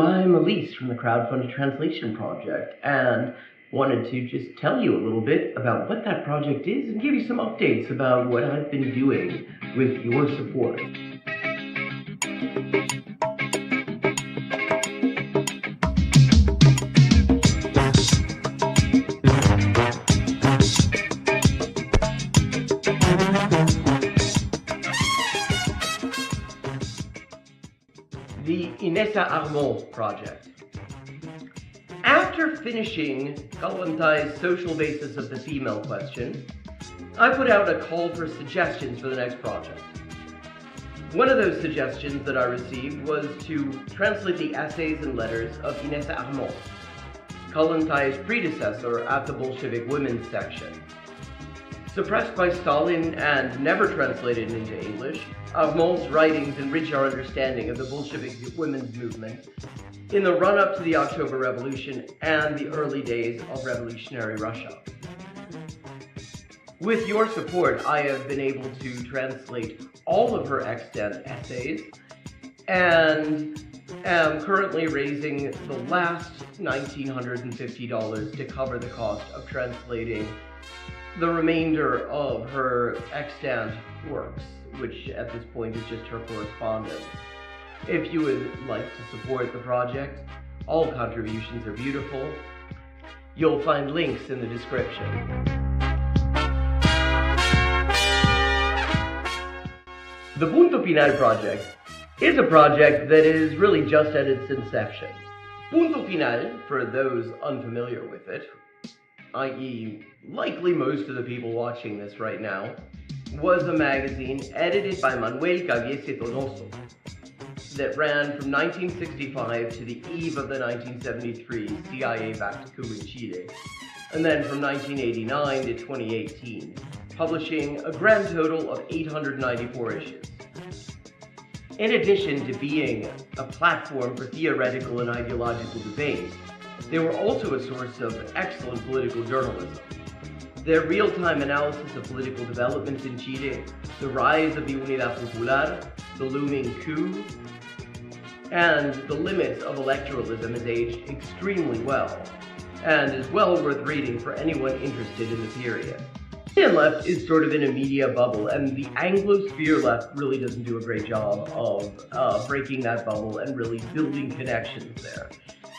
I'm Elise from the Crowdfunded Translation Project, and wanted to just tell you a little bit about what that project is and give you some updates about what I've been doing with your support. The Inessa Armand project. After finishing Kalantai's social basis of the female question, I put out a call for suggestions for the next project. One of those suggestions that I received was to translate the essays and letters of Inessa Armand, Kalantai's predecessor at the Bolshevik women's section. Suppressed by Stalin and never translated into English, Armand's writings enrich our understanding of the Bolshevik women's movement in the run-up to the October Revolution and the early days of revolutionary Russia. With your support, I have been able to translate all of her extant essays and am currently raising the last $1,950 to cover the cost of translating the remainder of her extant works, which at this point is just her correspondence. If you would like to support the project, all contributions are beautiful. You'll find links in the description. The Punto Final project is a project that is really just at its inception. Punto Final, for those unfamiliar with it, i.e. likely most of the people watching this right now, was a magazine edited by Manuel Caviese Donoso that ran from 1965 to the eve of the 1973 CIA-backed coup in Chile, and then from 1989 to 2018, publishing a grand total of 894 issues. In addition to being a platform for theoretical and ideological debate, they were also a source of excellent political journalism. Their real-time analysis of political developments in Chile, the rise of the Unidad Popular, the looming coup, and the limits of electoralism is aged extremely well, and is well worth reading for anyone interested in the period. The Chilean left is sort of in a media bubble, and the Anglosphere left really doesn't do a great job of breaking that bubble and really building connections there.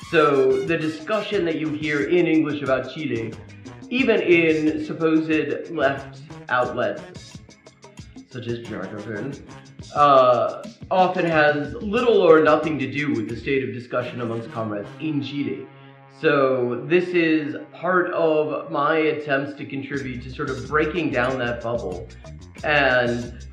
So the discussion that you hear in English about Chile, even in supposed left outlets, such as Jargon, often has little or nothing to do with the state of discussion amongst comrades in Chile. So this is part of my attempts to contribute to sort of breaking down that bubble and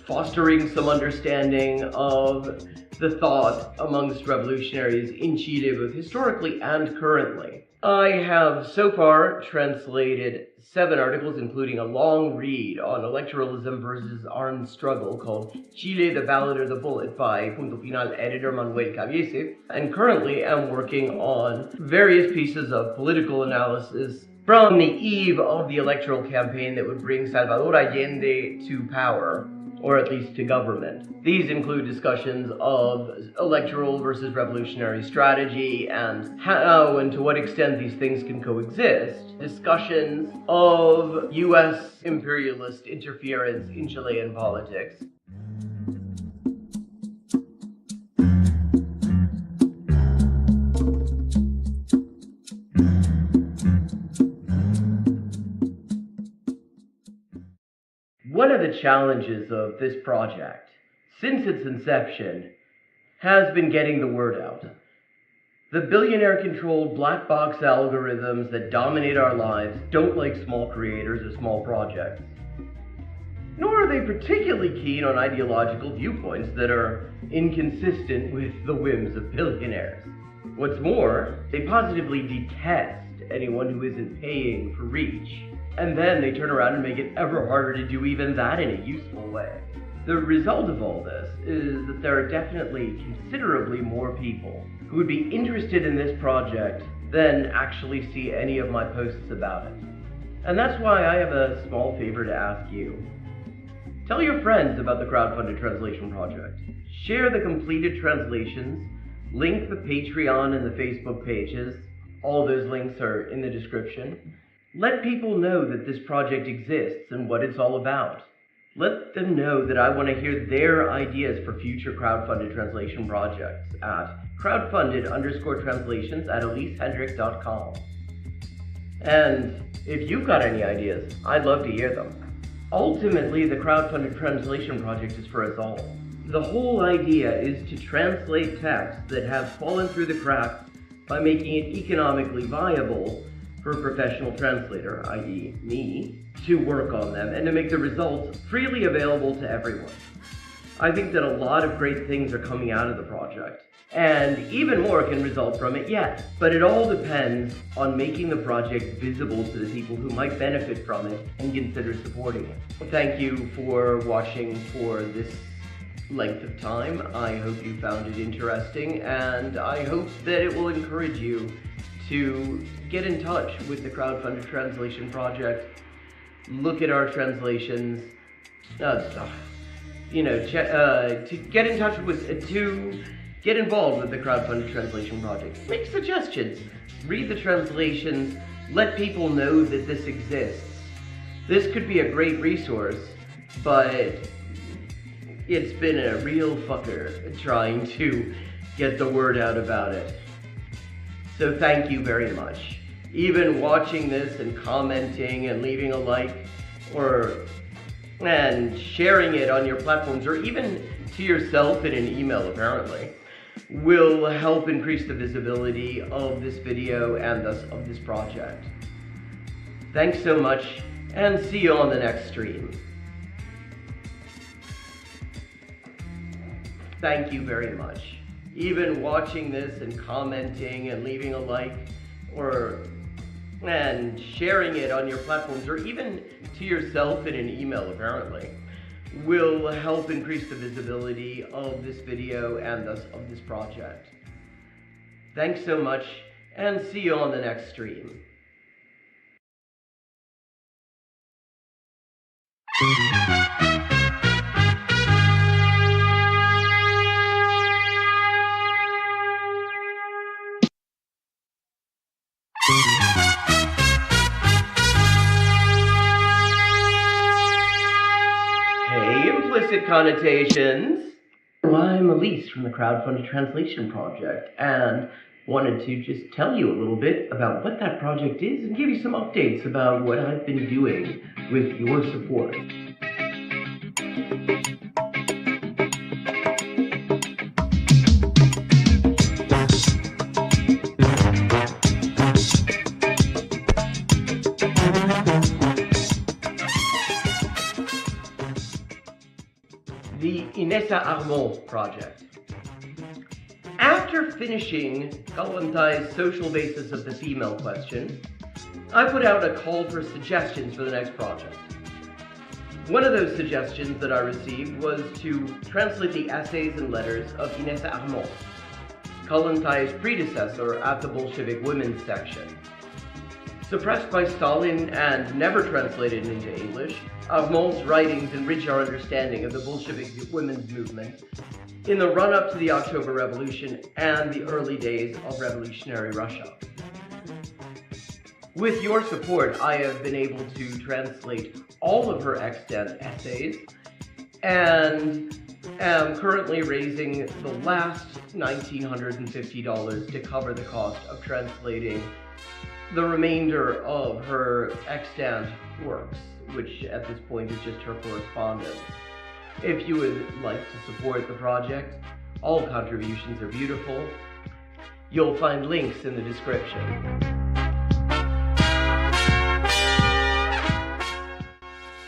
fostering some understanding of the thought amongst revolutionaries in Chile, both historically and currently. I have so far translated 7 articles, including a long read on electoralism versus armed struggle called Chile, the Ballot or the Bullet by Punto Final editor Manuel Caviese, and currently am working on various pieces of political analysis from the eve of the electoral campaign that would bring Salvador Allende to power, or at least to government. These include discussions of electoral versus revolutionary strategy and how and to what extent these things can coexist, discussions of US imperialist interference in Chilean politics, One of the challenges of this project, since its inception, has been getting the word out. The billionaire-controlled black box algorithms that dominate our lives don't like small creators or small projects. Nor are they particularly keen on ideological viewpoints that are inconsistent with the whims of billionaires. What's more, they positively detest anyone who isn't paying for reach. And then they turn around and make it ever harder to do even that in a useful way. The result of all this is that there are definitely considerably more people who would be interested in this project than actually see any of my posts about it. And that's why I have a small favor to ask you. Tell your friends about the Crowdfunded Translation Project. Share the completed translations Link the Patreon and the Facebook pages. All those links are in the description. Let people know that this project exists and what it's all about. Let them know that I want to hear their ideas for future crowdfunded translation projects at crowdfunded_translations@elisehendrick.com. And if you've got any ideas, I'd love to hear them. Ultimately, the crowdfunded translation project is for us all. The whole idea is to translate texts that have fallen through the cracks by making it economically viable for a professional translator, i.e. me, to work on them and to make the results freely available to everyone. I think that a lot of great things are coming out of the project, and even more can result from it yet. But it all depends on making the project visible to the people who might benefit from it and consider supporting it. Thank you for watching for this length of time. I hope you found it interesting, and I hope that it will encourage you to get in touch with the crowdfunded translation project, look at our translations, to get in touch with, to get involved with the crowdfunded translation project. Make suggestions, read the translations, let people know that this exists. This could be a great resource, but it's been a real fucker trying to get the word out about it. So thank you very much. Even watching this and commenting and leaving a like and sharing it on your platforms, or even to yourself in an email apparently, will help increase the visibility of this video and thus of this project. Thanks so much, and see you on the next stream. Thank you very much. Even watching this and commenting and leaving a like and sharing it on your platforms, or even to yourself in an email apparently, will help increase the visibility of this video and thus of this project. Thanks so much, and see you on the next stream. Hey, implicit connotations. Well, I'm Elise from the Crowdfunded Translation Project, and wanted to just tell you a little bit about what that project is and give you some updates about what I've been doing with your support. The Inessa Armand project. After finishing Kalantai's social basis of the female question, I put out a call for suggestions for the next project. One of those suggestions that I received was to translate the essays and letters of Inessa Armand, Kalantai's predecessor at the Bolshevik Women's section. Suppressed by Stalin and never translated into English, Armand's writings enrich our understanding of the Bolshevik women's movement in the run-up to the October Revolution and the early days of revolutionary Russia. With your support, I have been able to translate all of her extant essays and am currently raising the last $1,950 to cover the cost of translating the remainder of her extant works, which at this point is just her correspondence. If you would like to support the project, all contributions are beautiful. You'll find links in the description.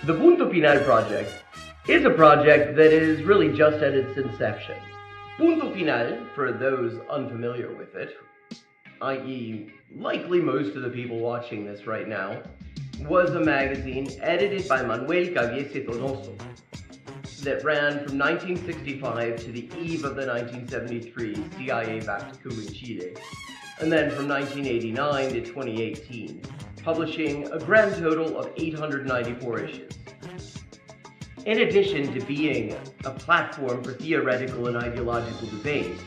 The Punto Final project is a project that is really just at its inception. Punto Final, for those unfamiliar with it, i.e. likely most of the people watching this right now, was a magazine edited by Manuel Caviese Donoso that ran from 1965 to the eve of the 1973 CIA-backed coup in Chile, and then from 1989 to 2018, publishing a grand total of 894 issues. In addition to being a platform for theoretical and ideological debate,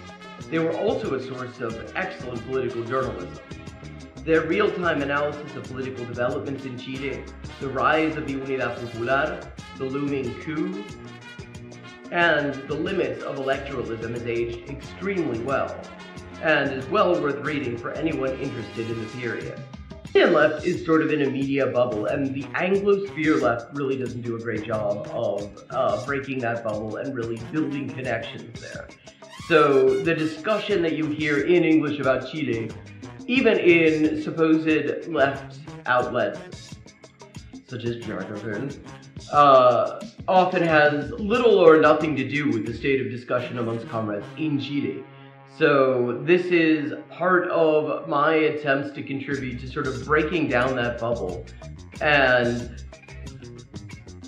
They were also a source of excellent political journalism. Their real-time analysis of political developments in Chile, the rise of the Unidad Popular, the looming coup, and the limits of electoralism has aged extremely well, and is well worth reading for anyone interested in the period. The Chilean left is sort of in a media bubble, and the Anglosphere left really doesn't do a great job of breaking that bubble and really building connections there. So the discussion that you hear in English about Chile, even in supposed left outlets, such as Jargon, often has little or nothing to do with the state of discussion amongst comrades in Chile. So this is part of my attempts to contribute to sort of breaking down that bubble and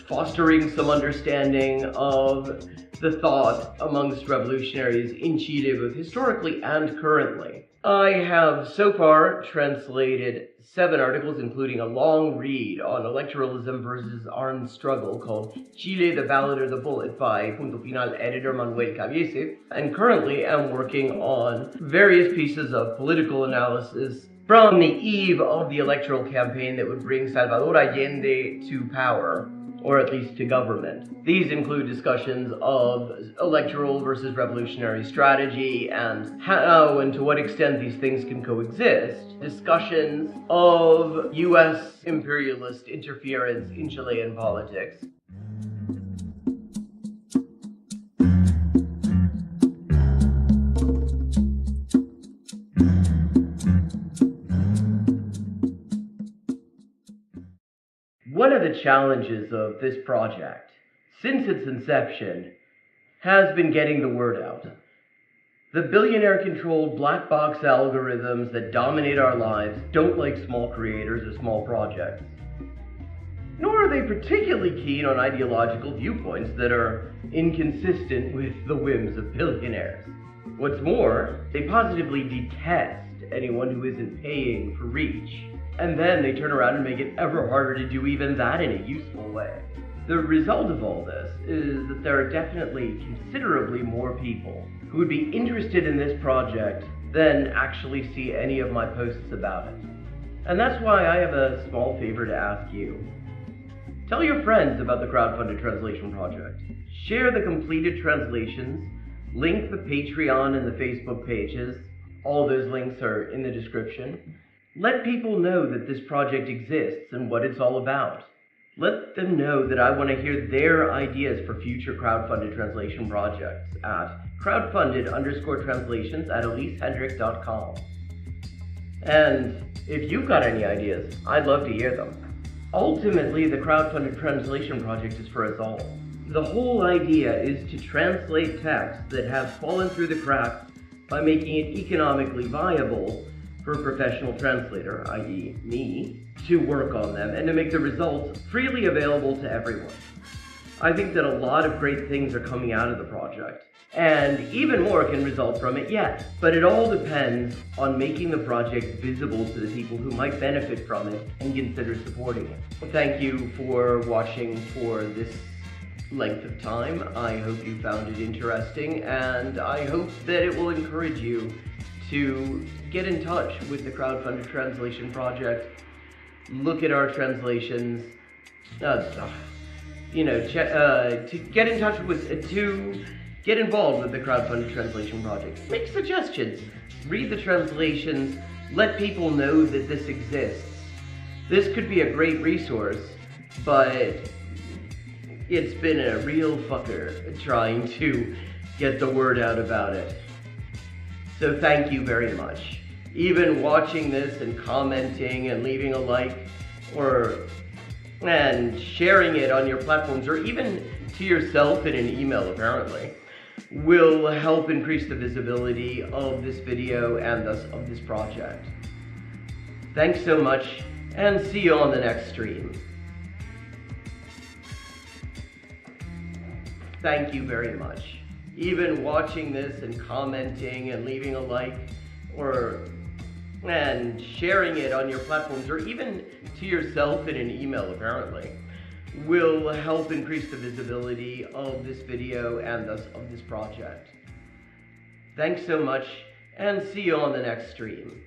fostering some understanding of the thought amongst revolutionaries in Chile, both historically and currently. I have so far translated 7 articles, including a long read on electoralism versus armed struggle called Chile, the Ballot or the Bullet by Punto Final editor Manuel Cabiese, and currently am working on various pieces of political analysis from the eve of the electoral campaign that would bring Salvador Allende to power, or at least to government. These include discussions of electoral versus revolutionary strategy and how and to what extent these things can coexist, discussions of US imperialist interference in Chilean politics, One of the challenges of this project, since its inception, has been getting the word out. The billionaire-controlled black box algorithms that dominate our lives don't like small creators or small projects. Nor are they particularly keen on ideological viewpoints that are inconsistent with the whims of billionaires. What's more, they positively detest anyone who isn't paying for reach. And then they turn around and make it ever harder to do even that in a useful way. The result of all this is that there are definitely considerably more people who would be interested in this project than actually see any of my posts about it. And that's why I have a small favor to ask you. Tell your friends about the crowdfunded translation project. Share the completed translations, link the Patreon and the Facebook pages. All those links are in the description. Let people know that this project exists and what it's all about. Let them know that I want to hear their ideas for future crowdfunded translation projects at crowdfunded_translations@elisehendrick.com. And if you've got any ideas, I'd love to hear them. Ultimately, the crowdfunded translation project is for us all. The whole idea is to translate texts that have fallen through the cracks by making it economically viable for a professional translator, i.e. me, to work on them and to make the results freely available to everyone. I think that a lot of great things are coming out of the project, and even more can result from it yet. But it all depends on making the project visible to the people who might benefit from it and consider supporting it. Thank you for watching for this length of time. I hope you found it interesting, and I hope that it will encourage you to get in touch with the crowdfunded translation project, look at our translations, to get in touch with, to get involved with the crowdfunded translation project. Make suggestions, read the translations, let people know that this exists. This could be a great resource, but it's been a real fucker trying to get the word out about it. So thank you very much. Even watching this and commenting and leaving a like and sharing it on your platforms, or even to yourself in an email apparently, will help increase the visibility of this video and thus of this project. Thanks so much, and see you on the next stream. Thank you very much. Even watching this and commenting and leaving a like and sharing it on your platforms, or even to yourself in an email apparently, will help increase the visibility of this video and thus of this project. Thanks so much, and see you on the next stream.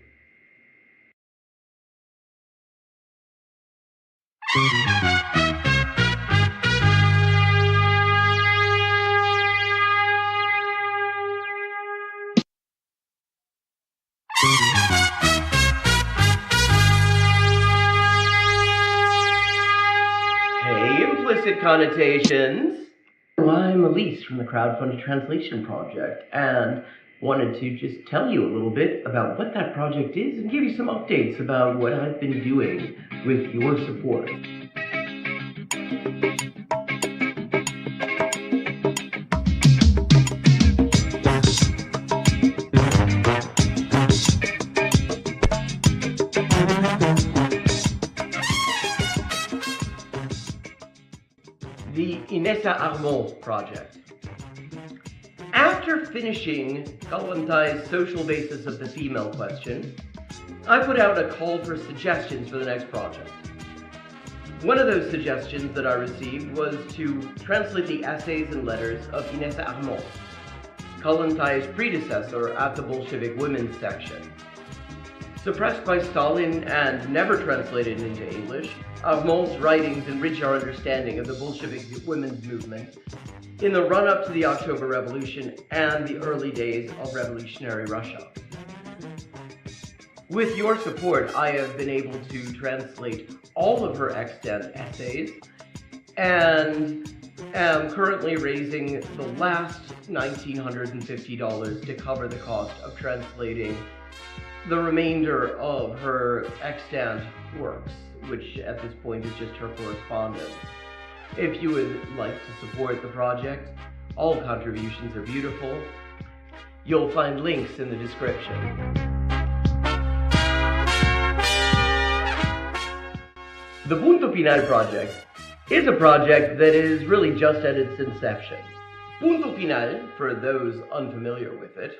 Hey, implicit connotations. I'm Elise from the Crowdfunded Translation Project, and wanted to just tell you a little bit about what that project is and give you some updates about what I've been doing with your support. The Inessa Armand project. After finishing Kalantai's social basis of the female question, I put out a call for suggestions for the next project. One of those suggestions that I received was to translate the essays and letters of Inessa Armand, Kalantai's predecessor at the Bolshevik women's section. Suppressed by Stalin and never translated into English, Armand's writings enrich our understanding of the Bolshevik women's movement in the run-up to the October Revolution and the early days of revolutionary Russia. With your support, I have been able to translate all of her extant essays and am currently raising the last $1,950 to cover the cost of translating the remainder of her extant works, which at this point is just her correspondence. If you would like to support the project, all contributions are beautiful. You'll find links in the description. The Punto Final project is a project that is really just at its inception. Punto Final, for those unfamiliar with it,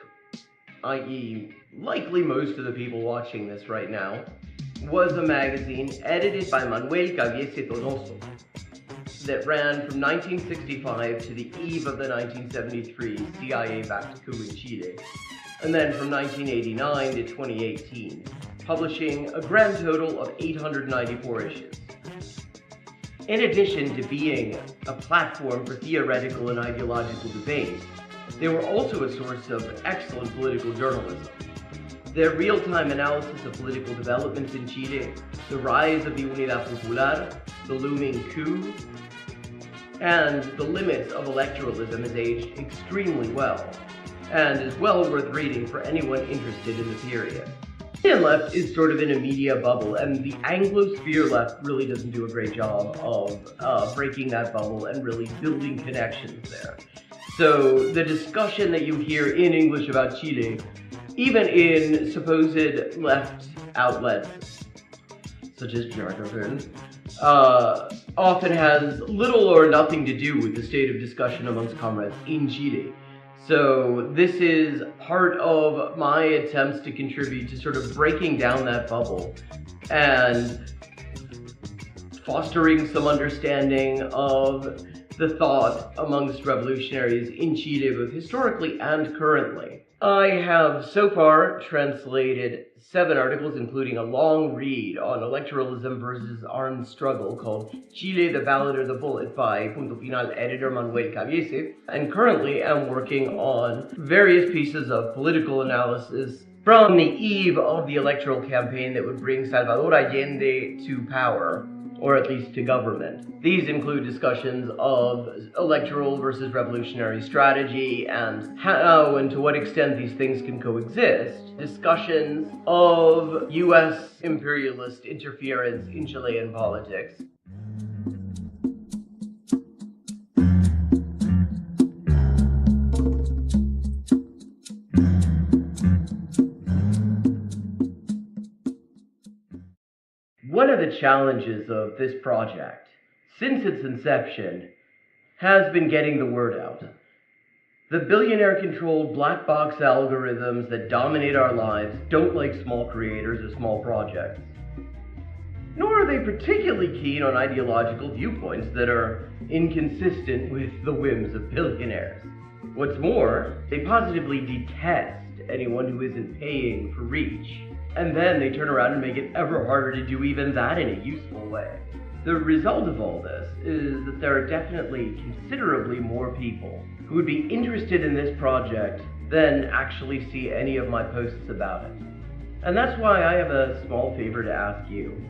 i.e. likely most of the people watching this right now, was a magazine edited by Manuel Caviese Donoso that ran from 1965 to the eve of the 1973 CIA-backed coup in Chile, and then from 1989 to 2018, publishing a grand total of 894 issues. In addition to being a platform for theoretical and ideological debate, they were also a source of excellent political journalism. Their real-time analysis of political developments in Chile, the rise of the Unidad Popular, the looming coup, and the limits of electoralism has aged extremely well, and is well worth reading for anyone interested in the period. The Chilean left is sort of in a media bubble, and the Anglosphere left really doesn't do a great job of breaking that bubble and really building connections there. So the discussion that you hear in English about Chile, even in supposed left outlets, such as Jargon, often has little or nothing to do with the state of discussion amongst comrades in Chile. So this is part of my attempts to contribute to sort of breaking down that bubble and fostering some understanding of the thought amongst revolutionaries in Chile, both historically and currently. I have so far translated 7 articles, including a long read on electoralism versus armed struggle called Chile, the Ballad or the Bullet by Punto Final editor Manuel Caviese, and currently am working on various pieces of political analysis from the eve of the electoral campaign that would bring Salvador Allende to power, or at least to government. These include discussions of electoral versus revolutionary strategy and how and to what extent these things can coexist, discussions of US imperialist interference in Chilean politics, One of the challenges of this project, since its inception, has been getting the word out. The billionaire-controlled black box algorithms that dominate our lives don't like small creators or small projects. Nor are they particularly keen on ideological viewpoints that are inconsistent with the whims of billionaires. What's more, they positively detest anyone who isn't paying for reach, and then they turn around and make it ever harder to do even that in a useful way. The result of all this is that there are definitely considerably more people who would be interested in this project than actually see any of my posts about it. And that's why I have a small favor to ask you.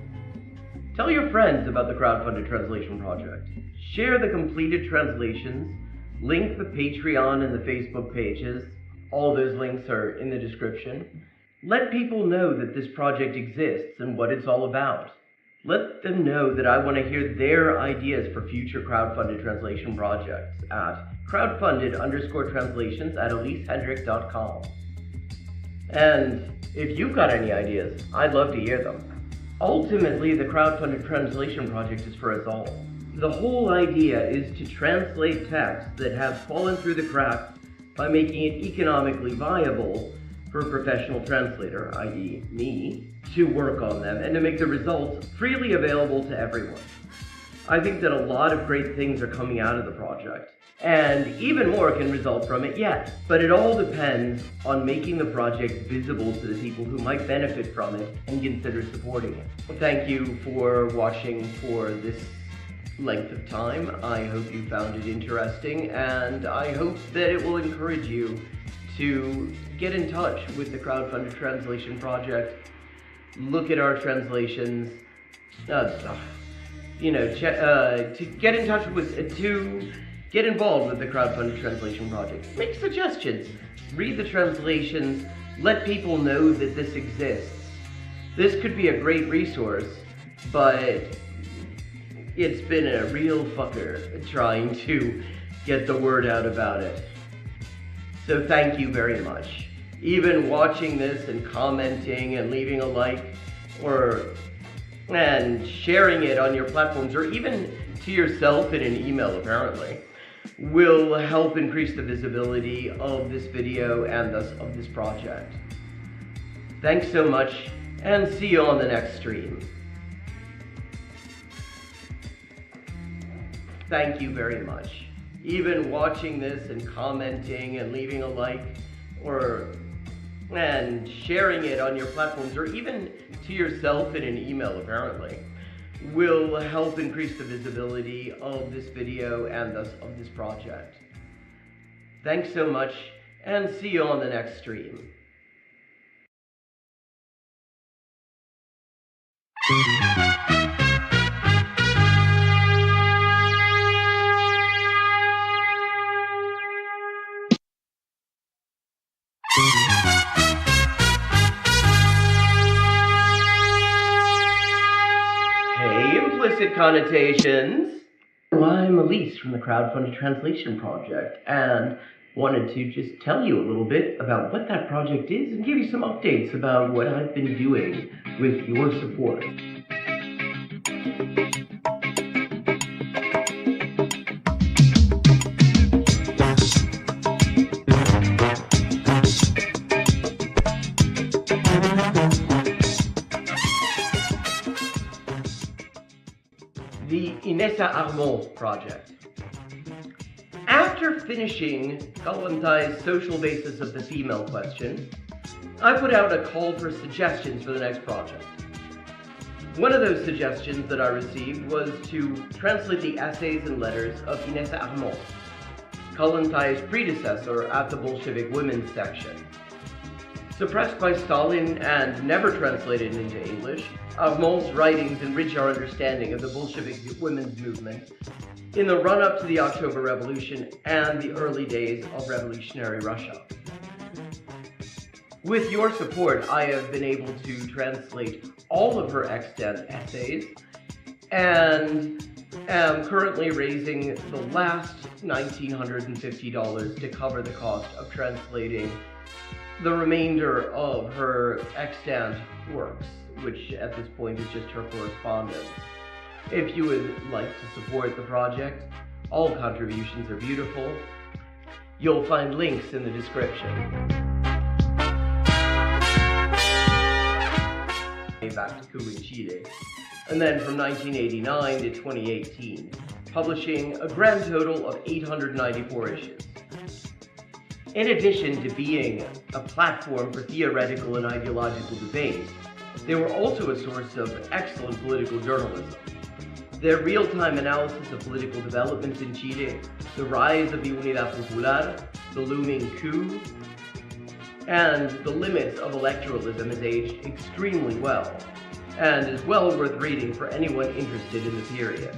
Tell your friends about the crowdfunded translation project. Share the completed translations, link the Patreon and the Facebook pages. All those links are in the description. Let people know that this project exists and what it's all about. Let them know that I want to hear their ideas for future crowdfunded translation projects at crowdfunded_translations@elisehendrick.com. And if you've got any ideas, I'd love to hear them. Ultimately, the crowdfunded translation project is for us all. The whole idea is to translate texts that have fallen through the cracks by making it economically viable for a professional translator, i.e. me, to work on them and to make the results freely available to everyone. I think that a lot of great things are coming out of the project, and even more can result from it yet. But it all depends on making the project visible to the people who might benefit from it and consider supporting it. Thank you for watching for this length of time. I hope you found it interesting, and I hope that it will encourage you to get in touch with the crowdfunded translation project, look at our translations, to get in touch with, to get involved with the crowdfunded translation project. Make suggestions, read the translations, let people know that this exists. This could be a great resource, but it's been a real fucker trying to get the word out about it. So thank you very much. Even watching this and commenting and leaving a like and sharing it on your platforms, or even to yourself in an email apparently, will help increase the visibility of this video and thus of this project. Thanks so much, and see you on the next stream. Thank you very much. Even watching this and commenting and leaving a like and sharing it on your platforms, or even to yourself in an email apparently, will help increase the visibility of this video and thus of this project. Thanks so much, and see you on the next stream. Hey, implicit connotations. Well, I'm Elise from the Crowdfunded Translation Project, and wanted to just tell you a little bit about what that project is and give you some updates about what I've been doing with your support. The Inessa Armand project. After finishing Kalantai's social basis of the female question, I put out a call for suggestions for the next project. One of those suggestions that I received was to translate the essays and letters of Inessa Armand, Kalantai's predecessor at the Bolshevik women's section. Suppressed by Stalin and never translated into English, Armand's writings enrich our understanding of the Bolshevik women's movement in the run-up to the October Revolution and the early days of revolutionary Russia. With your support, I have been able to translate all of her extant essays and am currently raising the last $1,950 to cover the cost of translating the remainder of her extant works, which at this point is just her correspondence. If you would like to support the project, all contributions are beautiful. You'll find links in the description. Back to Cuba and Chile, and then from 1989 to 2018, publishing a grand total of 894 issues. In addition to being a platform for theoretical and ideological debate, they were also a source of excellent political journalism. Their real-time analysis of political developments in Chile, the rise of the Unidad Popular, the looming coup, and the limits of electoralism has aged extremely well, and is well worth reading for anyone interested in the period.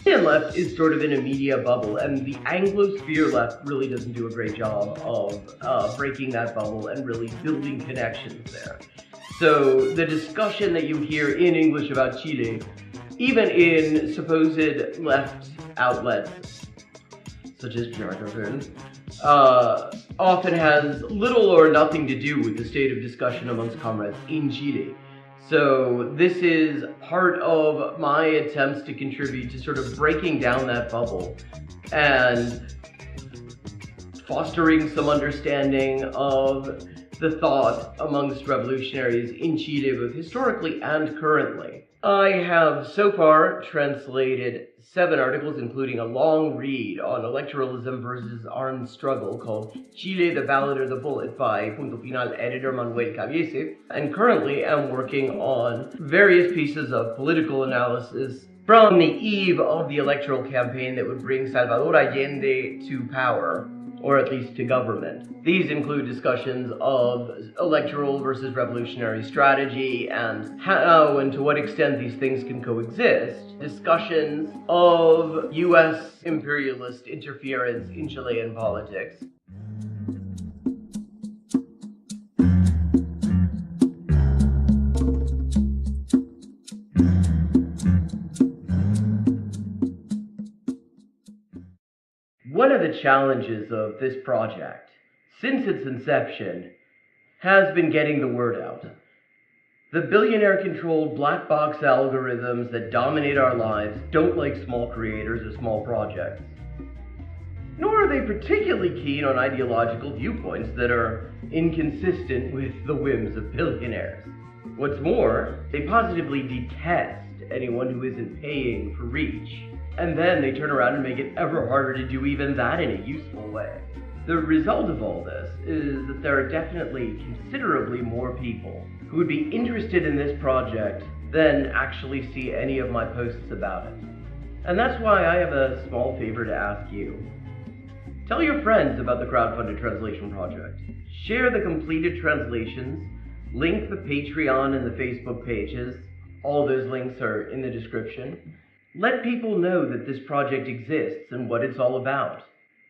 The Chilean left is sort of in a media bubble, and the Anglosphere left really doesn't do a great job of breaking that bubble and really building connections there. So the discussion that you hear in English about Chile, even in supposed left outlets, such as Jargon, often has little or nothing to do with the state of discussion amongst comrades in Chile. So this is part of my attempts to contribute to sort of breaking down that bubble and fostering some understanding of the thought amongst revolutionaries in Chile, both historically and currently. I have so far translated 7 articles, including a long read on electoralism versus armed struggle called Chile, the Ballot or the Bullet by Punto Final editor Manuel Cabiese, and currently am working on various pieces of political analysis from the eve of the electoral campaign that would bring Salvador Allende to power, or at least to government. These include discussions of electoral versus revolutionary strategy and how and to what extent these things can coexist, discussions of US imperialist interference in Chilean politics, One of the challenges of this project, since its inception, has been getting the word out. The billionaire-controlled black box algorithms that dominate our lives don't like small creators or small projects. Nor are they particularly keen on ideological viewpoints that are inconsistent with the whims of billionaires. What's more, they positively detest anyone who isn't paying for reach. And then they turn around and make it ever harder to do even that in a useful way. The result of all this is that there are definitely considerably more people who would be interested in this project than actually see any of my posts about it. And that's why I have a small favor to ask you. Tell your friends about the crowdfunded translation project. Share the completed translations, link the Patreon and the Facebook pages. All those links are in the description. Let people know that this project exists and what it's all about.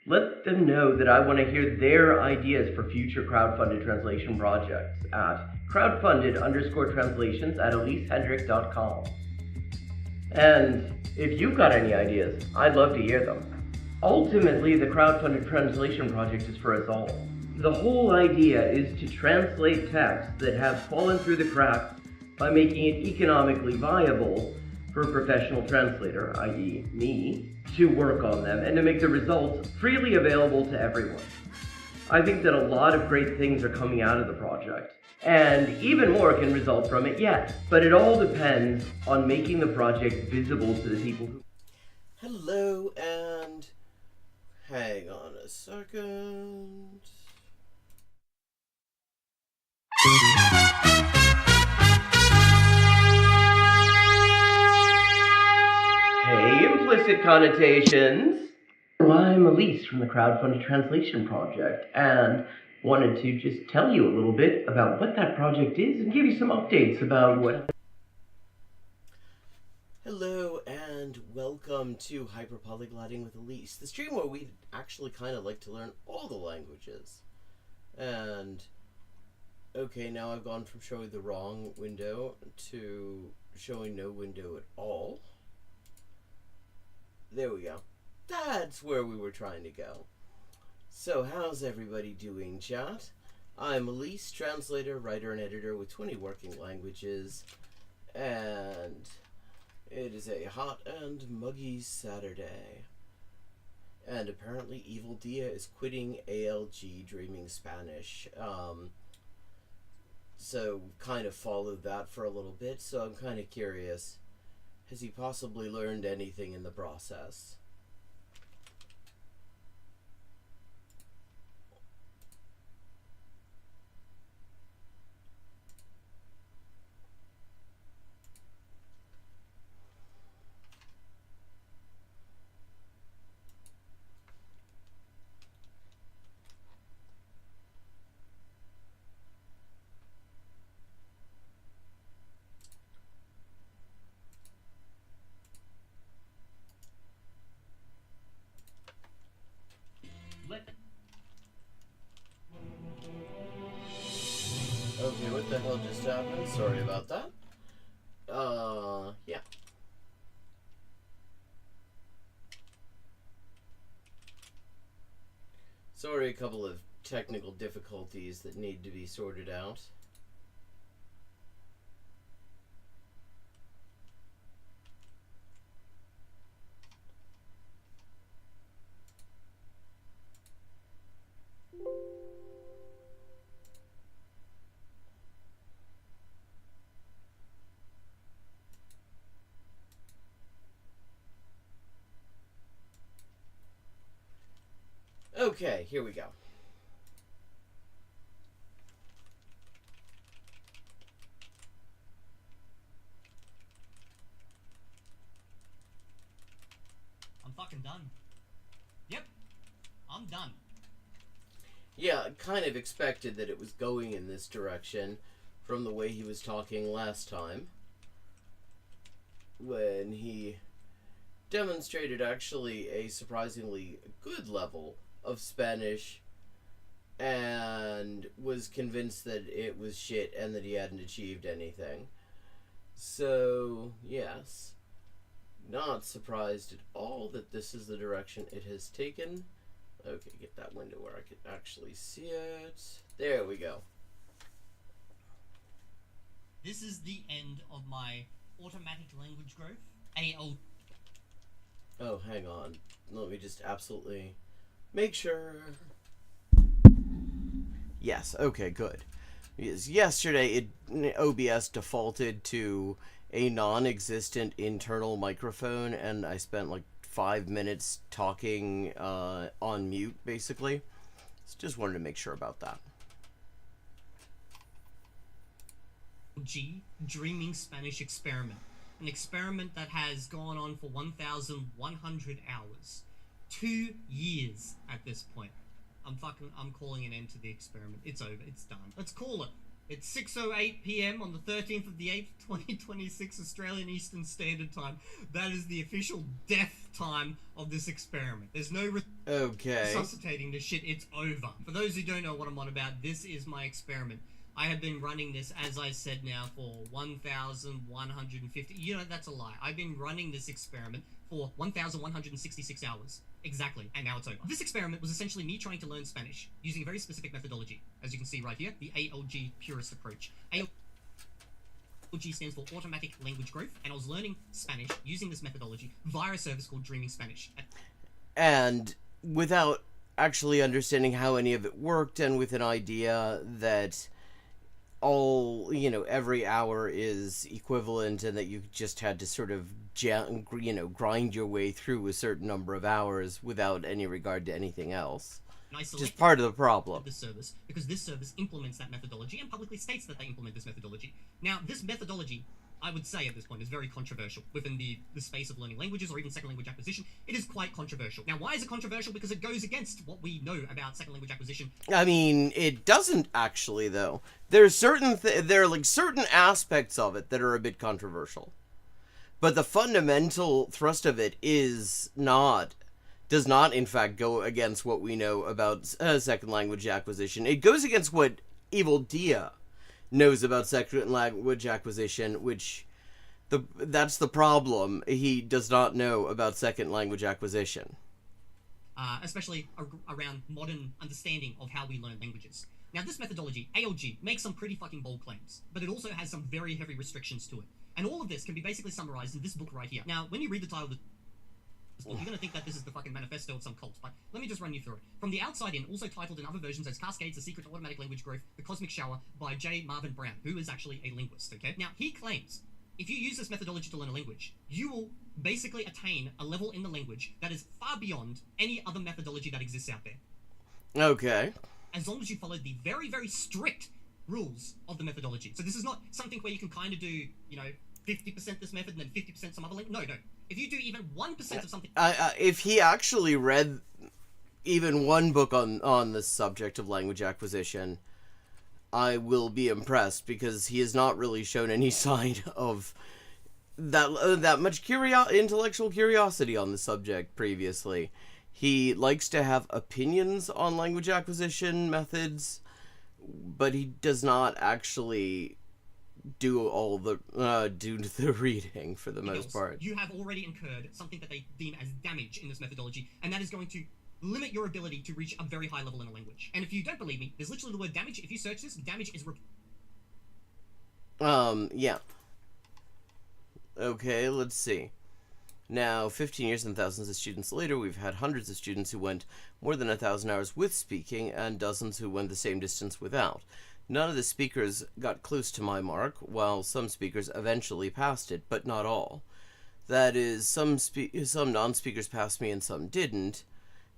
Let them know that I want to hear their ideas for future crowdfunded translation projects at crowdfunded_translations@elisehendrick.com. And if you've got any ideas, I'd love to hear them. Ultimately, the crowdfunded translation project is for us all. The whole idea is to translate texts that have fallen through the cracks by making it economically viable for a professional translator, i.e. me, to work on them and to make the results freely available to everyone. I think that a lot of great things are coming out of the project, and even more can result from it yet. But it all depends on making the project visible to the people who... Hello, and hang on a second. Hey, implicit connotations. Well, I'm Elise from the Crowdfunded Translation Project, and wanted to just tell you a little bit about what that project is and give you some updates about what... Hello, and welcome to Hyperpolyglotting with Elise, the stream where we actually kind of like to learn all the languages. And, okay, now I've gone from showing the wrong window to showing no window at all. There we go. That's where we were trying to go. So how's everybody doing, chat? I'm Elise, translator, writer, and editor with 20 working languages. And it is a hot and muggy Saturday. And apparently Evil Dia is quitting ALG Dreaming Spanish. So kind of followed that for a little bit, so I'm kind of curious. Has he possibly learned anything in the process? Okay, what the hell just happened? Sorry about that. Yeah. Sorry, a couple of technical difficulties that need to be sorted out. Okay, here we go. I'm fucking done. Yep, I'm done. Yeah, kind of expected that it was going in this direction from the way he was talking last time, when he demonstrated actually a surprisingly good level of Spanish and was convinced that it was shit and that he hadn't achieved anything. So, yes, not surprised at all that this is the direction it has taken. Okay, get that window where I can actually see it. There we go. This is the end of my automatic language growth. AL. Oh, hang on. Let me just absolutely make sure. Yes, okay, good. Because yesterday, OBS defaulted to a non-existent internal microphone, and I spent like 5 minutes talking on mute, basically. So just wanted to make sure about that. Dreaming Spanish experiment. An experiment that has gone on for 1,100 hours. 2 years at this point. I'm calling an end to the experiment. It's over. It's done. Let's call it. It's 6:08 p.m. on the 13th of the 8th, 2026 Australian Eastern Standard Time. That is the official death time of this experiment. There's no resuscitating this shit. It's over. For those who don't know what I'm on about, this is my experiment. I have been running this, as I said now, for 1,150... You know, that's a lie. I've been running this experiment for 1,166 hours. Exactly. And now it's over. This experiment was essentially me trying to learn Spanish using a very specific methodology. As you can see right here, the ALG purist approach. ALG stands for Automatic Language Growth, and I was learning Spanish using this methodology via a service called Dreaming Spanish. And without actually understanding how any of it worked, and with an idea that all, you know, every hour is equivalent and that you just had to sort of, you know, grind your way through a certain number of hours without any regard to anything else. Just part of the problem. This service, because this service implements that methodology and publicly states that they implement this methodology. Now, this methodology, I would say at this point, is very controversial within the space of learning languages or even second language acquisition. It is quite controversial. Now, why is it controversial? Because it goes against what we know about second language acquisition. I mean, it doesn't actually, though. There's certain there are like certain aspects of it that are a bit controversial, but the fundamental thrust of it does not in fact go against what we know about second language acquisition. It goes against what Evil Dia knows about second language acquisition, which that's the problem. He does not know about second language acquisition. Especially around modern understanding of how we learn languages. Now, this methodology, ALG, makes some pretty fucking bold claims, but it also has some very heavy restrictions to it. And all of this can be basically summarized in this book right here. Now, when you read the title of this book, you're going to think that this is the fucking manifesto of some cult, but let me just run you through it. From the outside in, also titled in other versions as Cascades, The Secret to Automatic Language Growth, The Cosmic Shower, by J. Marvin Brown, who is actually a linguist, okay? Now, he claims if you use this methodology to learn a language, you will basically attain a level in the language that is far beyond any other methodology that exists out there. Okay. As long as you follow the very, very strict rules of the methodology. So this is not something where you can kind of do, you know, 50% this method and then 50% some other language. No. If you do even 1% of something... if he actually read even one book on the subject of language acquisition, I will be impressed, because he has not really shown any sign of that much intellectual curiosity on the subject previously. He likes to have opinions on language acquisition methods, but he does not actually do all the do the reading for the most part. You have already incurred something that they deem as damage in this methodology, and that is going to limit your ability to reach a very high level in a language. And if you don't believe me, there's literally the word damage. If you search this, damage is yeah. Okay, let's see. Now, 15 years and thousands of students later, we've had hundreds of students who went more than 1,000 hours with speaking and dozens who went the same distance without. None of the speakers got close to my mark, while some speakers eventually passed it, but not all. That is, some non-speakers passed me and some didn't.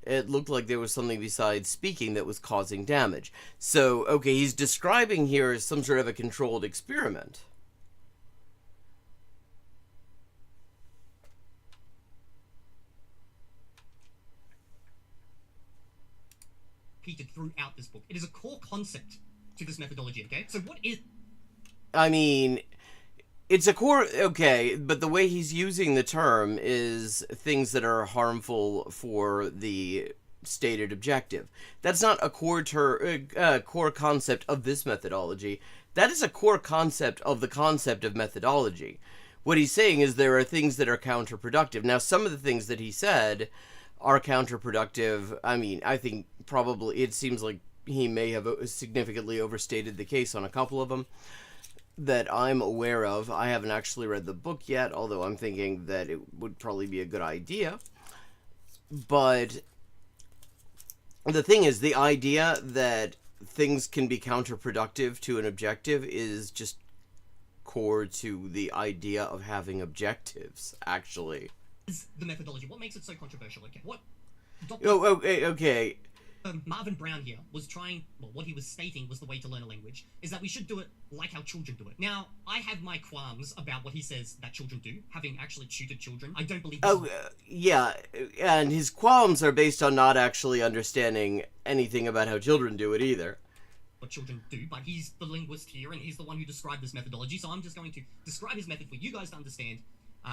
It looked like there was something besides speaking that was causing damage. So, okay, he's describing here some sort of a controlled experiment. repeated throughout this book. It is a core concept to this methodology, okay? So what is... I mean, it's a core... Okay, but the way he's using the term is things that are harmful for the stated objective. That's not a core concept of this methodology. That is a core concept of the concept of methodology. What he's saying is there are things that are counterproductive. Now, some of the things that he said are counterproductive. I mean, I think probably it seems like he may have significantly overstated the case on a couple of them that I'm aware of. I haven't actually read the book yet, although I'm thinking that it would probably be a good idea. But the thing is, the idea that things can be counterproductive to an objective is just core to the idea of having objectives, actually. Is the methodology? What makes it so controversial? Okay, what? Okay. Marvin Brown here was trying, well, what he was stating was the way to learn a language, is that we should do it like how children do it. Now, I have my qualms about what he says that children do, having actually tutored children. I don't believe this yeah, and his qualms are based on not actually understanding anything about how children do it either. What children do, but he's the linguist here, and he's the one who described this methodology, so I'm just going to describe his method for you guys to understand,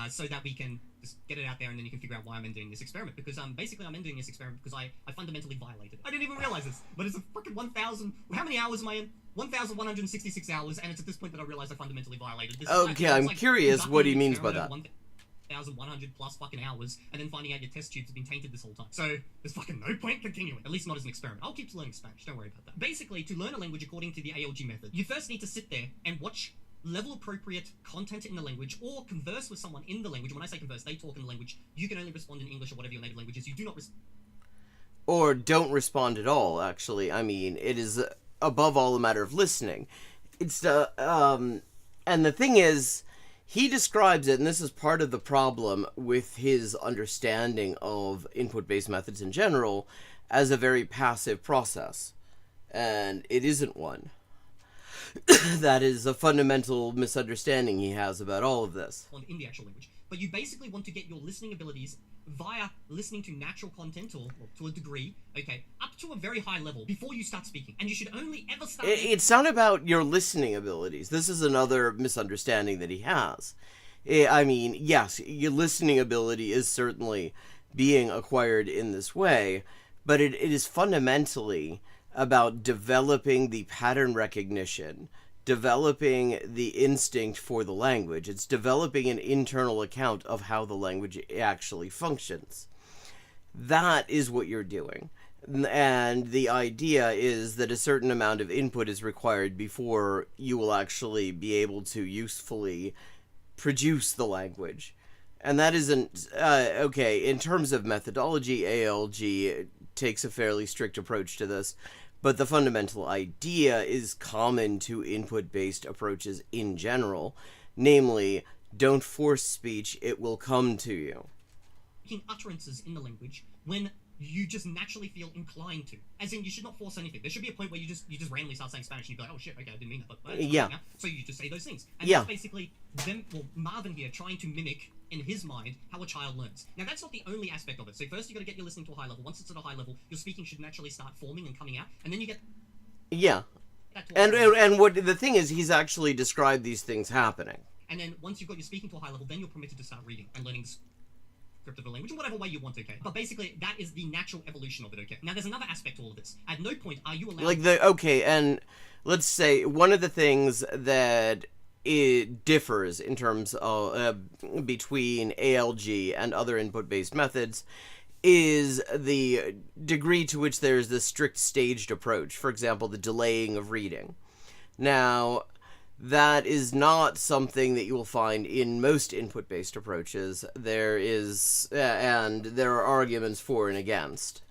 so that we can just get it out there, and then you can figure out why I'm ending this experiment. Because basically I'm ending this experiment because I fundamentally violated it. I didn't even realize this, but it's a fucking 1,000... How many hours am I in? 1,166 hours, and it's at this point that I realized I fundamentally violated this. Okay, I'm curious what he means by that. 1,100 plus fucking hours, and then finding out your test tubes have been tainted this whole time. So there's fucking no point continuing, at least not as an experiment. I'll keep learning Spanish, don't worry about that. Basically, to learn a language according to the ALG method, you first need to sit there and watch level-appropriate content in the language, or converse with someone in the language. When I say converse, they talk in the language. You can only respond in English or whatever your native language is. You do not or don't respond at all, actually. I mean, it is above all a matter of listening. It's and the thing is, he describes it, and this is part of the problem with his understanding of input-based methods in general, as a very passive process. And it isn't one. That is a fundamental misunderstanding he has about all of this. In the actual language. But you basically want to get your listening abilities via listening to natural content, or to a degree, okay, up to a very high level before you start speaking. And you should only ever start... It's not about your listening abilities. This is another misunderstanding that he has. I mean, yes, your listening ability is certainly being acquired in this way, but it is fundamentally about developing the pattern recognition, developing the instinct for the language. It's developing an internal account of how the language actually functions. That is what you're doing. And the idea is that a certain amount of input is required before you will actually be able to usefully produce the language. And that isn't... okay, in terms of methodology, ALG takes a fairly strict approach to this. But the fundamental idea is common to input-based approaches in general. Namely, don't force speech, it will come to you. Making utterances in the language when you just naturally feel inclined to. As in, you should not force anything. There should be a point where you just randomly start saying Spanish and you go, oh shit, okay, I didn't mean that. But yeah. So you just say those things. And yeah. That's basically Marvin here trying to mimic, in his mind, how a child learns. Now, that's not the only aspect of it. So first you got to get your listening to a high level. Once it's at a high level, your speaking should naturally start forming and coming out. And then you get... Yeah. And what the thing is, he's actually described these things happening. And then once you've got your speaking to a high level, then you're permitted to start reading and learning of the language in whatever way you want, okay? But basically, that is the natural evolution of it, okay? Now, there's another aspect to all of this. At no point are you allowed... Okay, and let's say one of the things that it differs in terms of between ALG and other input-based methods is the degree to which there's this strict staged approach. For example, the delaying of reading. Now, that is not something that you will find in most input-based approaches. There is, and there are arguments for and against.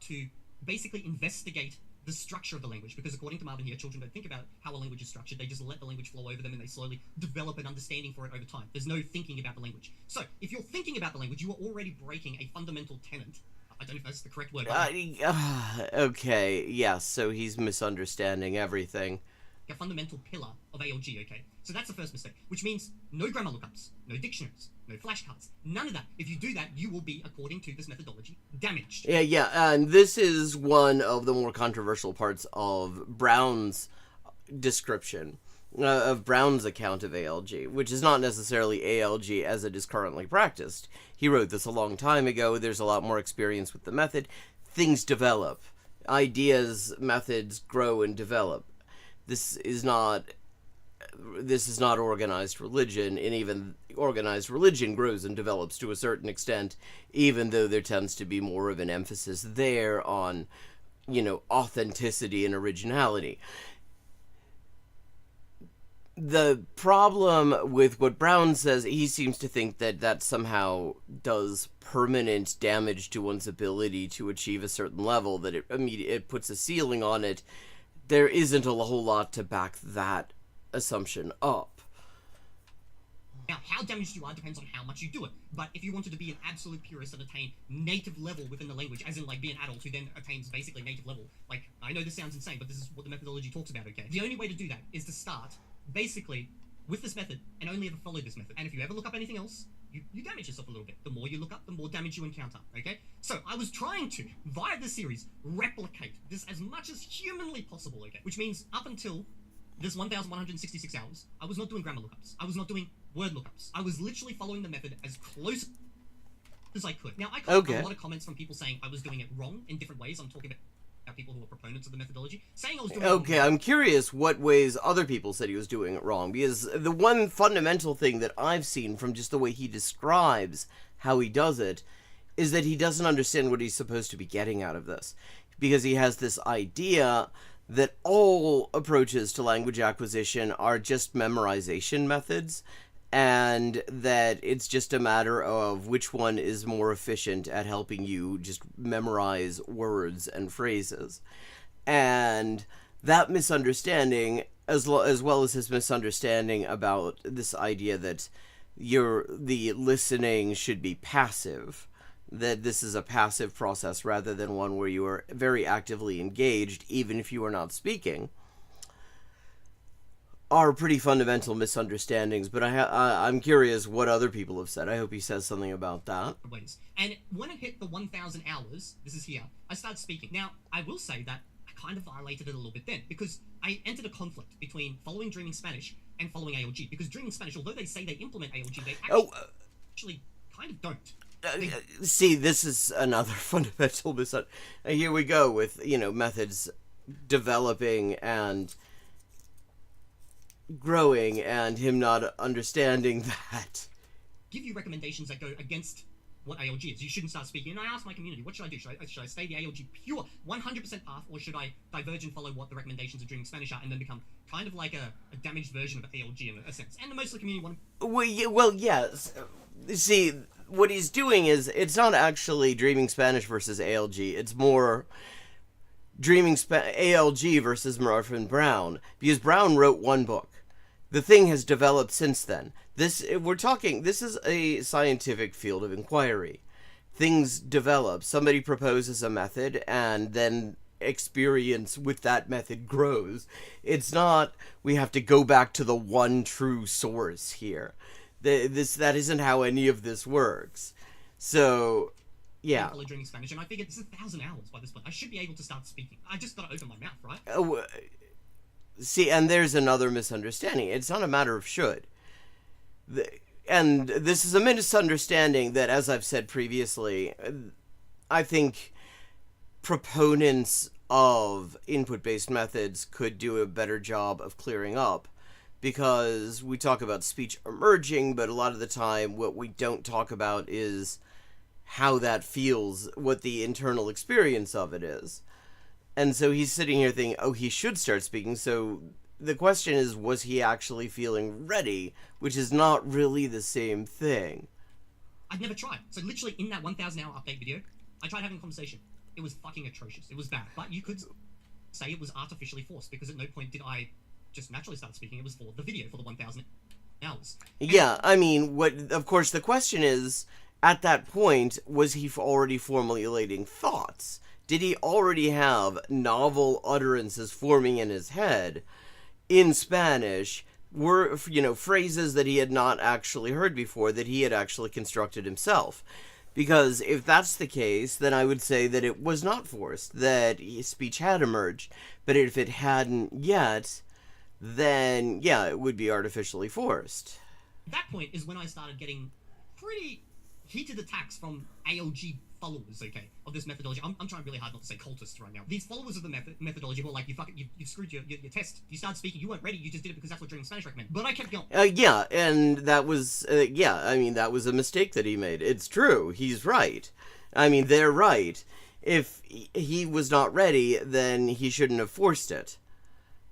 To basically investigate the structure of the language, because according to Marvin here, children don't think about how a language is structured. They just let the language flow over them and they slowly develop an understanding for it over time. There's no thinking about the language. So, if you're thinking about the language, you are already breaking a fundamental tenet. I don't know if that's the correct word. Okay, yes, so he's misunderstanding everything. A fundamental pillar of ALG, okay? So that's the first mistake, which means no grammar lookups, no dictionaries, no flashcards, none of that. If you do that, you will be, according to this methodology, damaged. Yeah, and this is one of the more controversial parts of Brown's description, of Brown's account of ALG, which is not necessarily ALG as it is currently practiced. He wrote this a long time ago. There's a lot more experience with the method. Things develop. Ideas, methods grow and develop. This is not organized religion, and even organized religion grows and develops to a certain extent, even though there tends to be more of an emphasis there on, authenticity and originality. The problem with what Brown says, he seems to think that somehow does permanent damage to one's ability to achieve a certain level, that it puts a ceiling on it. There isn't a whole lot to back that assumption up. Now, how damaged you are depends on how much you do it. But if you wanted to be an absolute purist and attain native level within the language, as in, be an adult who then attains basically native level, I know this sounds insane, but this is what the methodology talks about, okay? The only way to do that is to start, basically, with this method, and only ever follow this method. And if you ever look up anything else, you damage yourself a little bit. The more you look up, the more damage you encounter, okay? So, I was trying to, via this series, replicate this as much as humanly possible, okay? Which means, up until this 1,166 hours, I was not doing grammar lookups. I was not doing word lookups. I was literally following the method as close as I could. Now, I got a lot of comments from people saying I was doing it wrong in different ways. I'm talking about people who are proponents of the methodology, saying I was doing it wrong. Okay, I'm curious what ways other people said he was doing it wrong, because the one fundamental thing that I've seen from just the way he describes how he does it is that he doesn't understand what he's supposed to be getting out of this, because he has this idea that all approaches to language acquisition are just memorization methods, and that it's just a matter of which one is more efficient at helping you just memorize words and phrases. And that misunderstanding, as well as his misunderstanding about this idea that the listening should be passive, that this is a passive process rather than one where you are very actively engaged, even if you are not speaking, are pretty fundamental misunderstandings. But I'm curious what other people have said. I hope he says something about that. And when it hit the 1,000 hours, this is here, I started speaking. Now, I will say that I kind of violated it a little bit then, because I entered a conflict between following Dreaming Spanish and following ALG, because Dreaming Spanish, although they say they implement ALG, they actually kind of don't. See, this is another fundamental misunderstanding. Here we go with, methods developing and growing, and him not understanding that. Give you recommendations that go against what ALG is. You shouldn't start speaking. And I asked my community, what should I do? Should I stay the ALG pure 100% path, or should I diverge and follow what the recommendations of Dreaming Spanish are, and then become kind of like a damaged version of ALG in a sense? And most of the community want... Well, yes. See, what he's doing is, it's not actually Dreaming Spanish versus ALG. It's more ALG versus Marvin Brown, because Brown wrote one book. The thing has developed since then. This is a scientific field of inquiry. Things develop. Somebody proposes a method, and then experience with that method grows. It's not, we have to go back to the one true source here. That isn't how any of this works. So, yeah. Dreaming Spanish, and I figured this is 1,000 hours by this point. I should be able to start speaking. I just gotta open my mouth, right? See, and there's another misunderstanding. It's not a matter of should. and this is a misunderstanding that, as I've said previously, I think proponents of input-based methods could do a better job of clearing up, because we talk about speech emerging, but a lot of the time what we don't talk about is how that feels, what the internal experience of it is. And so he's sitting here thinking, oh, he should start speaking, so the question is, was he actually feeling ready? Which is not really the same thing. I've never tried. So literally in that 1,000 hour update video, I tried having a conversation. It was fucking atrocious. It was bad. But you could say it was artificially forced, because at no point did I just naturally start speaking. It was for the video, for the 1,000 hours. Yeah, I mean, of course, the question is, at that point, was he already formulating thoughts? Did he already have novel utterances forming in his head in Spanish, were, phrases that he had not actually heard before, that he had actually constructed himself? Because if that's the case, then I would say that it was not forced, that speech had emerged. But if it hadn't yet, then, yeah, it would be artificially forced. That point is when I started getting pretty heated attacks from ALG followers, okay, of this methodology. I'm trying really hard not to say cultists right now. These followers of the methodology were like, you screwed your test. You started speaking, you weren't ready, you just did it because that's what Dream Spanish recommend. But I kept going. Yeah, and that was, that was a mistake that he made. It's true, he's right. I mean, they're right. If he was not ready, then he shouldn't have forced it.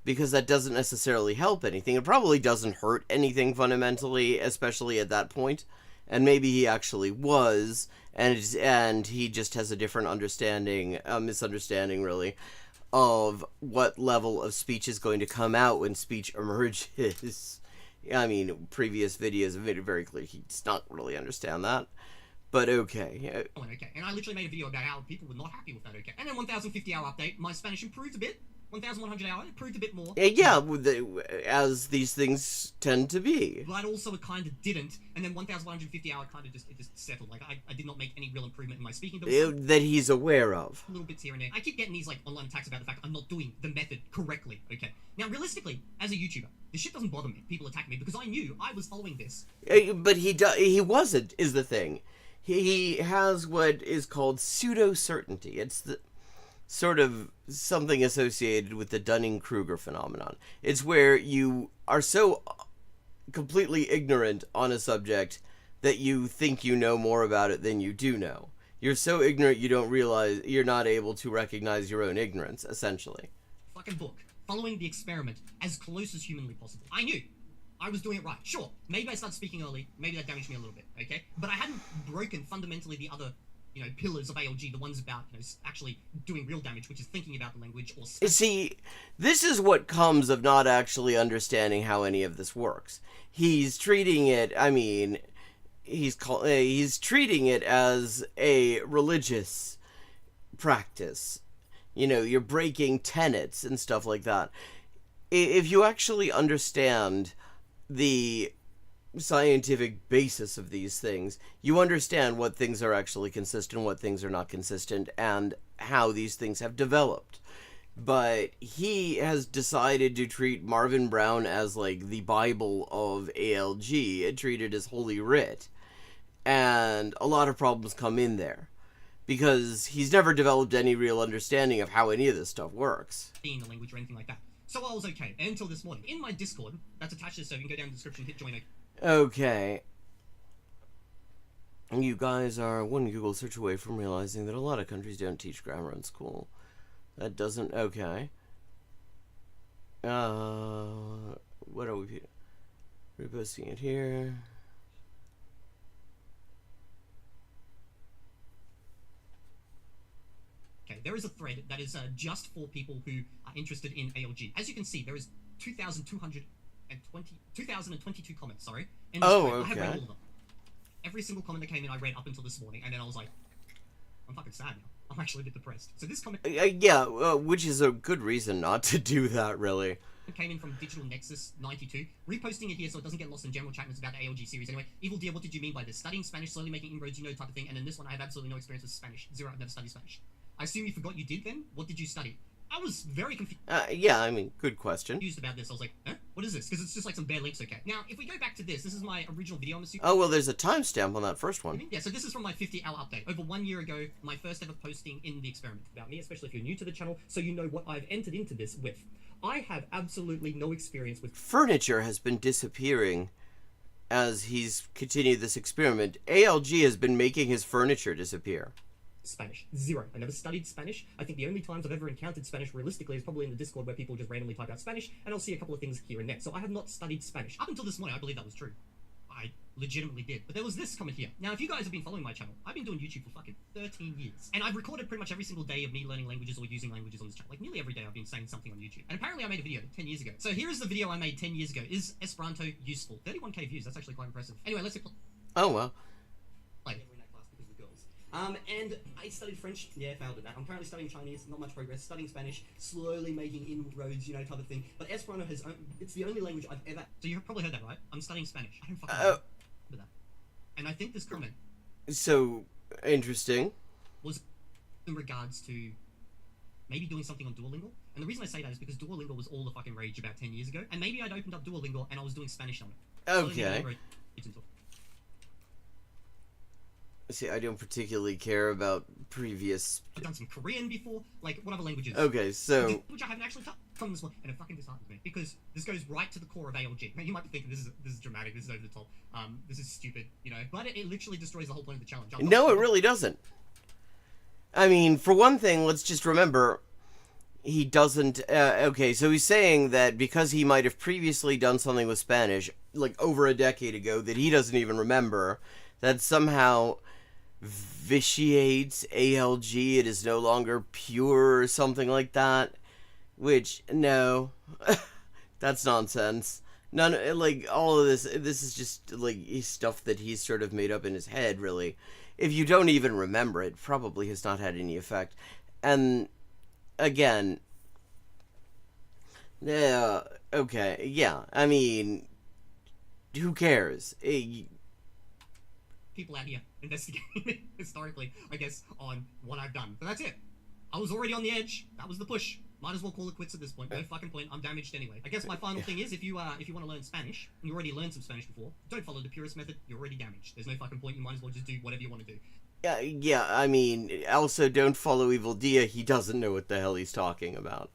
Because that doesn't necessarily help anything. It probably doesn't hurt anything fundamentally, especially at that point. And maybe he actually was, and he just has a different understanding, a misunderstanding really, of what level of speech is going to come out when speech emerges. I mean, previous videos have made it very clear he does not really understand that. But okay. Okay, and I literally made a video about how people were not happy with that, okay. And then 1,050 hour update, my Spanish improved a bit. 1,100 hour, it proved a bit more. Yeah, as these things tend to be. But also it kind of didn't, and then 1,150 hour kind of just settled. Like, I did not make any real improvement in my speaking. That he's aware of. Little bits here and there. I keep getting these, like, online attacks about the fact I'm not doing the method correctly, okay? Now, realistically, as a YouTuber, this shit doesn't bother me. People attack me because I knew I was following this. But he wasn't, is the thing. He has what is called pseudo-certainty. It's the sort of something associated with the Dunning-Kruger phenomenon. It's where you are so completely ignorant on a subject that you think you know more about it than you do know. You're so ignorant you don't realize, you're not able to recognize your own ignorance, essentially. Fucking book. Following the experiment as close as humanly possible. I knew I was doing it right. Sure, maybe I started speaking early, maybe that damaged me a little bit, okay? But I hadn't broken fundamentally the other pillars of ALG, the ones about, actually doing real damage, which is thinking about the language or... See, this is what comes of not actually understanding how any of this works. He's treating it, he's treating it as a religious practice. You're breaking tenets and stuff like that. If you actually understand the scientific basis of these things, you understand what things are actually consistent, what things are not consistent, and how these things have developed. But he has decided to treat Marvin Brown as like the Bible of ALG, and treat it as Holy Writ. And a lot of problems come in there, because he's never developed any real understanding of how any of this stuff works. ...the language or anything like that. So I was okay, until this morning. In my Discord, that's attached to this, so you can go down in the description, hit join. Okay. You guys are one Google search away from realizing that a lot of countries don't teach grammar in school. That doesn't... Okay. What are we... Reposting it here. Okay, there is a thread that is just for people who are interested in ALG. As you can see, there is 2,022 comments, sorry. In this thread. Okay. I have read all of them. Every single comment that came in, I read up until this morning, and then I was like, I'm fucking sad now. I'm actually a bit depressed. So this comment... which is a good reason not to do that, really. It came in from Digital Nexus 92. Reposting it here so it doesn't get lost in general chat, and it's about the ALG series anyway. Evil Dear, what did you mean by this? Studying Spanish, slowly making inroads, type of thing. And in this one, I have absolutely no experience with Spanish. Zero, I've never studied Spanish. I assume you forgot you did then? What did you study? I was very confused. Good question. Confused about this. I was like, huh? What is this? Because it's just like some bare links, okay. Now, if we go back to this is my original video, I'm assuming. Oh, well, there's a timestamp on that first one. Yeah, so this is from my 50-hour update. Over 1 year ago, my first ever posting in the experiment about me, especially if you're new to the channel, so you know what I've entered into this with. I have absolutely no experience with... Furniture has been disappearing as he's continued this experiment. ALG has been making his furniture disappear. Spanish. Zero. I never studied Spanish. I think the only times I've ever encountered Spanish realistically is probably in the Discord where people just randomly type out Spanish, and I'll see a couple of things here and there. So I have not studied Spanish. Up until this morning, I believe that was true. I legitimately did. But there was this comment here. Now, if you guys have been following my channel, I've been doing YouTube for fucking 13 years. And I've recorded pretty much every single day of me learning languages or using languages on this channel. Like, nearly every day I've been saying something on YouTube. And apparently I made a video 10 years ago. So here is the video I made 10 years ago. Is Esperanto useful? 31k views. That's actually quite impressive. Anyway, let's... Oh, well. Like, in that class because of the girls. And I studied French. Yeah, failed at that. I'm currently studying Chinese. Not much progress. Studying Spanish. Slowly making inroads, you know, type of thing. But Esperanto has... It's the only language I've ever... So you've probably heard that, right? I'm studying Spanish. I don't fucking know that. And I think this comment... So, interesting. ...was in regards to maybe doing something on Duolingo. And the reason I say that is because Duolingo was all the fucking rage about 10 years ago. And maybe I'd opened up Duolingo and I was doing Spanish on it. Okay. See, I don't particularly care about previous... I've done some Korean before, like, what other languages? Okay, so... Which I haven't actually touched from this one, and it fucking disheartens me, because this goes right to the core of ALG. Now, you might be thinking, this is dramatic, this is over the top, this is stupid, you know, but it literally destroys the whole point of the challenge. No, it really doesn't. I mean, for one thing, let's just remember, he doesn't... okay, so he's saying that because he might have previously done something with Spanish, like over a decade ago, that he doesn't even remember, that somehow... vitiates ALG, it is no longer pure or something like that, which, no, that's nonsense. None, like, all of this is just, like, stuff that he's sort of made up in his head, really. If you don't even remember it, probably has not had any effect. And, again, yeah, okay, yeah, I mean, who cares? People out here investigating historically, I guess, on what I've done. But that's it. I was already on the edge. That was the push. Might as well call it quits at this point. No fucking point. I'm damaged anyway. I guess my final thing is, if you want to learn Spanish, and you already learned some Spanish before, don't follow the purist method. You're already damaged. There's no fucking point. You might as well just do whatever you want to do. Yeah, I mean, also don't follow Evil Dia. He doesn't know what the hell he's talking about.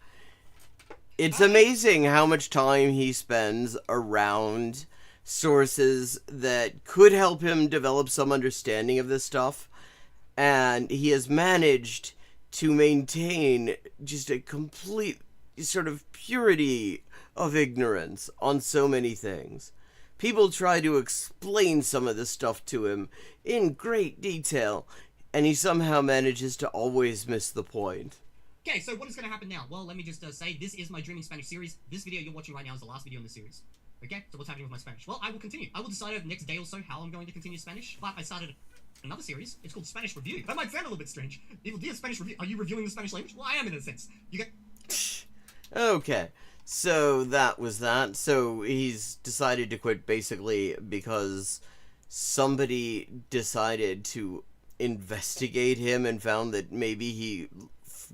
It's amazing how much time he spends around sources that could help him develop some understanding of this stuff, and he has managed to maintain just a complete sort of purity of ignorance on so many things. People try to explain some of this stuff to him in great detail, and he somehow manages to always miss the point. Okay, so what is going to happen now? Well, let me just say, this is my Dreaming Spanish series. This video you're watching right now is the last video in the series. Okay, so what's happening with my Spanish? Well, I will continue. I will decide over the next day or so how I'm going to continue Spanish, but I started another series. It's called Spanish Review. That might sound a little bit strange. Evil Dia, Spanish Review. Are you reviewing the Spanish language? Well, I am in a sense. You get... Okay, so that was that. So he's decided to quit basically because somebody decided to investigate him and found that maybe he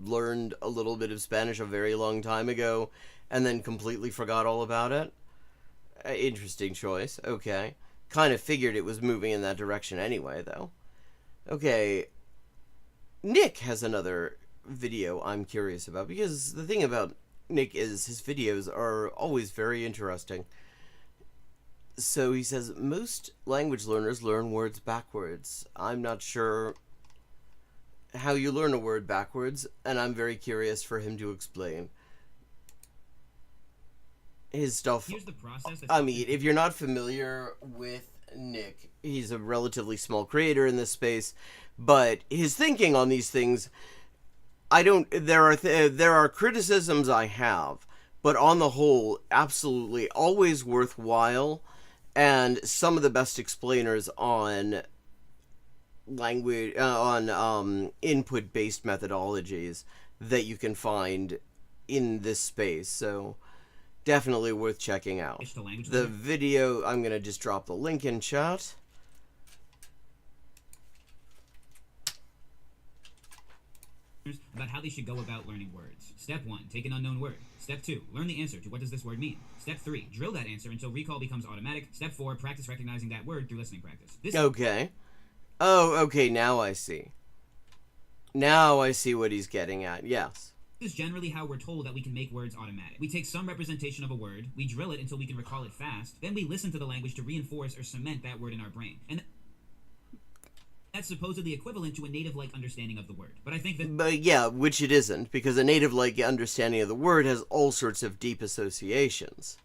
learned a little bit of Spanish a very long time ago and then completely forgot all about it. Interesting choice. Okay. Kind of figured it was moving in that direction anyway, though. Okay. Nick has another video I'm curious about, because the thing about Nick is his videos are always very interesting. So he says, most language learners learn words backwards. I'm not sure how you learn a word backwards, and I'm very curious for him to explain. His stuff. Here's the process. I mean, if you're not familiar with Nick, he's a relatively small creator in this space, but his thinking on these things, there are criticisms I have, but on the whole, absolutely always worthwhile, and some of the best explainers on language, on input-based methodologies that you can find in this space, so definitely worth checking out. The video, I'm going to just drop the link in chat. about how they should go about learning words. Step 1, take an unknown word. Step 2, learn the answer to what does this word mean. Step 3, drill that answer until recall becomes automatic. Step 4, practice recognizing that word through listening practice. Okay. Oh, okay, now I see. Now I see what he's getting at, yes. This is generally how we're told that we can make words automatic. We take some representation of a word, we drill it until we can recall it fast, then we listen to the language to reinforce or cement that word in our brain. And that's supposedly equivalent to a native-like understanding of the word. But I think that... But yeah, which it isn't, because a native-like understanding of the word has all sorts of deep associations.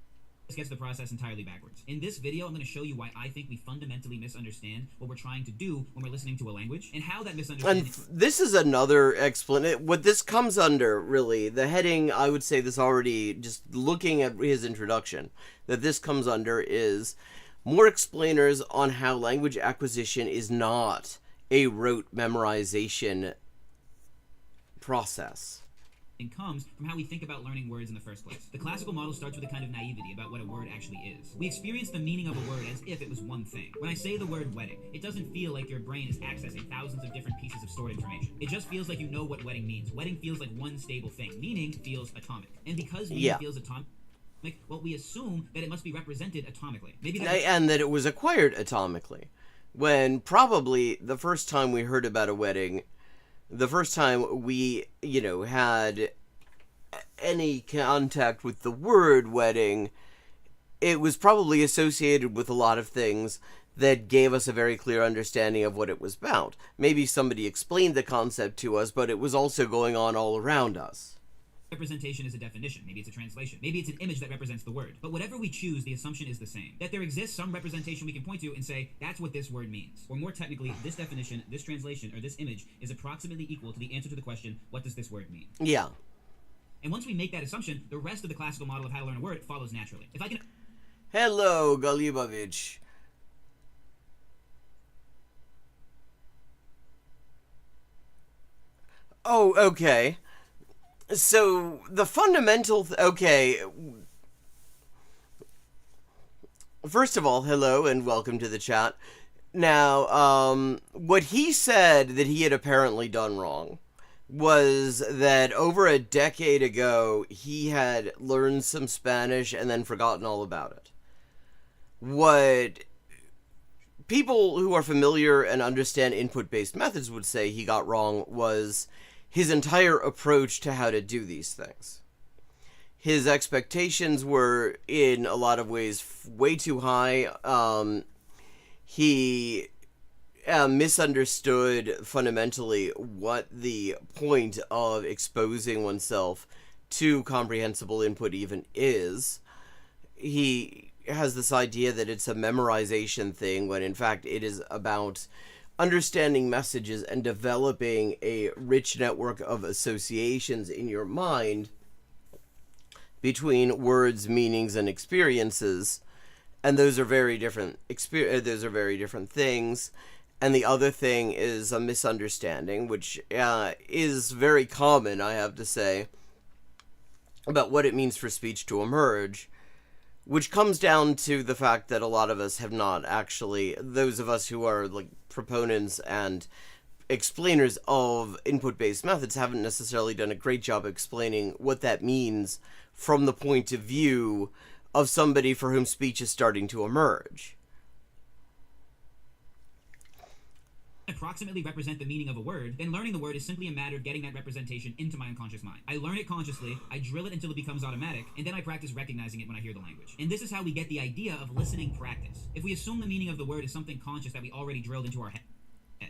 This gets the process entirely backwards. In this video, I'm going to show you why I think we fundamentally misunderstand what we're trying to do when we're listening to a language, and how that misunderstanding... And this is another explanation. What this comes under, really, the heading, I would say this already, just looking at his introduction, that this comes under is more explainers on how language acquisition is not a rote memorization process. Comes from how we think about learning words in the first place. The classical model starts with a kind of naivety about what a word actually is. We experience the meaning of a word as if it was one thing. When I say the word wedding, it doesn't feel like your brain is accessing thousands of different pieces of stored information. It just feels like you know what wedding means. Wedding feels like one stable thing. Meaning feels atomic. And because meaning feels atomic, well, we assume that it must be represented atomically. And that it was acquired atomically. When probably the first time we heard about a wedding, the first time we, had any contact with the word wedding, it was probably associated with a lot of things that gave us a very clear understanding of what it was about. Maybe somebody explained the concept to us, but it was also going on all around us. Representation is a definition. Maybe it's a translation. Maybe it's an image that represents the word. But whatever we choose, the assumption is the same. That there exists some representation we can point to and say, that's what this word means. Or more technically, this definition, this translation, or this image is approximately equal to the answer to the question, what does this word mean? Yeah. And once we make that assumption, the rest of the classical model of how to learn a word follows naturally. If I can... Hello, Galibovich. Oh, okay. So, the fundamental... okay. First of all, hello and welcome to the chat. Now, what he said that he had apparently done wrong was that over a decade ago, he had learned some Spanish and then forgotten all about it. What people who are familiar and understand input-based methods would say he got wrong was his entire approach to how to do these things. His expectations were, in a lot of ways, way too high. He misunderstood, fundamentally, what the point of exposing oneself to comprehensible input even is. He has this idea that it's a memorization thing, when in fact it is about understanding messages and developing a rich network of associations in your mind between words, meanings, and experiences, and those are very different. Those are very different things. And the other thing is a misunderstanding, which is very common, I have to say, about what it means for speech to emerge. Which comes down to the fact that a lot of us have not actually, those of us who are like proponents and explainers of input-based methods haven't necessarily done a great job explaining what that means from the point of view of somebody for whom speech is starting to emerge. Approximately represent the meaning of a word, then learning the word is simply a matter of getting that representation into my unconscious mind. I learn it consciously, I drill it until it becomes automatic, and then I practice recognizing it when I hear the language. And this is how we get the idea of listening practice. If we assume the meaning of the word is something conscious that we already drilled into our head,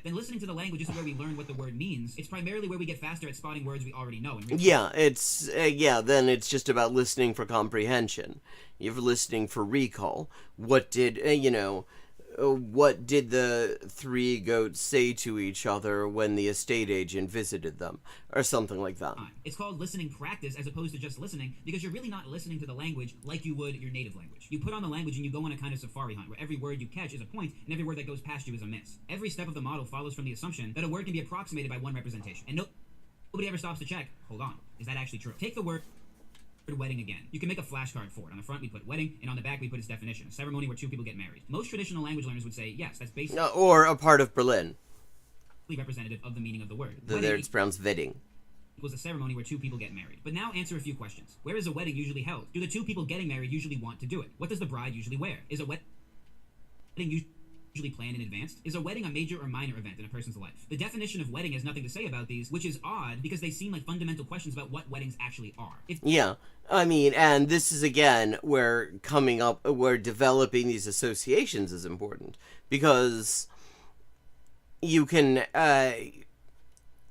then listening to the language is where we learn what the word means. It's primarily where we get faster at spotting words we already know. Yeah, then it's just about listening for comprehension. You're listening for recall. What did the three goats say to each other when the estate agent visited them? Or something like that. It's called listening practice as opposed to just listening, because you're really not listening to the language like you would your native language. You put on the language and you go on a kind of safari hunt, where every word you catch is a point, and every word that goes past you is a miss. Every step of the model follows from the assumption that a word can be approximated by one representation. And nobody ever stops to check, hold on, is that actually true? Take the word wedding again. You can make a flashcard for it. On the front we put wedding, and on the back we put its definition: a ceremony where two people get married. Most traditional language learners would say, yes, that's basically or a part of Berlin. Representative of the meaning of the word. There it's pronounced wedding. equals a ceremony where two people get married. But now answer a few questions. Where is a wedding usually held? Do the two people getting married usually want to do it? What does the bride usually wear? Is a wedding usually planned in advance? Is a wedding a major or minor event in a person's life? The definition of wedding has nothing to say about these, which is odd because they seem like fundamental questions about what weddings actually are. Yeah, I mean, and this is again where developing these associations is important, because you can,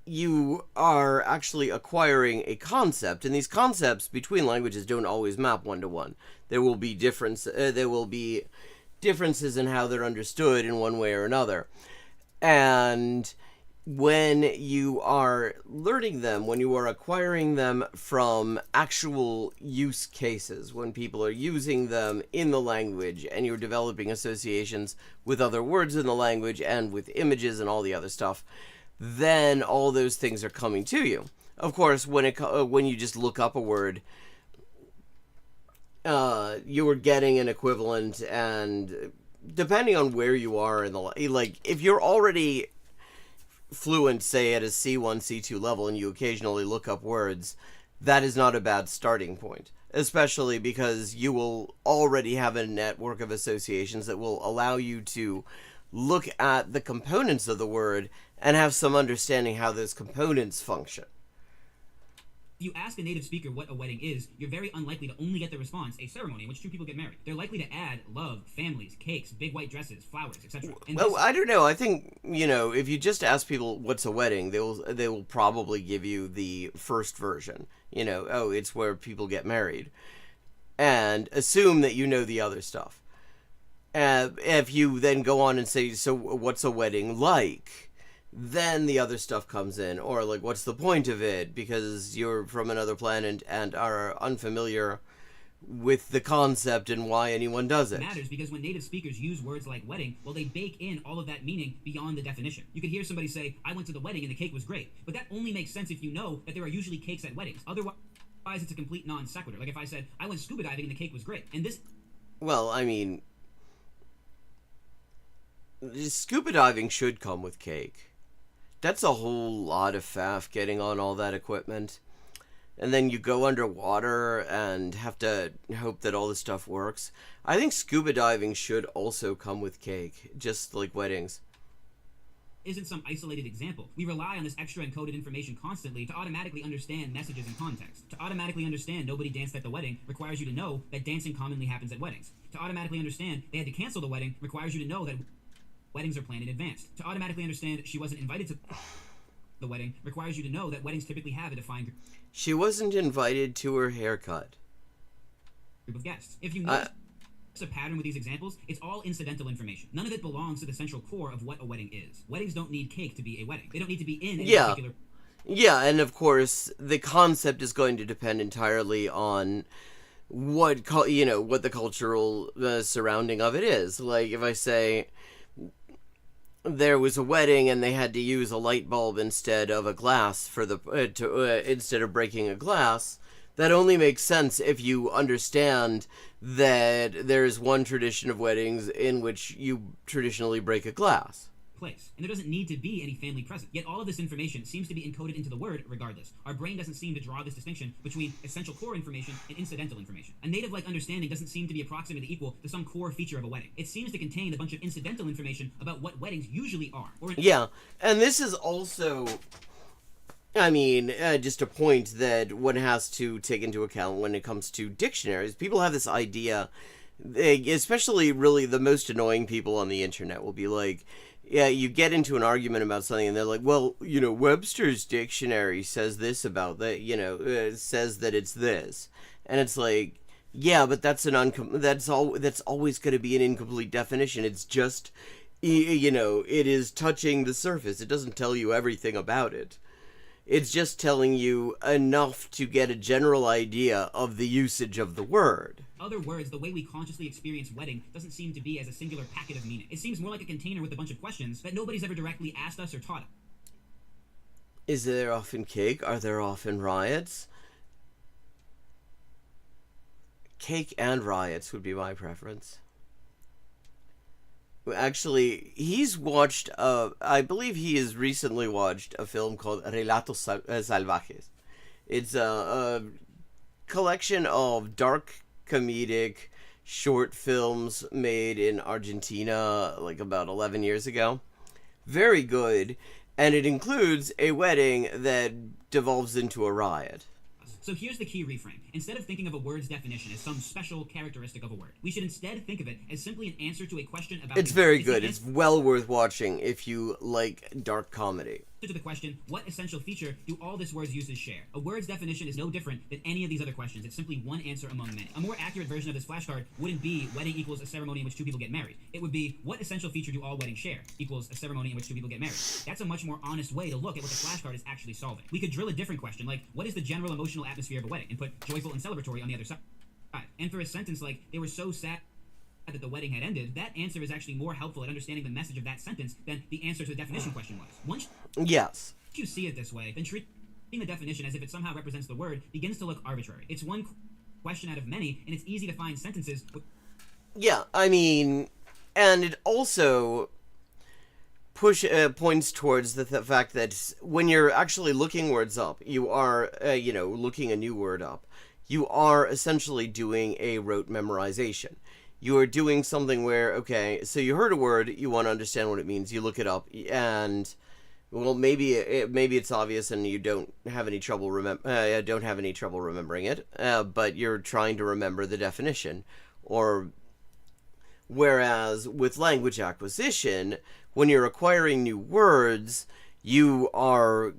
you are actually acquiring a concept, and these concepts between languages don't always map one-to-one. There will be differences in how they're understood in one way or another. And when you are learning them, when you are acquiring them from actual use cases, when people are using them in the language and you're developing associations with other words in the language and with images and all the other stuff, then all those things are coming to you. Of course, when you just look up a word, you are getting an equivalent, and depending on where you are in the, like, if you're already fluent, say at a C1, C2 level, and you occasionally look up words, that is not a bad starting point, especially because you will already have a network of associations that will allow you to look at the components of the word and have some understanding how those components function. If you ask a native speaker what a wedding is, you're very unlikely to only get the response, a ceremony in which two people get married. They're likely to add love, families, cakes, big white dresses, flowers, etc. Well, I don't know. I think, if you just ask people what's a wedding, they will probably give you the first version. It's where people get married. And assume that you know the other stuff. If you then go on and say, so what's a wedding like? Then the other stuff comes in, or like, what's the point of it, because you're from another planet and are unfamiliar with the concept and why anyone does it. It matters because when native speakers use words like wedding, well, they bake in all of that meaning beyond the definition. You could hear somebody say, I went to the wedding and the cake was great, but that only makes sense if you know that there are usually cakes at weddings. Otherwise, it's a complete non sequitur. Like if I said, I went scuba diving and the cake was great, and this... Well, I mean, scuba diving should come with cake. That's a whole lot of faff getting on all that equipment. And then you go underwater and have to hope that all this stuff works. I think scuba diving should also come with cake, just like weddings. Isn't some isolated example. We rely on this extra encoded information constantly to automatically understand messages in context. To automatically understand nobody danced at the wedding requires you to know that dancing commonly happens at weddings. To automatically understand they had to cancel the wedding requires you to know that weddings are planned in advance. To automatically understand she wasn't invited to the wedding requires you to know that weddings typically have a defined group. She wasn't invited to her haircut. Group of guests. If you notice a pattern with these examples, it's all incidental information. None of it belongs to the central core of what a wedding is. Weddings don't need cake to be a wedding. They don't need to be in a particular... Yeah, and of course, the concept is going to depend entirely on what the cultural surrounding of it is. Like, if I say there was a wedding and they had to use a light bulb instead of a glass for the instead of breaking a glass, that only makes sense if you understand that there's one tradition of weddings in which you traditionally break a glass. Place. And there doesn't need to be any family present. Yet all of this information seems to be encoded into the word regardless. Our brain doesn't seem to draw this distinction between essential core information and incidental information. A native-like understanding doesn't seem to be approximately equal to some core feature of a wedding. It seems to contain a bunch of incidental information about what weddings usually are. Yeah, and this is also... just a point that one has to take into account when it comes to dictionaries. People have this idea, especially really the most annoying people on the internet will be like, yeah, you get into an argument about something and they're like, well, Webster's dictionary says this about that, says that it's this. And it's like, yeah, but that's always going to be an incomplete definition. It's just, it is touching the surface. It doesn't tell you everything about it. It's just telling you enough to get a general idea of the usage of the word. Other words, the way we consciously experience wedding doesn't seem to be as a singular packet of meaning. It seems more like a container with a bunch of questions that nobody's ever directly asked us or taught us. Is there often cake? Are there often riots? Cake and riots would be my preference. Actually, he's watched, I believe he has recently watched a film called Relatos Salvajes. It's a collection of dark comedic short films made in Argentina like about 11 years ago. Very good, and it includes a wedding that devolves into a riot. So here's the key reframe. Instead of thinking of a word's definition as some special characteristic of a word, we should instead think of it as simply an answer to a question about... It's very good. It's well worth watching if you like dark comedy. To the question, what essential feature do all this word's uses share? A word's definition is no different than any of these other questions. It's simply one answer among many. A more accurate version of this flashcard wouldn't be wedding equals a ceremony in which two people get married. It would be what essential feature do all weddings share equals a ceremony in which two people get married. That's a much more honest way to look at what the flashcard is actually solving. We could drill a different question, like what is the general emotional atmosphere of a wedding, and put joyful and celebratory on the other side. And for a sentence like they were so sad that the wedding had ended, that answer is actually more helpful at understanding the message of that sentence than the answer to the definition question was. Once you see it this way, then treating the definition as if it somehow represents the word begins to look arbitrary. It's one question out of many, and it's easy to find sentences with... Yeah, I mean, and it also points towards the fact that when you're actually looking words up, you are, looking a new word up, you are essentially doing a rote memorization. You are doing something where, okay, so you heard a word, you want to understand what it means, you look it up, and... well, maybe it's obvious and you don't have any trouble remembering it, but you're trying to remember the definition. Or whereas with language acquisition, when you're acquiring new words, you are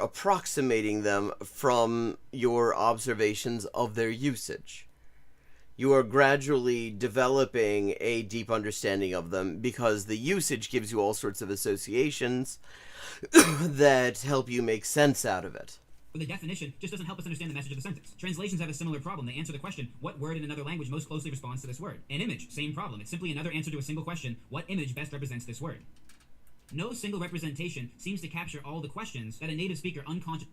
approximating them from your observations of their usage. You are gradually developing a deep understanding of them because the usage gives you all sorts of associations that help you make sense out of it. But the definition just doesn't help us understand the message of the sentence. Translations have a similar problem. They answer the question, what word in another language most closely responds to this word? An image, same problem. It's simply another answer to a single question, what image best represents this word? No single representation seems to capture all the questions that a native speaker unconsciously...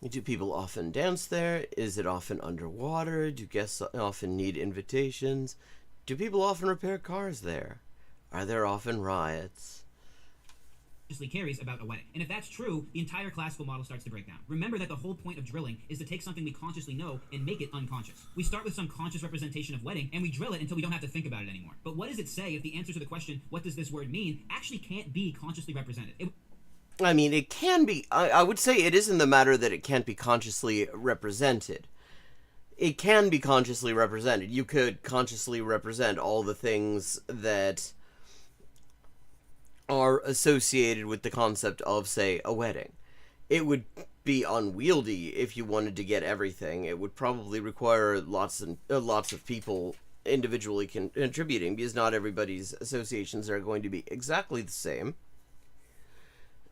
Do people often dance there? Is it often underwater? Do guests often need invitations? Do people often repair cars there? Are there often riots? Carries about a wedding. And if that's true, the entire classical model starts to break down. Remember that the whole point of drilling is to take something we consciously know and make it unconscious. We start with some conscious representation of wedding, and we drill it until we don't have to think about it anymore. But what does it say if the answer to the question, what does this word mean, actually can't be consciously represented? I mean, it can be. I would say it isn't the matter that it can't be consciously represented. It can be consciously represented. You could consciously represent all the things that are associated with the concept of, say, a wedding. It would be unwieldy if you wanted to get everything. It would probably require lots of people individually contributing, because not everybody's associations are going to be exactly the same.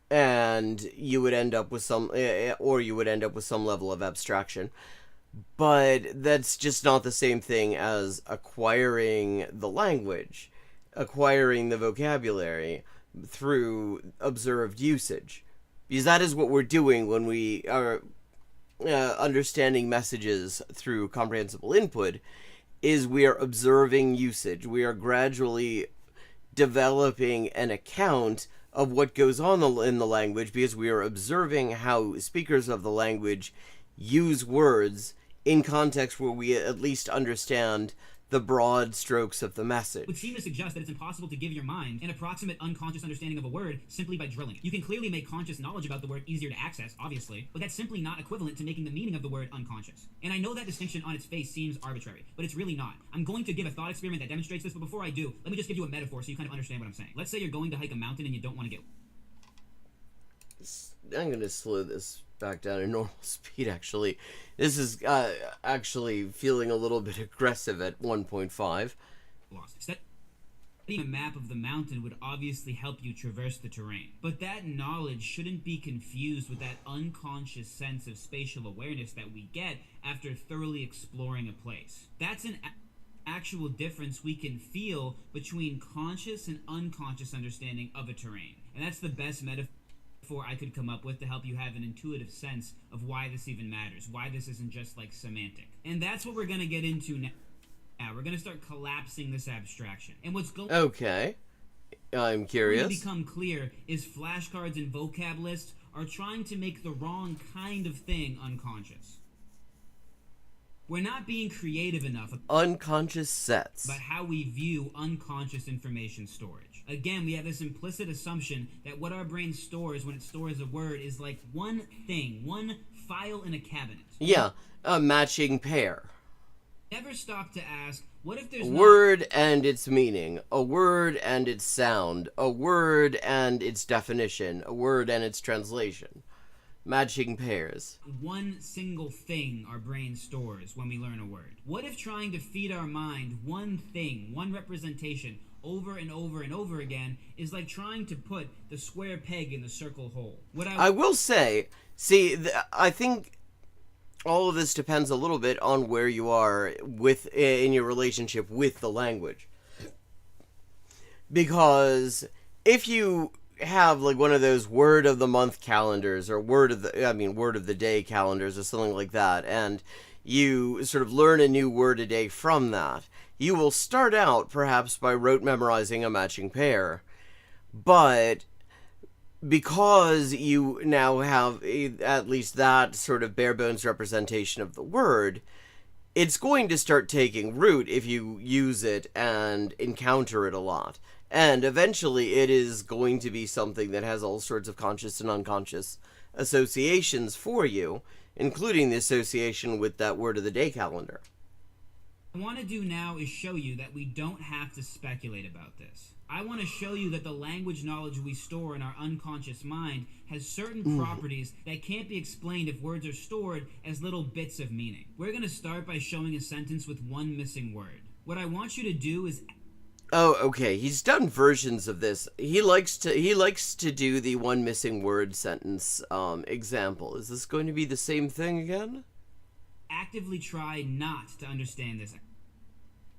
And you would end up with some level of abstraction. But that's just not the same thing as acquiring the language, acquiring the vocabulary through observed usage. Because that is what we're doing when we are understanding messages through comprehensible input, is we are observing usage. We are gradually developing an account of what goes on in the language, because we are observing how speakers of the language use words in context where we at least understand the broad strokes of the message. It would seem to suggest that it's impossible to give your mind an approximate unconscious understanding of a word simply by drilling it. You can clearly make conscious knowledge about the word easier to access, obviously, but that's simply not equivalent to making the meaning of the word unconscious. And I know that distinction on its face seems arbitrary, but it's really not. I'm going to give a thought experiment that demonstrates this, but before I do, let me just give you a metaphor so you kind of understand what I'm saying. Let's say you're going to hike a mountain and you don't want to get... I'm going to slow this back down to normal speed, actually. This is actually feeling a little bit aggressive at 1.5. Studying a map of the mountain would obviously help you traverse the terrain, but that knowledge shouldn't be confused with that unconscious sense of spatial awareness that we get after thoroughly exploring a place. That's an actual difference we can feel between conscious and unconscious understanding of a terrain, and that's the best metaphor I could come up with to help you have an intuitive sense of why this even matters, why this isn't just like semantic. And that's what we're going to get into now. We're going to start collapsing this abstraction. And what's going Okay. I'm curious. to become clear is flashcards and vocab lists are trying to make the wrong kind of thing unconscious. We're not being creative enough Unconscious sets. about how we view unconscious information storage. Again, we have this implicit assumption that what our brain stores when it stores a word is like one thing, one file in a cabinet. Yeah, a matching pair. Never stop to ask, what if there's A word and its meaning, a word and its sound, a word and its definition, a word and its translation. Matching pairs. one single thing our brain stores when we learn a word? What if trying to feed our mind one thing, one representation, over and over and over again is like trying to put the square peg in the circle hole? I will say, I think all of this depends a little bit on where you are in your relationship with the language. Because if you have like one of those word of the month calendars or word of the day calendars or something like that, and you sort of learn a new word a day from that, you will start out perhaps by rote memorizing a matching pair, but because you now have at least that sort of bare bones representation of the word, it's going to start taking root if you use it and encounter it a lot. And eventually it is going to be something that has all sorts of conscious and unconscious associations for you, including the association with that word of the day calendar. What I want to do now is show you that we don't have to speculate about this. I want to show you that the language knowledge we store in our unconscious mind has certain properties that can't be explained if words are stored as little bits of meaning. We're going to start by showing a sentence with one missing word. What I want you to do is... Oh, okay. He's done versions of this. He likes to do the one missing word sentence example. Is this going to be the same thing again? Actively try not to understand this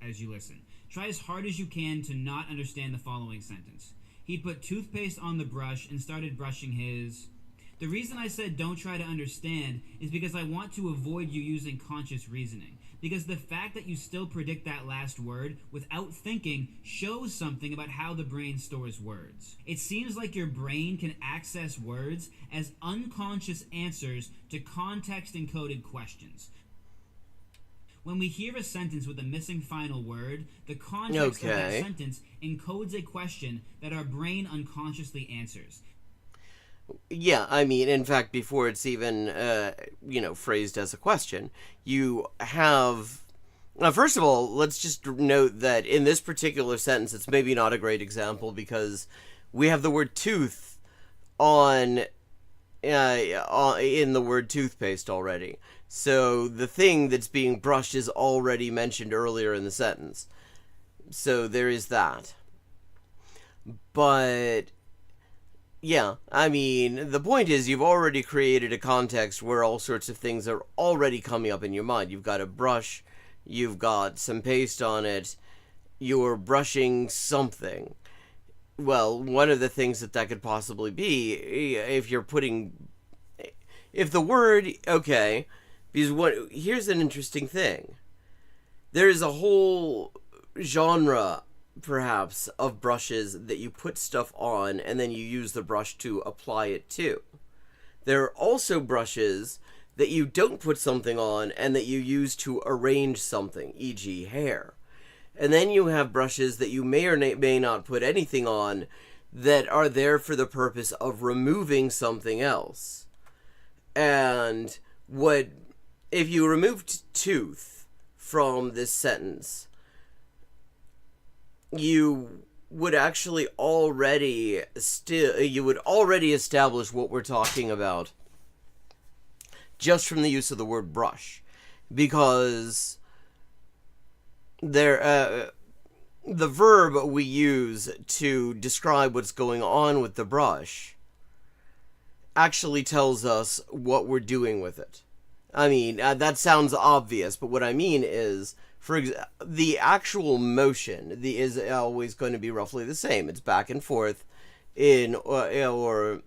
as you listen. Try as hard as you can to not understand the following sentence. He put toothpaste on the brush and started brushing his... The reason I said don't try to understand is because I want to avoid you using conscious reasoning. Because the fact that you still predict that last word without thinking shows something about how the brain stores words. It seems like your brain can access words as unconscious answers to context-encoded questions. When we hear a sentence with a missing final word, the context of that sentence encodes a question that our brain unconsciously answers. Yeah, I mean, in fact, before it's even, phrased as a question, you have... first of all, let's just note that in this particular sentence, it's maybe not a great example because we have the word tooth in the word toothpaste already. So the thing that's being brushed is already mentioned earlier in the sentence. So there is that. But... yeah, I mean, the point is you've already created a context where all sorts of things are already coming up in your mind. You've got a brush, you've got some paste on it, you're brushing something. Well, one of the things that could possibly be, if the word, okay, because here's an interesting thing. There is a whole genre perhaps of brushes that you put stuff on and then you use the brush to apply it to. There are also brushes that you don't put something on and that you use to arrange something, e.g. hair. And then you have brushes that you may or may not put anything on that are there for the purpose of removing something else. And if you removed tooth from this sentence, you would actually already establish what we're talking about just from the use of the word brush, because the verb we use to describe what's going on with the brush actually tells us what we're doing with it. I mean, that sounds obvious, but what I mean is, the actual motion is always going to be roughly the same. It's back and forth or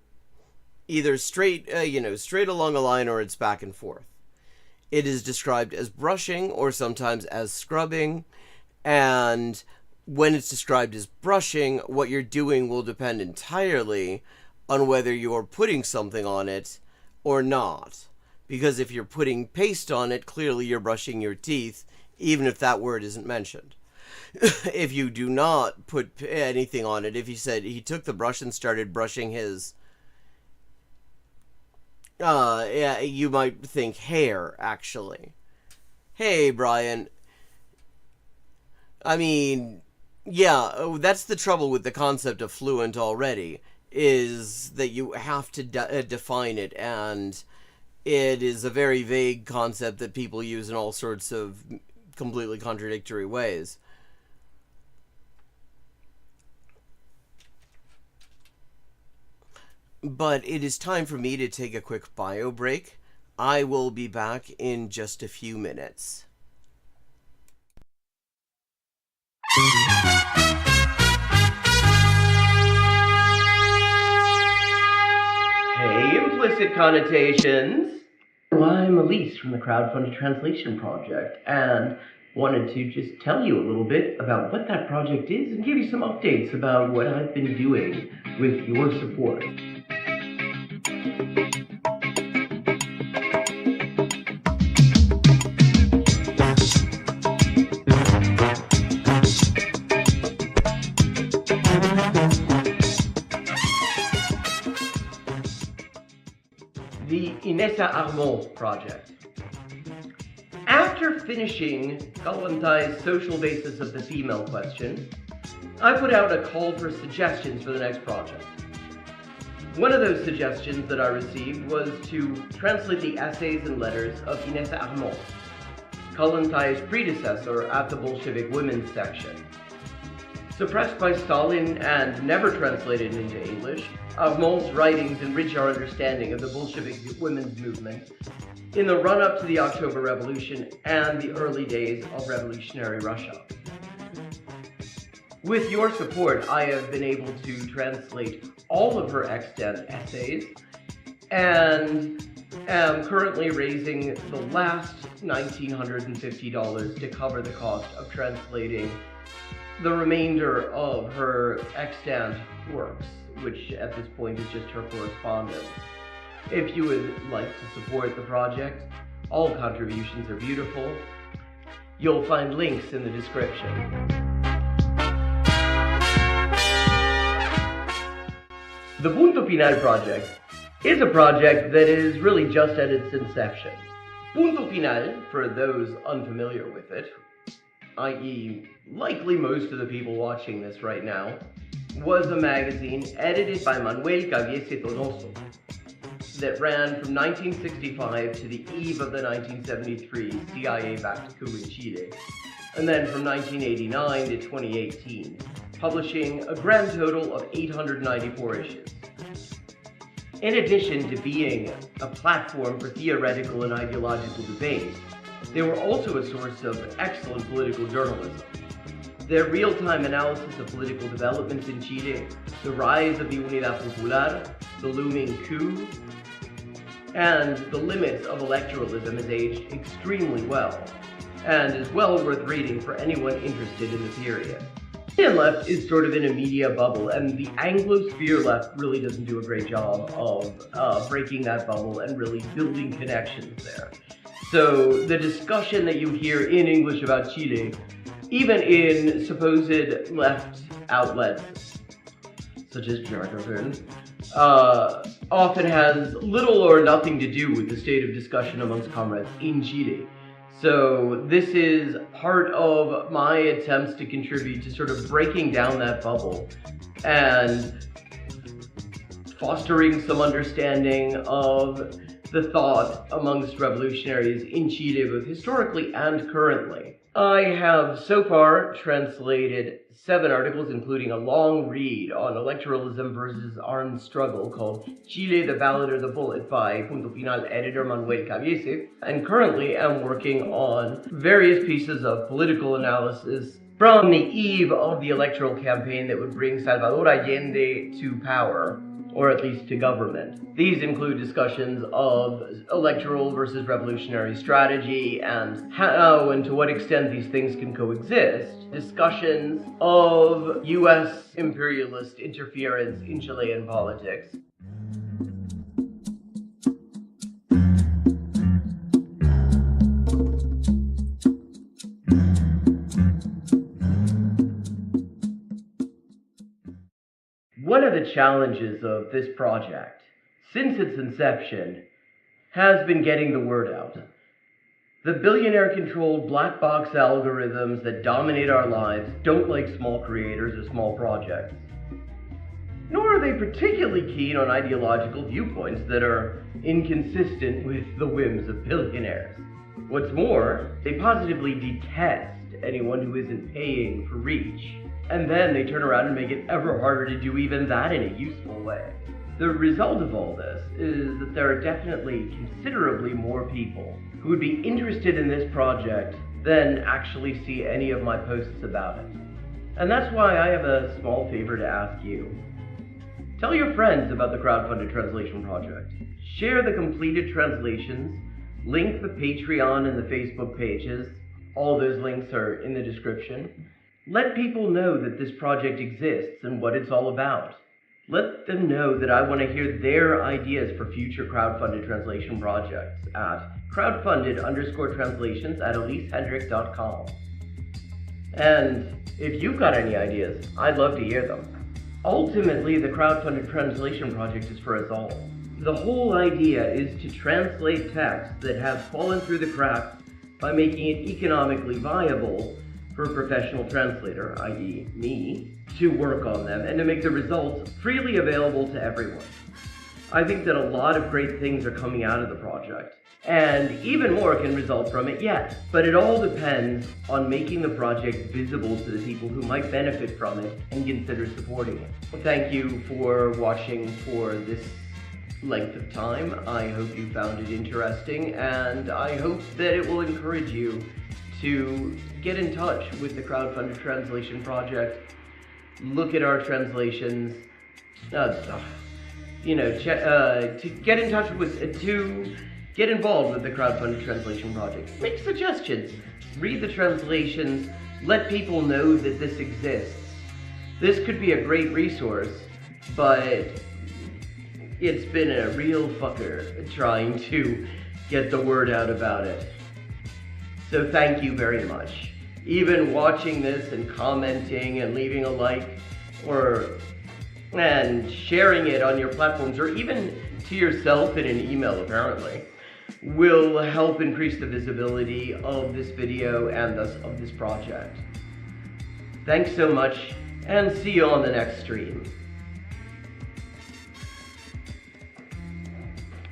either straight along a line, or it's back and forth. It is described as brushing or sometimes as scrubbing, and when it's described as brushing, what you're doing will depend entirely on whether you're putting something on it or not. Because if you're putting paste on it, clearly you're brushing your teeth, even if that word isn't mentioned. If you do not put anything on it, if he said he took the brush and started brushing his, yeah, you might think hair, actually. Hey, Brian. I mean, yeah, that's the trouble with the concept of fluent already, is that you have to define it, and it is a very vague concept that people use in all sorts of completely contradictory ways. But it is time for me to take a quick bio break. I will be back in just a few minutes. Hey, implicit connotations. Well, I'm Elise from the Crowdfunded Translation Project, and wanted to just tell you a little bit about what that project is and give you some updates about what I've been doing with your support. The Inessa Armand project. After finishing Kalantai's social basis of the female question, I put out a call for suggestions for the next project. One of those suggestions that I received was to translate the essays and letters of Inessa Armand, Kalantai's predecessor at the Bolshevik Women's section. Suppressed by Stalin and never translated into English, Armand's writings enrich our understanding of the Bolshevik women's movement in the run-up to the October Revolution and the early days of revolutionary Russia. With your support, I have been able to translate all of her extant essays and am currently raising the last $1,950 to cover the cost of translating the remainder of her extant works, which at this point is just her correspondence. If you would like to support the project, all contributions are beautiful. You'll find links in the description. The Punto Final project is a project that is really just at its inception. Punto Final, for those unfamiliar with it, i.e. likely most of the people watching this right now, was a magazine edited by Manuel Caviese Donoso that ran from 1965 to the eve of the 1973 CIA-backed coup in Chile, and then from 1989 to 2018, publishing a grand total of 894 issues. In addition to being a platform for theoretical and ideological debate, they were also a source of excellent political journalism. Their real-time analysis of political developments in Chile, the rise of the Unidad Popular, the looming coup, and the limits of electoralism has aged extremely well, and is well worth reading for anyone interested in the period. The Indian left is sort of in a media bubble, and the Anglosphere left really doesn't do a great job of breaking that bubble and really building connections there. So the discussion that you hear in English about Chile, even in supposed left outlets, such as Jargon, often has little or nothing to do with the state of discussion amongst comrades in Chile. So this is part of my attempts to contribute to sort of breaking down that bubble and fostering some understanding of the thought amongst revolutionaries in Chile, both historically and currently. I have so far translated 7 articles, including a long read on electoralism versus armed struggle called Chile, the Ballad or the Bullet by Punto Final editor Manuel Caviese, and currently am working on various pieces of political analysis from the eve of the electoral campaign that would bring Salvador Allende to power, or at least to government. These include discussions of electoral versus revolutionary strategy and how and to what extent these things can coexist, discussions of U.S. imperialist interference in Chilean politics. One of the challenges of this project, since its inception, has been getting the word out. The billionaire-controlled black box algorithms that dominate our lives don't like small creators or small projects. Nor are they particularly keen on ideological viewpoints that are inconsistent with the whims of billionaires. What's more, they positively detest anyone who isn't paying for reach. And then they turn around and make it ever harder to do even that in a useful way. The result of all this is that there are definitely considerably more people who would be interested in this project than actually see any of my posts about it. And that's why I have a small favor to ask you. Tell your friends about the crowdfunded translation project. Share the completed translations, link the Patreon and the Facebook pages. All those links are in the description. Let people know that this project exists and what it's all about. Let them know that I want to hear their ideas for future crowdfunded translation projects at crowdfunded_translations@elisehendrick.com. And if you've got any ideas, I'd love to hear them. Ultimately, the crowdfunded translation project is for us all. The whole idea is to translate texts that have fallen through the cracks by making it economically viable for a professional translator, i.e. me, to work on them and to make the results freely available to everyone. I think that a lot of great things are coming out of the project, and even more can result from it yet. But it all depends on making the project visible to the people who might benefit from it and consider supporting it. Thank you for watching for this length of time. I hope you found it interesting, and I hope that it will encourage you to get in touch with the crowdfunded translation project, look at our translations, to get in touch with, to get involved with the crowdfunded translation project. Make suggestions, read the translations, let people know that this exists. This could be a great resource, but it's been a real fucker trying to get the word out about it. So thank you very much. Even watching this and commenting and leaving a like and sharing it on your platforms, or even to yourself in an email apparently, will help increase the visibility of this video and thus of this project. Thanks so much, and see you on the next stream.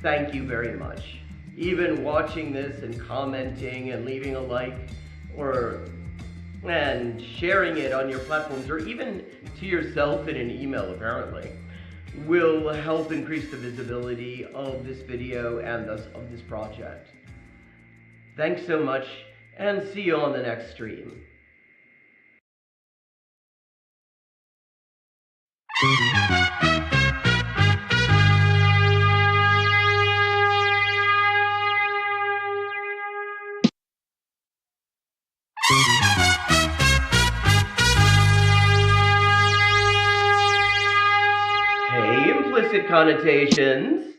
Thank you very much. Even watching this and commenting and leaving a like and sharing it on your platforms, or even to yourself in an email apparently, will help increase the visibility of this video and thus of this project. Thanks so much, and see you on the next stream. Hey, implicit connotations.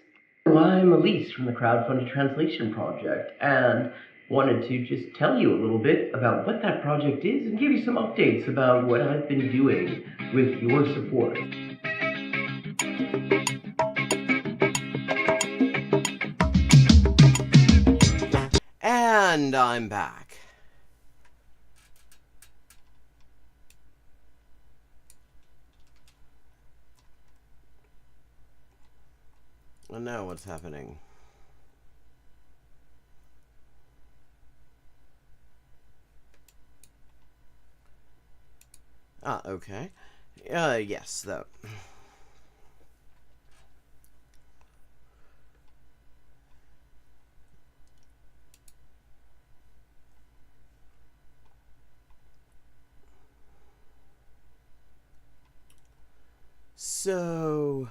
I'm Elise from the Crowdfunded Translation Project, and wanted to just tell you a little bit about what that project is and give you some updates about what I've been doing with your support. And I'm back. And now what's happening? Ah, okay. Yes, though. So,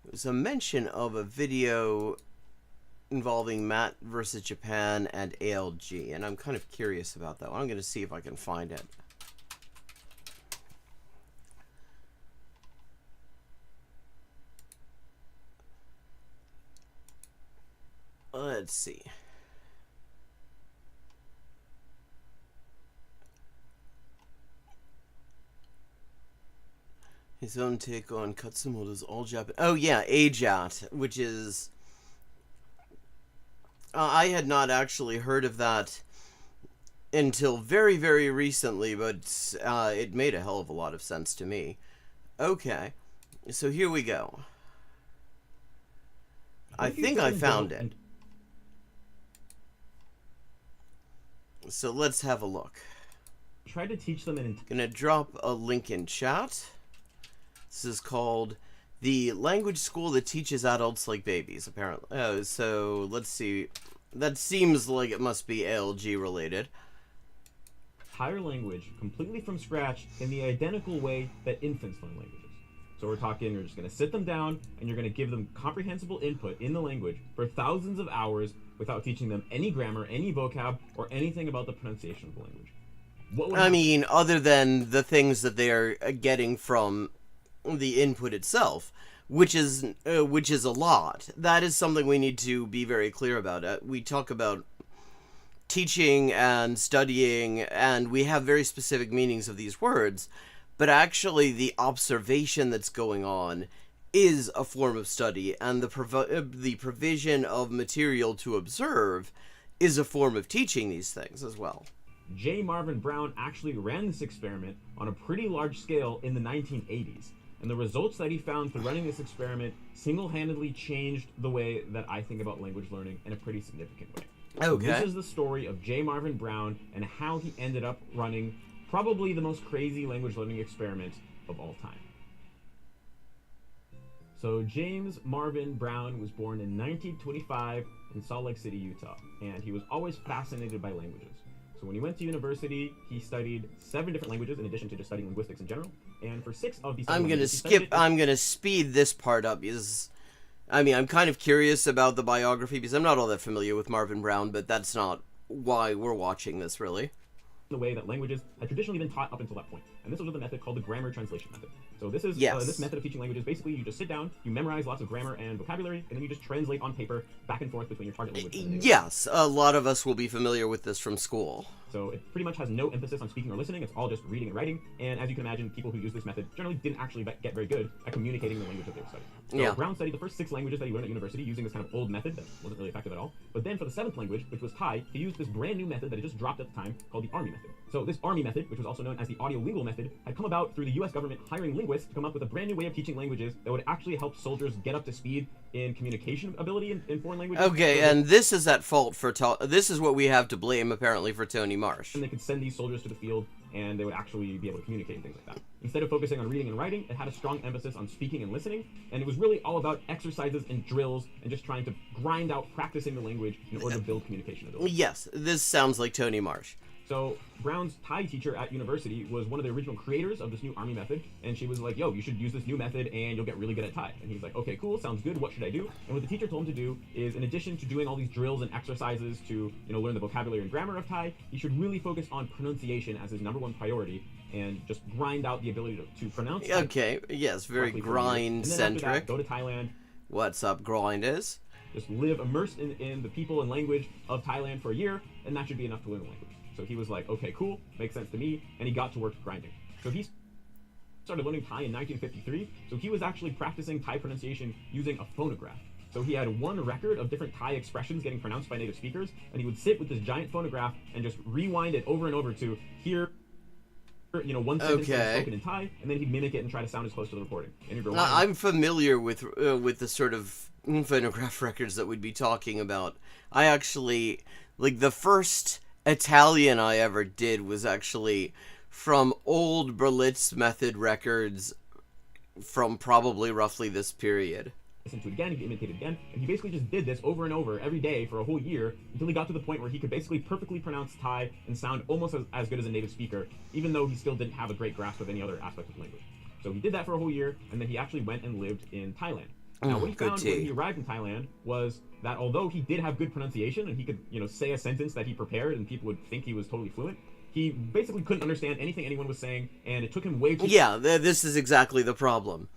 there's a mention of a video involving Matt versus Japan and ALG, and I'm kind of curious about that one. I'm going to see if I can find it. Let's see. His own take on Katsumoto's all Japan. Oh yeah, AJAT, which is I had not actually heard of that until very, very recently, but it made a hell of a lot of sense to me. Okay, so here we go. I think I found it. So let's have a look. Try to teach them in. Gonna drop a link in chat. This is called the language school that teaches adults like babies, apparently. So let's see. That seems like it must be ALG related. Entire language completely from scratch in the identical way that infants learn languages. So we're talking, you're just going to sit them down and you're going to give them comprehensible input in the language for thousands of hours without teaching them any grammar, any vocab, or anything about the pronunciation of the language. What would happen? mean, other than the things that they are getting from the input itself, which is a lot. That is something we need to be very clear about. We talk about teaching and studying, and we have very specific meanings of these words, but actually the observation that's going on is a form of study, and the provision of material to observe is a form of teaching these things as well. J. Marvin Brown actually ran this experiment on a pretty large scale in the 1980s. And the results that he found through running this experiment single-handedly changed the way that I think about language learning in a pretty significant way. Okay. So this is the story of J. Marvin Brown and how he ended up running probably the most crazy language learning experiment of all time. So James Marvin Brown was born in 1925 in Salt Lake City, Utah, and he was always fascinated by languages. So when he went to university, he studied 7 different languages in addition to just studying linguistics in general. And for 6 of these I'm going to speed this part up because, I mean, I'm kind of curious about the biography because I'm not all that familiar with Marvin Brown, but that's not why we're watching this, really. The way that languages had traditionally been taught up until that point. And this was with a method called the grammar translation method. So this is this method of teaching languages. Basically, you just sit down, you memorize lots of grammar and vocabulary, and then you just translate on paper back and forth between your target language and the native. Yes, a lot of us will be familiar with this from school. So it pretty much has no emphasis on speaking or listening. It's all just reading and writing. And as you can imagine, people who use this method generally didn't actually get very good at communicating the language that they were studying. So Brown studied the first 6 languages that he learned at university using this kind of old method that wasn't really effective at all. But then for the 7th language, which was Thai, he used this brand new method that he just dropped at the time called the Army method. So this Army method, which was also known as the audiolingual method, had come about through the US government hiring linguists to come up with a brand new way of teaching languages that would actually help soldiers get up to speed in communication ability in foreign languages. Okay, and this is at fault for this is what we have to blame apparently for Tony Marsh. And they could send these soldiers to the field and they would actually be able to communicate and things like that. Instead of focusing on reading and writing, it had a strong emphasis on speaking and listening, and it was really all about exercises and drills and just trying to grind out practicing the language in order to build communication ability. Yes, this sounds like Tony Marsh. So Brown's Thai teacher at university was one of the original creators of this new Army method, and she was like, yo, you should use this new method and you'll get really good at Thai. And he's like, okay, cool, sounds good, what should I do? And what the teacher told him to do is, in addition to doing all these drills and exercises to, learn the vocabulary and grammar of Thai, he should really focus on pronunciation as his #1 priority and just grind out the ability to pronounce Thai. Okay, yes, very grind-centric. And then after that, go to Thailand. What's up, grinders? Just live immersed in the people and language of Thailand for a year, and that should be enough to learn the language. So he was like, okay, cool, makes sense to me, and he got to work grinding. So he started learning Thai in 1953, so he was actually practicing Thai pronunciation using a phonograph. So he had one record of different Thai expressions getting pronounced by native speakers, and he would sit with this giant phonograph and just rewind it over and over to hear, one sentence spoken in Thai, and then he'd mimic it and try to sound as close to the recording. And he'd rewind. I'm familiar with the sort of phonograph records that we'd be talking about. I actually, the first Italian I ever did was actually from old Berlitz method records from probably roughly this period. Listened to it again, he imitated it again, and he basically just did this over and over every day for a whole year until he got to the point where he could basically perfectly pronounce Thai and sound almost as good as a native speaker, even though he still didn't have a great grasp of any other aspect of the language. So he did that for a whole year, and then he actually went and lived in Thailand. Now, what he Good found when tea. he arrived in Thailand was that although he did have good pronunciation and he could, say a sentence that he prepared and people would think he was totally fluent, he basically couldn't understand anything anyone was saying, and it took him way too. Yeah, this is exactly the problem.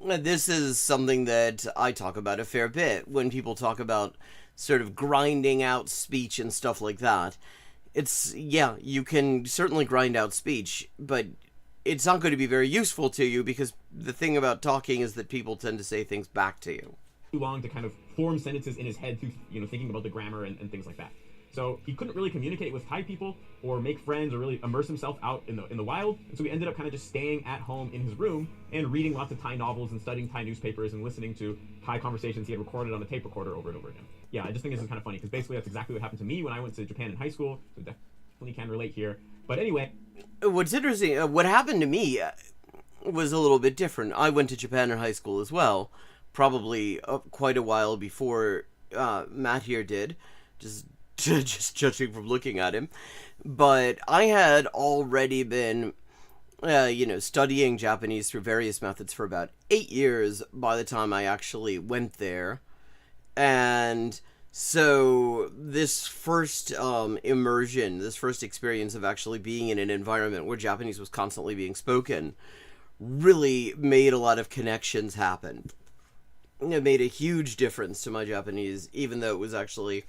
This is something that I talk about a fair bit when people talk about sort of grinding out speech and stuff like that. Yeah, you can certainly grind out speech, but it's not going to be very useful to you because the thing about talking is that people tend to say things back to you. Too long to kind of form sentences in his head through, thinking about the grammar and things like that. So he couldn't really communicate with Thai people or make friends or really immerse himself out in the wild. And so he ended up kind of just staying at home in his room and reading lots of Thai novels and studying Thai newspapers and listening to Thai conversations he had recorded on a tape recorder over and over again. Yeah, I just think this is kind of funny because basically that's exactly what happened to me when I went to Japan in high school. So definitely can relate here. But anyway, What's interesting, what happened to me was a little bit different. I went to Japan in high school as well, probably quite a while before Matt here did, just judging from looking at him. But I had already been, studying Japanese through various methods for about 8 years by the time I actually went there. And so this first immersion, this first experience of actually being in an environment where Japanese was constantly being spoken really made a lot of connections happen. It made a huge difference to my Japanese, even though it was actually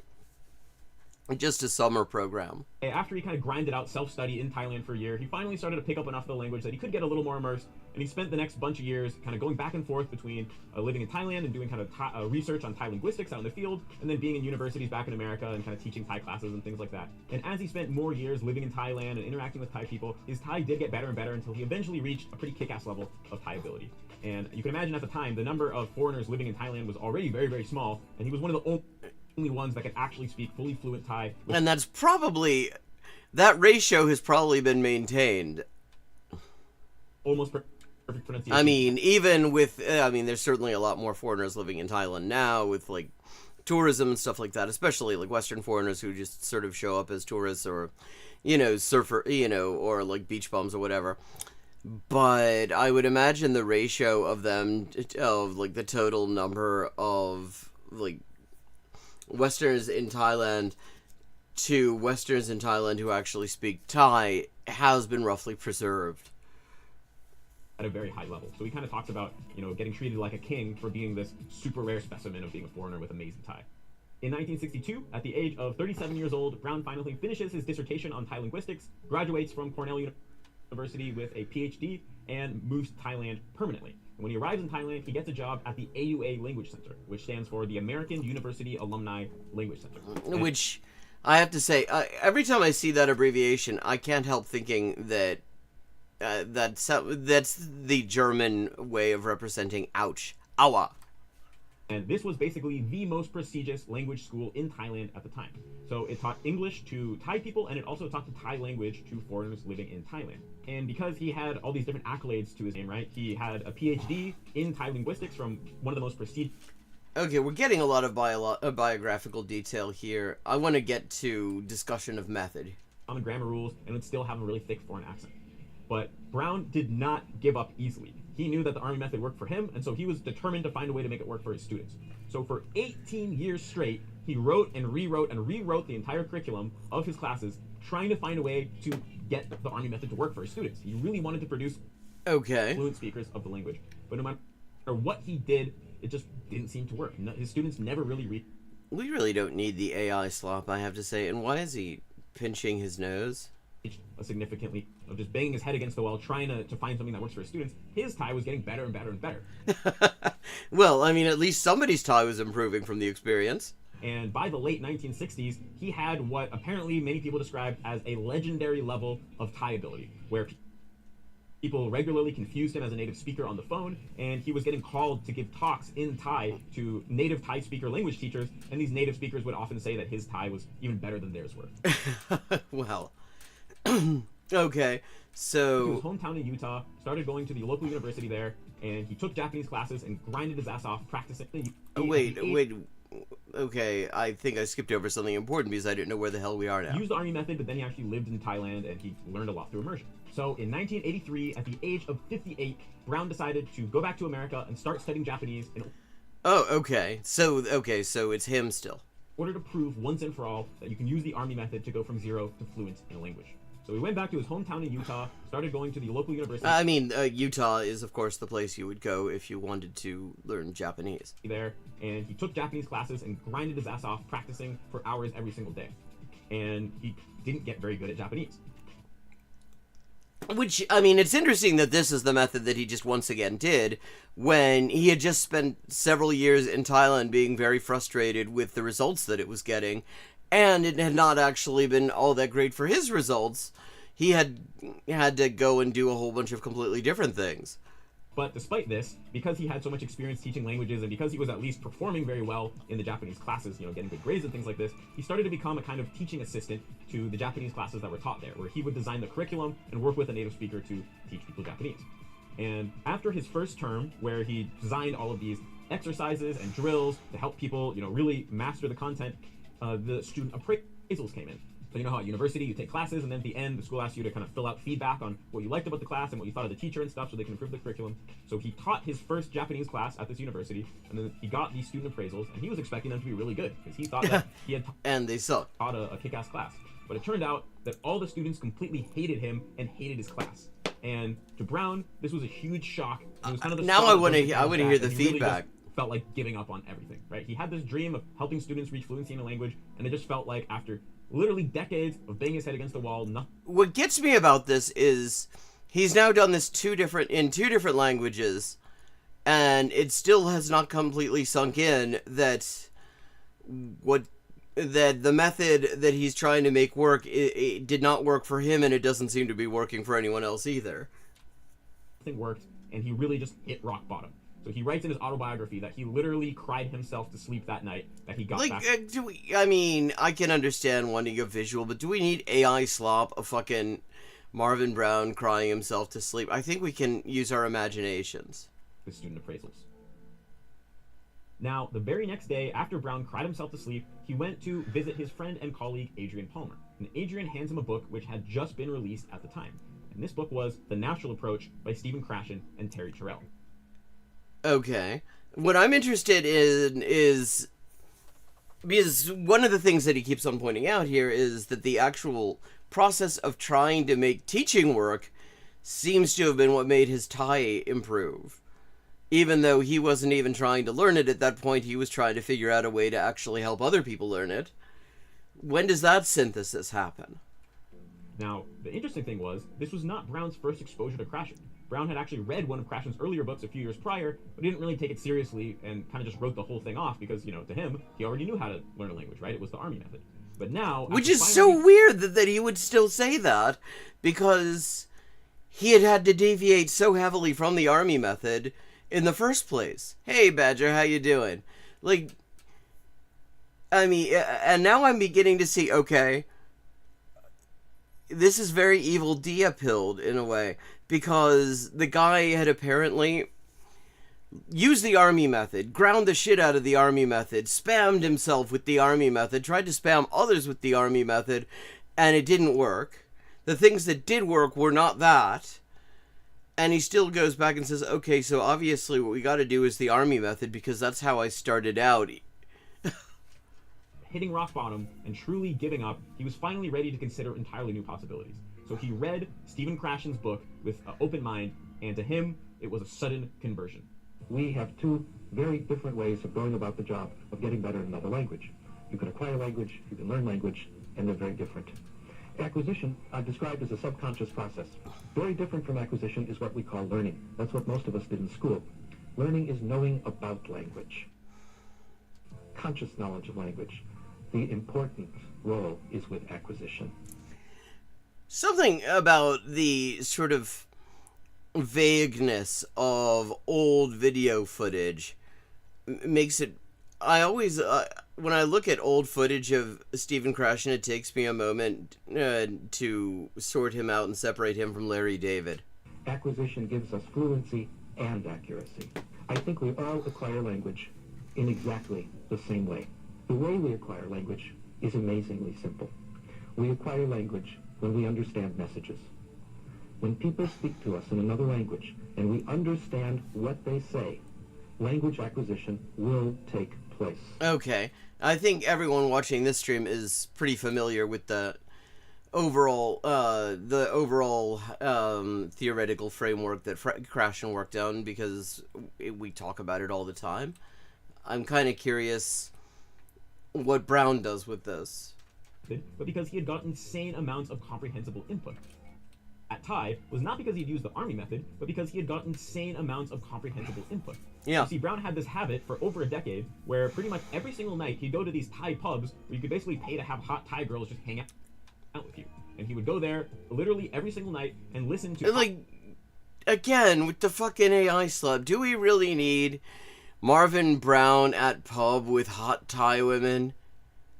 just a summer program. After he kind of grinded out self-study in Thailand for a year, he finally started to pick up enough of the language that he could get a little more immersed, and he spent the next bunch of years kind of going back and forth between living in Thailand and doing kind of research on Thai linguistics out in the field, and then being in universities back in America and kind of teaching Thai classes and things like that. And as he spent more years living in Thailand and interacting with Thai people, his Thai did get better and better until he eventually reached a pretty kick-ass level of Thai ability. And you can imagine at the time, the number of foreigners living in Thailand was already very, very small, and he was one of the only ones that could actually speak fully fluent Thai. And that's probably, that ratio has probably been maintained. Almost perfect pronunciation. I mean, even with, there's certainly a lot more foreigners living in Thailand now with, like, tourism and stuff like that, especially, like, Western foreigners who just sort of show up as tourists or, surfer, or, like, beach bums or whatever. But I would imagine the ratio of them, of, like, the total number of, like, Westerners in Thailand to Westerners in Thailand who actually speak Thai has been roughly preserved at a very high level. So he kind of talks about, getting treated like a king for being this super rare specimen of being a foreigner with amazing Thai. In 1962, at the age of 37 years old, Brown finally finishes his dissertation on Thai linguistics, graduates from Cornell University with a PhD, and moves to Thailand permanently. And when he arrives in Thailand, he gets a job at the AUA Language Center, which stands for the American University Alumni Language Center. Which, I have to say, every time I see that abbreviation, I can't help thinking that that's the German way of representing ouch. Aua. And this was basically the most prestigious language school in Thailand at the time. So it taught English to Thai people, and it also taught the Thai language to foreigners living in Thailand. And because he had all these different accolades to his name, right? He had a PhD in Thai linguistics from one of the most prestigious... Okay, we're getting a lot of biographical detail here. I want to get to discussion of method. Common grammar rules, and would still have a really thick foreign accent. But Brown did not give up easily. He knew that the Army method worked for him, and so he was determined to find a way to make it work for his students. So for 18 years straight, he wrote and rewrote the entire curriculum of his classes, trying to find a way to get the Army method to work for his students. He really wanted to produce fluent speakers of the language. But no matter what he did, it just didn't seem to work. His students never really reached. We really don't need the AI slop, I have to say. And why is he pinching his nose? Significantly of just banging his head against the wall trying to find something that works for his students. His Thai was getting better and better and better. Well, I mean, at least somebody's Thai was improving from the experience. And by the late 1960s, he had what apparently many people described as a legendary level of Thai ability, where people regularly confused him as a native speaker on the phone, and he was getting called to give talks in Thai to native Thai speaker language teachers, and these native speakers would often say that his Thai was even better than theirs were. Well... Okay, so... His hometown in Utah, started going to the local university there, and he took Japanese classes and grinded his ass off practicing... Wait, okay, I think I skipped over something important because I didn't know where the hell we are now. He used the army method, but then he actually lived in Thailand and he learned a lot through immersion. So in 1983, at the age of 58, Brown decided to go back to America and start studying Japanese in Oh, okay. So it's him still. order to prove once and for all that you can use the army method to go from zero to fluent in a language. So he went back to his hometown in Utah, started going to the local university. I mean, Utah is, of course, the place you would go if you wanted to learn Japanese. There, and he took Japanese classes and grinded his ass off practicing for hours every single day. And he didn't get very good at Japanese. Which, I mean, it's interesting that this is the method that he just once again did when he had just spent several years in Thailand being very frustrated with the results that it was getting, and it had not actually been all that great for his results. He had to go and do a whole bunch of completely different things. But despite this, because he had so much experience teaching languages and because he was at least performing very well in the Japanese classes, getting good grades and things like this, he started to become a kind of teaching assistant to the Japanese classes that were taught there, where he would design the curriculum and work with a native speaker to teach people Japanese. And after his first term, where he designed all of these exercises and drills to help people, really master the content, the student appraisals came in. So you know how at university you take classes and then at the end the school asks you to kind of fill out feedback on what you liked about the class and what you thought of the teacher and stuff so they can improve the curriculum. So he taught his first Japanese class at this university, and then he got these student appraisals, and he was expecting them to be really good because he thought that he had And they sucked. taught a kick-ass class. But it turned out that all the students completely hated him and hated his class. And to Brown, this was a huge shock. It was kind of the Now straw I that want to broke the camel's hear back, the and he really feedback. just felt like giving up on everything, right? He had this dream of helping students reach fluency in a language, and it just felt like after literally decades of banging his head against the wall, nothing. What gets me about this is he's now done this in two different languages, and it still has not completely sunk in that the method that he's trying to make work it did not work for him, and it doesn't seem to be working for anyone else either. Nothing worked, and he really just hit rock bottom. So he writes in his autobiography that he literally cried himself to sleep that night that he got back. I can understand wanting a visual, but do we need AI slop of fucking Marvin Brown crying himself to sleep? I think we can use our imaginations. With student appraisals. Now, the very next day, after Brown cried himself to sleep, he went to visit his friend and colleague Adrian Palmer. And Adrian hands him a book which had just been released at the time. And this book was The Natural Approach by Stephen Krashen and Terry Terrell. Okay. What I'm interested in is, because one of the things that he keeps on pointing out here is that the actual process of trying to make teaching work seems to have been what made his Thai improve. Even though he wasn't even trying to learn it at that point, he was trying to figure out a way to actually help other people learn it. When does that synthesis happen? Now, the interesting thing was, this was not Brown's first exposure to Krashen. Brown had actually read one of Krashen's earlier books a few years prior, but he didn't really take it seriously and kind of just wrote the whole thing off because, to him, he already knew how to learn a language, right? It was the army method. But now... Which is so weird that he would still say that, because he had to deviate so heavily from the army method in the first place. Hey, Badger, how you doing? And now I'm beginning to see, okay, this is very evil dia-pilled in a way, because the guy had apparently used the army method, ground the shit out of the army method, spammed himself with the army method, tried to spam others with the army method, and it didn't work. The things that did work were not that. And he still goes back and says, okay, so obviously what we got to do is the army method, because that's how I started out. Hitting rock bottom and truly giving up, he was finally ready to consider entirely new possibilities. So he read Stephen Krashen's book with an open mind, and to him, it was a sudden conversion. We have two very different ways of going about the job of getting better in another language. You can acquire language, you can learn language, and they're very different. Acquisition, I've described as a subconscious process. Very different from acquisition is what we call learning. That's what most of us did in school. Learning is knowing about language. Conscious knowledge of language. The important role is with acquisition. Something about the sort of vagueness of old video footage makes it... I always... when I look at old footage of Stephen Krashen, it takes me a moment to sort him out and separate him from Larry David. Acquisition gives us fluency and accuracy. I think we all acquire language in exactly the same way. The way we acquire language is amazingly simple. We acquire language when we understand messages. When people speak to us in another language and we understand what they say, language acquisition will take place. Okay, I think everyone watching this stream is pretty familiar with the overall theoretical framework that Krashen worked on, because we talk about it all the time. I'm kind of curious what Brown does with this. But because he had got insane amounts of comprehensible input. At Thai was not because he'd used the army method, but because he had got insane amounts of comprehensible input. Yeah. You see, Brown had this habit for over a decade where pretty much every single night he'd go to these Thai pubs where you could basically pay to have hot Thai girls just hang out with you. And he would go there literally every single night and listen to... Like, again, with the fucking AI slap, do we really need Marvin Brown at pub with hot Thai women?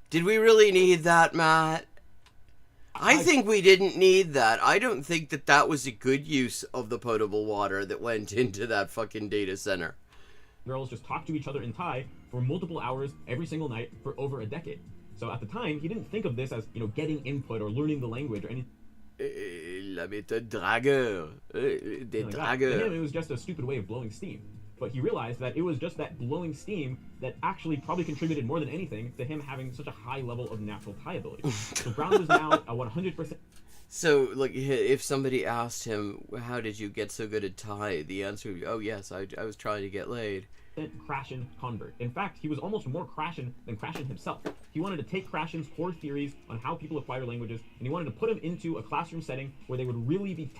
Did we really need that, Matt? I think we didn't need that. I don't think that that was a good use of the potable water that went into that fucking data center. Girls just talk to each other in Thai for multiple hours every single night for over a decade. So at the time, he didn't think of this as, getting input or learning the language or anything. La méthode dragueur. Des dragueurs. To him, it was just a stupid way of blowing steam. But he realized that it was just that blowing steam that actually probably contributed more than anything to him having such a high level of natural Thai ability. So Brown was now a 100%. So, like, if somebody asked him, how did you get so good at Thai? The answer would be, oh, yes, I was trying to get laid. Krashen convert. In fact, he was almost more Krashen than Krashen himself. He wanted to take Krashen's core theories on how people acquire languages, and he wanted to put them into a classroom setting where they would really be...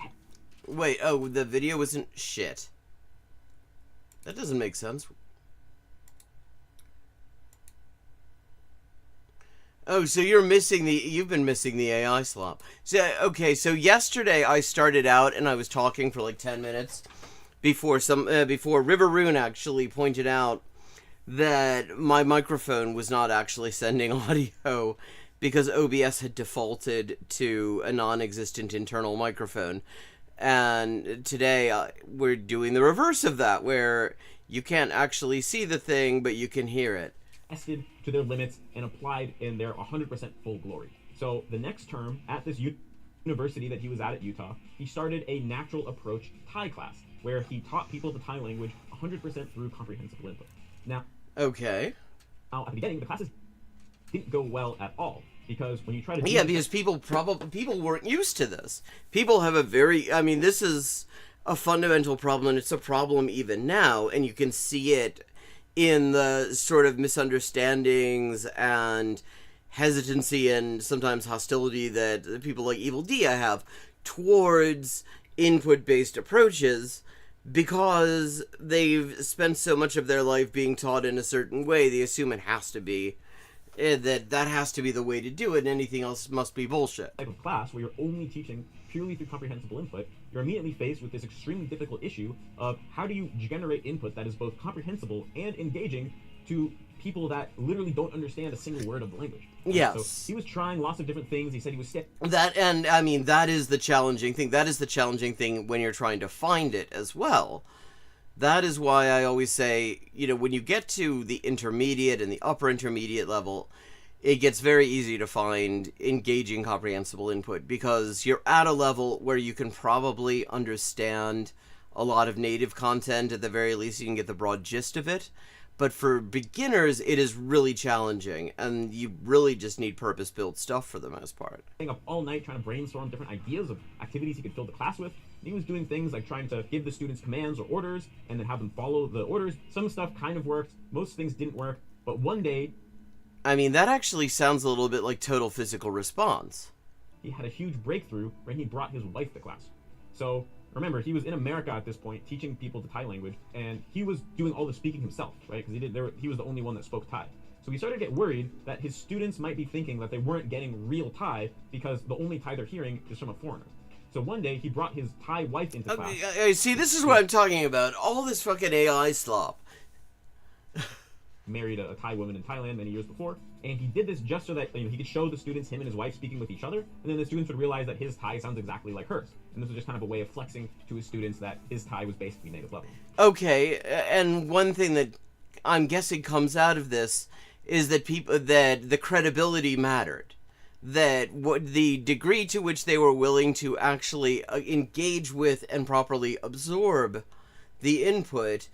Wait, oh, the video wasn't shit. That doesn't make sense. Oh, so you've been missing the AI slop. So, okay, so yesterday I started out and I was talking for like 10 minutes before River Rune actually pointed out that my microphone was not actually sending audio because OBS had defaulted to a non-existent internal microphone. And today we're doing the reverse of that, where you can't actually see the thing, but you can hear it. Tested to their limits and applied in their 100% full glory. So the next term at this university that he was at Utah, he started a natural approach Thai class, where he taught people the Thai language 100% through comprehensible input. Now, okay. Now at the beginning, the classes didn't go well at all. Because when you try to do because people weren't used to this. People have this is a fundamental problem, and it's a problem even now, and you can see it in the sort of misunderstandings and hesitancy and sometimes hostility that people like Evil Dia have towards input-based approaches, because they've spent so much of their life being taught in a certain way. They assume it has to be. That has to be the way to do it, and anything else must be bullshit. Type of class where you're only teaching purely through comprehensible input, you're immediately faced with this extremely difficult issue of how do you generate input that is both comprehensible and engaging to people that literally don't understand a single word of the language. Yes. So he was trying lots of different things. He said he was sick. That is the challenging thing. That is the challenging thing when you're trying to find it as well. That is why I always say, when you get to the intermediate and the upper intermediate level, it gets very easy to find engaging comprehensible input, because you're at a level where you can probably understand a lot of native content. At the very least, you can get the broad gist of it. But for beginners, it is really challenging, and you really just need purpose-built stuff for the most part. Staying up all night trying to brainstorm different ideas of activities he could fill the class with. He was doing things like trying to give the students commands or orders and then have them follow the orders. Some stuff kind of worked. Most things didn't work. But one day... that actually sounds a little bit like Total Physical Response. He had a huge breakthrough when he brought his wife to class. So... remember, he was in America at this point, teaching people the Thai language, and he was doing all the speaking himself, right? Because he was the only one that spoke Thai. So he started to get worried that his students might be thinking that they weren't getting real Thai because the only Thai they're hearing is from a foreigner. So one day, he brought his Thai wife into class. See, this is what I'm talking about. All this fucking AI slop. Married a Thai woman in Thailand many years before, and he did this just so that he could show the students him and his wife speaking with each other, and then the students would realize that his Thai sounds exactly like hers. And this was just kind of a way of flexing to his students that his Thai was basically native level. Okay, and one thing that I'm guessing comes out of this is that the credibility mattered. That what the degree to which they were willing to actually engage with and properly absorb the input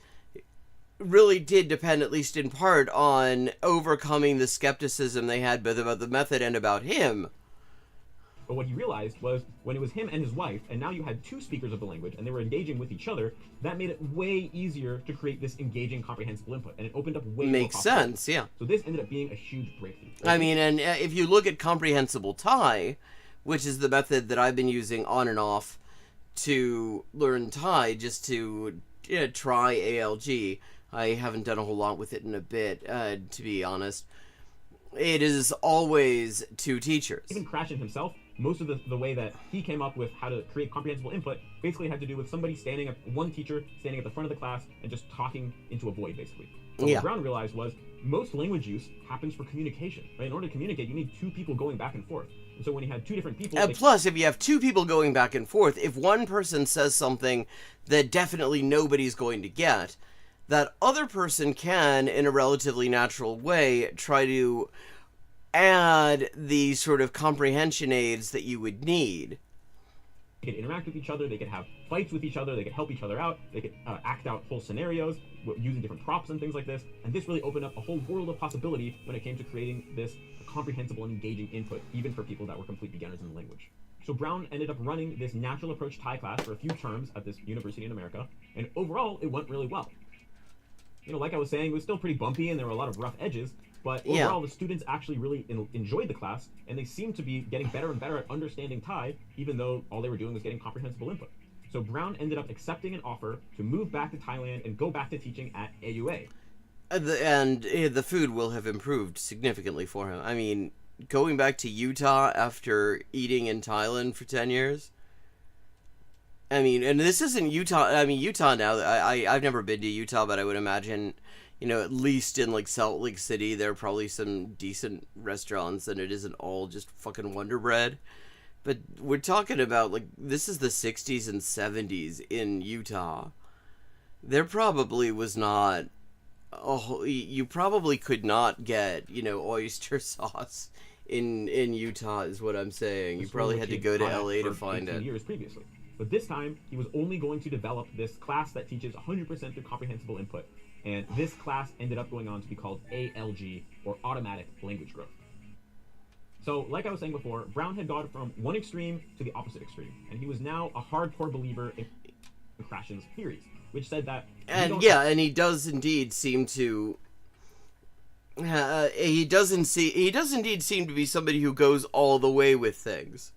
really did depend, at least in part, on overcoming the skepticism they had both about the method and about him. But what he realized was when it was him and his wife, and now you had two speakers of the language, and they were engaging with each other, that made it way easier to create this engaging, comprehensible input, and it opened up way more Makes sense, yeah. So this ended up being a huge breakthrough. I mean, and if you look at comprehensible Thai, which is the method that I've been using on and off to learn Thai, just to try ALG. I haven't done a whole lot with it in a bit, to be honest. It is always two teachers. Even Krashen himself, most of the way that he came up with how to create comprehensible input basically had to do with somebody one teacher standing at the front of the class and just talking into a void, basically. So what Brown realized was most language use happens for communication. Right? In order to communicate, you need two people going back and forth. And so when you had two different people... Plus, if you have two people going back and forth, if one person says something that definitely nobody's going to get, that other person can, in a relatively natural way, try to add the sort of comprehension aids that you would need. They could interact with each other, they could have fights with each other, they could help each other out, they could act out whole scenarios using different props and things like this, and this really opened up a whole world of possibility when it came to creating this comprehensible and engaging input, even for people that were complete beginners in the language. So Brown ended up running this natural approach Thai class for a few terms at this university in America, and overall it went really well. Like I was saying, it was still pretty bumpy and there were a lot of rough edges, but overall the students actually really enjoyed the class, and they seemed to be getting better and better at understanding Thai, even though all they were doing was getting comprehensible input. So Brown ended up accepting an offer to move back to Thailand and go back to teaching at AUA. And the food will have improved significantly for him. I mean, going back to Utah after eating in Thailand for 10 years... I mean, and this isn't Utah. I mean, Utah now, I've never been to Utah, but I would imagine, at least in, like, Salt Lake City, there are probably some decent restaurants, and it isn't all just fucking Wonder Bread. But we're talking about, like, this is the 60s and 70s in Utah. There probably was not... you probably could not get, oyster sauce in Utah, is what I'm saying. You probably had to go to LA to find it. Years previously. But this time, he was only going to develop this class that teaches 100% through comprehensible input. And this class ended up going on to be called ALG, or Automatic Language Growth. So, like I was saying before, Brown had gone from one extreme to the opposite extreme. And he was now a hardcore believer in Krashen's theories, which said that... And he does indeed seem to... he does indeed seem to be somebody who goes all the way with things.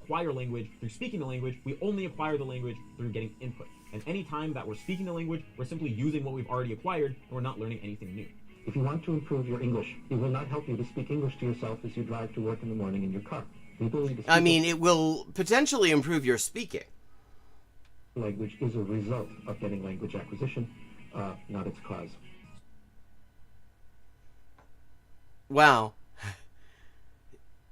Acquire language through speaking the language. We only acquire the language through getting input. And any time that we're speaking the language, we're simply using what we've already acquired, and we're not learning anything new. If you want to improve your English, it will not help you to speak English to yourself as you drive to work in the morning in your car. The ability to speak it will potentially improve your speaking. Language is a result of getting language acquisition, not its cause. Wow.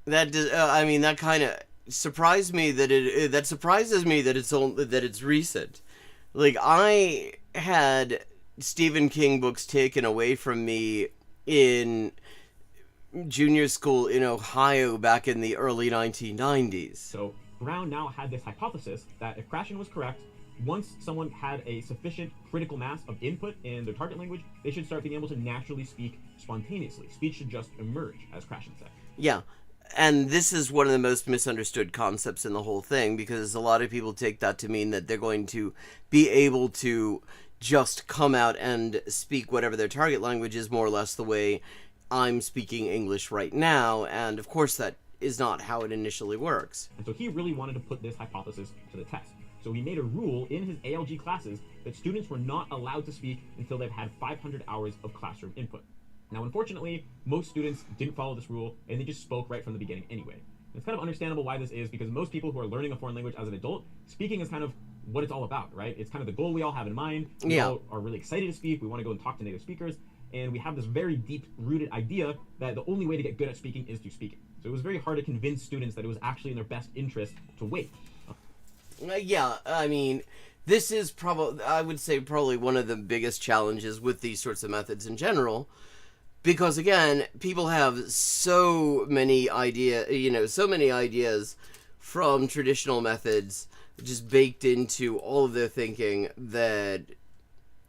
That kind of surprised me that surprises me that it's recent. Like, I had Stephen King books taken away from me in junior school in Ohio back in the early 1990s. So Brown now had this hypothesis that if Krashen was correct, once someone had a sufficient critical mass of input in their target language, they should start being able to naturally speak spontaneously. Speech should just emerge, as Krashen said. Yeah. And this is one of the most misunderstood concepts in the whole thing, because a lot of people take that to mean that they're going to be able to just come out and speak whatever their target language is, more or less the way I'm speaking English right now, and of course that is not how it initially works. And so he really wanted to put this hypothesis to the test. So he made a rule in his ALG classes that students were not allowed to speak until they've had 500 hours of classroom input. Now, unfortunately, most students didn't follow this rule, and they just spoke right from the beginning anyway. And it's kind of understandable why this is, because most people who are learning a foreign language as an adult, speaking is kind of what it's all about, right? It's kind of the goal we all have in mind. We all are really excited to speak. We want to go and talk to native speakers, and we have this very deep-rooted idea that the only way to get good at speaking is through speaking. So it was very hard to convince students that it was actually in their best interest to wait. this is probably, I would say, probably one of the biggest challenges with these sorts of methods in general, because again, people have so many ideas from traditional methods just baked into all of their thinking that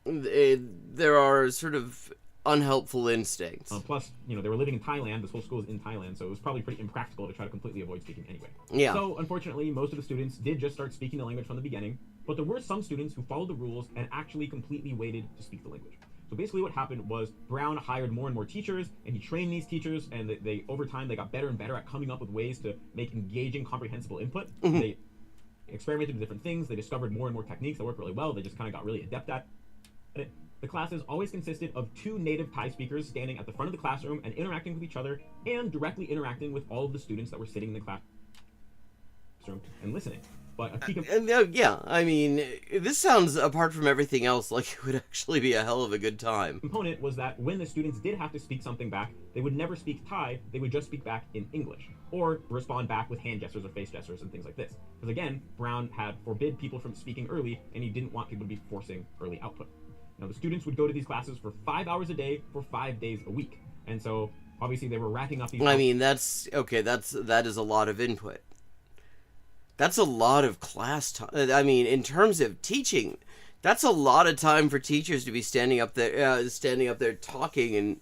there are sort of unhelpful instincts. Plus, they were living in Thailand. This whole school is in Thailand, so it was probably pretty impractical to try to completely avoid speaking anyway. Yeah. So, unfortunately, most of the students did just start speaking the language from the beginning, but there were some students who followed the rules and actually completely waited to speak the language. So basically what happened was Brown hired more and more teachers, and he trained these teachers, and they over time, they got better and better at coming up with ways to make engaging, comprehensible input. Mm-hmm. They experimented with different things. They discovered more and more techniques that worked really well. They just kind of got really adept at it. The classes always consisted of 2 native Thai speakers standing at the front of the classroom and interacting with each other and directly interacting with all of the students that were sitting in the classroom and listening. But a key yeah, I mean, this sounds, apart from everything else, like it would actually be a hell of a good time. Component was that when the students did have to speak something back, they would never speak Thai, they would just speak back in English, or respond back with hand gestures or face gestures and things like this. Because again, Brown had forbid people from speaking early, and he didn't want people to be forcing early output. Now, the students would go to these classes for 5 hours a day for 5 days a week. And so, obviously, they were racking up these... I mean, that is a lot of input. That's a lot of class time. I mean, in terms of teaching, that's a lot of time for teachers to be standing up there talking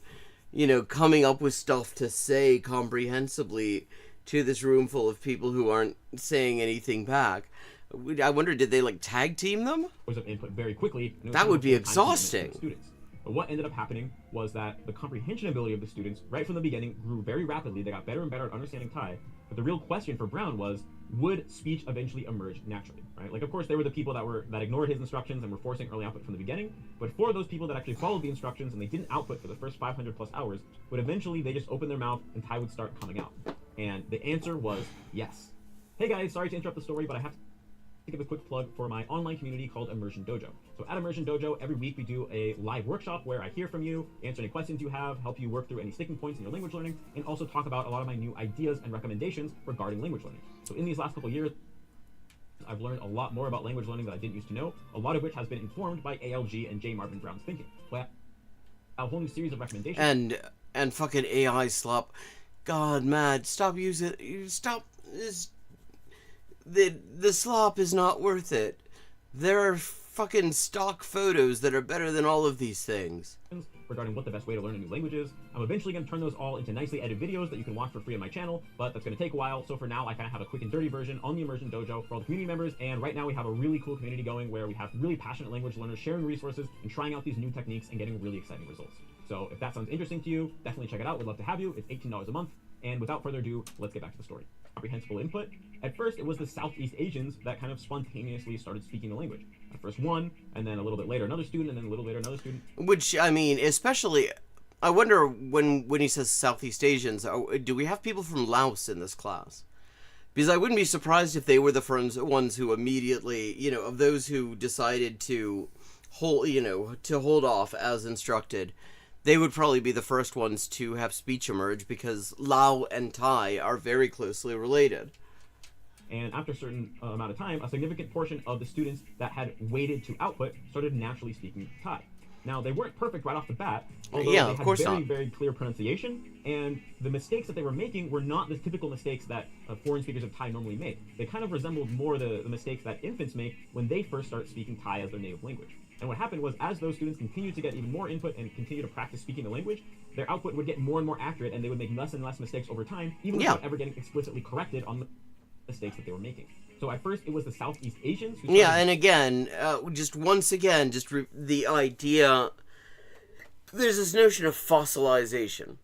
and, coming up with stuff to say comprehensibly to this room full of people who aren't saying anything back. I wonder, did they tag team them? Of input very quickly. That would be exhausting. Students. But what ended up happening was that the comprehension ability of the students, right from the beginning, grew very rapidly. They got better and better at understanding Thai. But the real question for Brown was, would speech eventually emerge naturally, right? Of course, there were the people that ignored his instructions and were forcing early output from the beginning. But for those people that actually followed the instructions and they didn't output for the first 500 plus hours, would eventually they just open their mouth and Thai would start coming out. And the answer was yes. Hey guys, sorry to interrupt the story, but I have to give a quick plug for my online community called Immersion Dojo. So at Immersion Dojo, every week we do a live workshop where I hear from you, answer any questions you have, help you work through any sticking points in your language learning, and also talk about a lot of my new ideas and recommendations regarding language learning. So in these last couple of years, I've learned a lot more about language learning that I didn't used to know, a lot of which has been informed by ALG and J. Marvin Brown's thinking. But a whole new series of recommendations. And fucking AI slop. God, Matt, stop using... Stop... The slop is not worth it. There are fucking stock photos that are better than all of these things. Regarding what the best way to learn a new language is. I'm eventually going to turn those all into nicely edited videos that you can watch for free on my channel, but that's going to take a while. So for now, I kind of have a quick and dirty version on the Immersion Dojo for all the community members. And right now we have a really cool community going where we have really passionate language learners sharing resources and trying out these new techniques and getting really exciting results. So if that sounds interesting to you, definitely check it out. We'd love to have you. It's $18 a month. And without further ado, let's get back to the story. Comprehensible input. At first, it was the Southeast Asians that kind of spontaneously started speaking the language. At first one, and then a little bit later another student, and then a little later another student. Which, I mean, especially, I wonder when he says Southeast Asians, do we have people from Laos in this class? Because I wouldn't be surprised if they were the ones who immediately, of those who decided to hold off as instructed. They would probably be the first ones to have speech emerge because Lao and Thai are very closely related. And after a certain amount of time, a significant portion of the students that had waited to output started naturally speaking Thai. Now, they weren't perfect right off the bat, although yeah, they of had course very, not. very clear pronunciation, and the mistakes that they were making were not the typical mistakes that foreign speakers of Thai normally make. They kind of resembled more the mistakes that infants make when they first start speaking Thai as their native language. And what happened was, as those students continued to get even more input and continue to practice speaking the language, their output would get more and more accurate, and they would make less and less mistakes over time, even without ever getting explicitly corrected on the mistakes that they were making. So at first, it was the Southeast Asians who started... Yeah, and again, the idea... There's this notion of fossilization,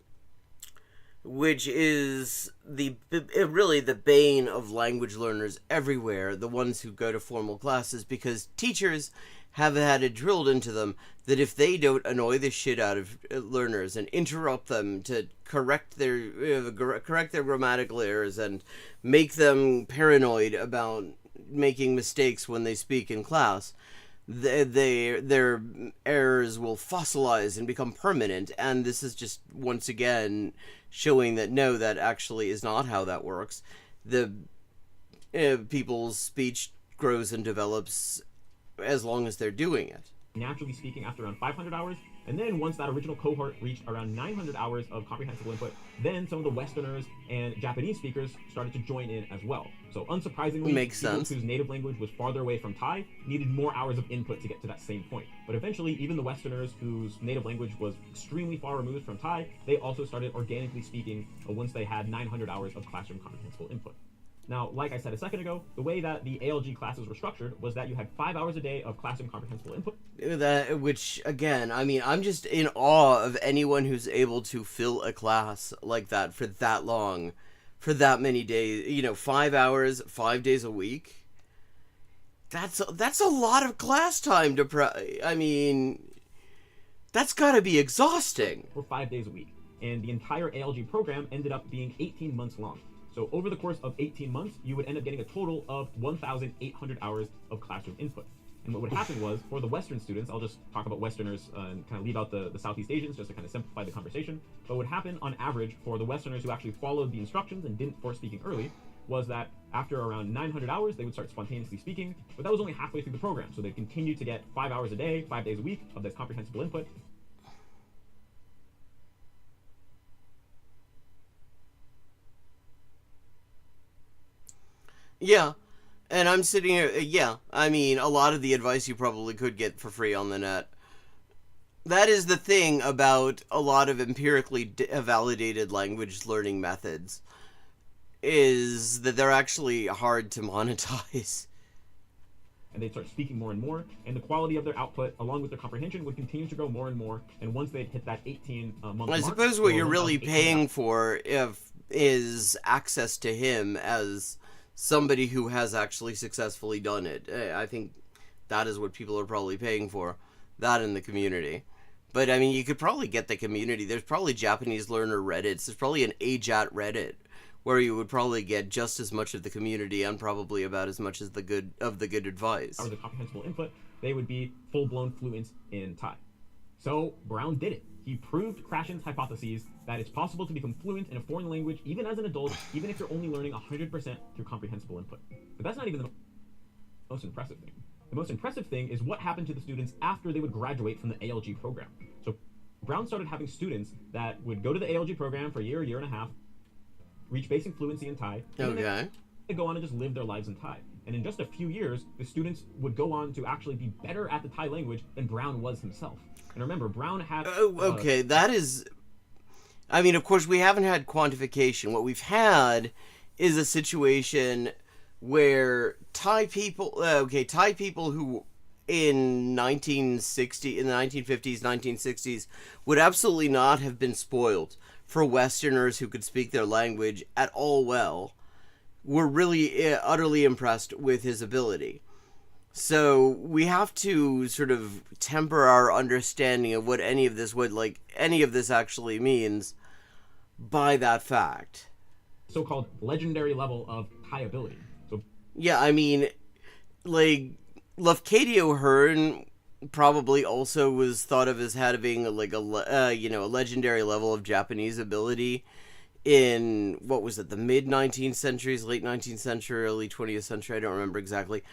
which is really the bane of language learners everywhere, the ones who go to formal classes, because teachers have had it drilled into them that if they don't annoy the shit out of learners and interrupt them to correct their grammatical errors and make them paranoid about making mistakes when they speak in class, their errors will fossilize and become permanent. And this is just once again showing that no, that actually is not how that works. The people's speech grows and develops as long as they're doing it. Naturally speaking, after around 500 hours, and then once that original cohort reached around 900 hours of comprehensible input, then some of the Westerners and Japanese speakers started to join in as well. So unsurprisingly, Makes people sense. whose native language was farther away from Thai needed more hours of input to get to that same point. But eventually, even the Westerners whose native language was extremely far removed from Thai, they also started organically speaking once they had 900 hours of classroom comprehensible input. Now, like I said a second ago, the way that the ALG classes were structured was that you had 5 hours a day of classroom comprehensible input. Which, again, I mean, I'm just in awe of anyone who's able to fill a class like that for that long, for that many days. 5 hours, 5 days a week. That's a lot of class time I mean, that's gotta be exhausting. For 5 days a week. And the entire ALG program ended up being 18 months long. So over the course of 18 months, you would end up getting a total of 1,800 hours of classroom input. And what would happen was, for the Western students, I'll just talk about Westerners and kind of leave out the Southeast Asians just to kind of simplify the conversation. But what would happen on average for the Westerners who actually followed the instructions and didn't force speaking early was that after around 900 hours, they would start spontaneously speaking, but that was only halfway through the program. So they'd continue to get 5 hours a day, 5 days a week of this comprehensible input. Yeah, and I'm sitting here, yeah, I mean, a lot of the advice you probably could get for free on the net. That is the thing about a lot of empirically validated language learning methods, is that they're actually hard to monetize. And they'd start speaking more and more, and the quality of their output, along with their comprehension, would continue to grow more and more, and once they'd hit that 18-month mark... I suppose what you're really paying for is access to him as somebody who has actually successfully done it. I think that is what people are probably paying for, that in the community. But, I mean, you could probably get the community. There's probably Japanese learner Reddits. There's probably an AJAT Reddit where you would probably get just as much of the community and probably about as much as the good advice. Or the comprehensible input, they would be full-blown fluent in Thai. So Brown did it. He proved Krashen's hypotheses that it's possible to become fluent in a foreign language even as an adult, even if you're only learning 100% through comprehensible input. But that's not even the most impressive thing. The most impressive thing is what happened to the students after they would graduate from the ALG program. So Brown started having students that would go to the ALG program for a year and a half, reach basic fluency in Thai, and then they go on and just live their lives in Thai. And in just a few years, the students would go on to actually be better at the Thai language than Brown was himself. And remember, Brown had... okay, that is... I mean, of course, we haven't had quantification. What we've had is a situation where Thai people who in the 1950s, 1960s, would absolutely not have been spoiled for Westerners who could speak their language at all well, were really utterly impressed with his ability. So we have to sort of temper our understanding of what any of this actually means by that fact. So-called legendary level of Thai ability. So yeah, I mean, like, Lafcadio Hearn probably also was thought of as having a legendary level of Japanese ability in, what was it, the mid-19th centuries, late 19th century, early 20th century, I don't remember exactly.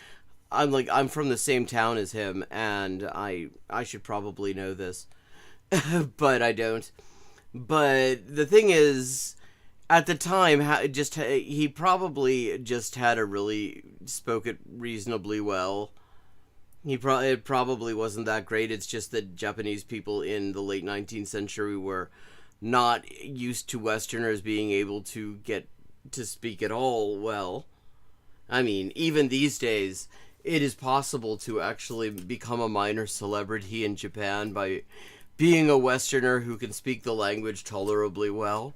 I'm from the same town as him, and I should probably know this, but I don't. But the thing is, at the time, he probably just spoke it reasonably well. It probably wasn't that great. It's just that Japanese people in the late 19th century were not used to Westerners being able to get to speak at all well. I mean, even these days, it is possible to actually become a minor celebrity in Japan by being a Westerner who can speak the language tolerably well.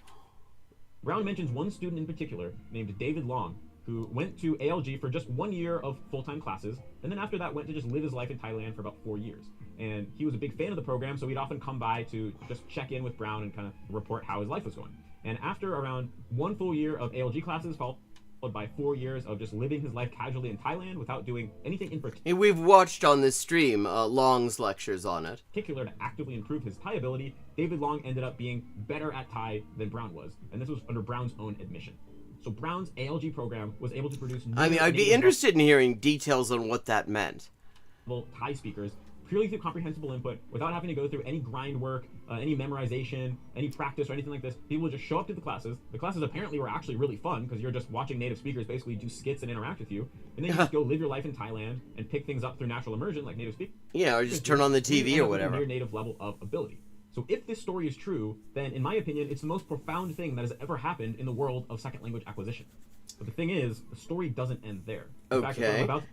Brown mentions one student in particular named David Long, who went to ALG for just 1 year of full-time classes, and then after that went to just live his life in Thailand for about 4 years. And he was a big fan of the program, so he'd often come by to just check in with Brown and kind of report how his life was going. And after around 1 full year of ALG classes, followed by 4 years of just living his life casually in Thailand without doing anything in particular. And we've watched on this stream Long's lectures on it. To actively improve his Thai ability, David Long ended up being better at Thai than Brown was, and this was under Brown's own admission. So Brown's ALG program was able to produce... I mean, I'd be interested in hearing details on what that meant. Thai speakers purely through comprehensible input without having to go through any grind work, any memorization, any practice or anything like this. People would just show up to the classes. The classes apparently were actually really fun because you're just watching native speakers basically do skits and interact with you. And then you just go live your life in Thailand and pick things up through natural immersion like native speakers. Yeah, or just turn on the TV or whatever. Near native level of ability. So if this story is true, then in my opinion, it's the most profound thing that has ever happened in the world of second language acquisition. But the thing is, the story doesn't end there. In fact, what I'm about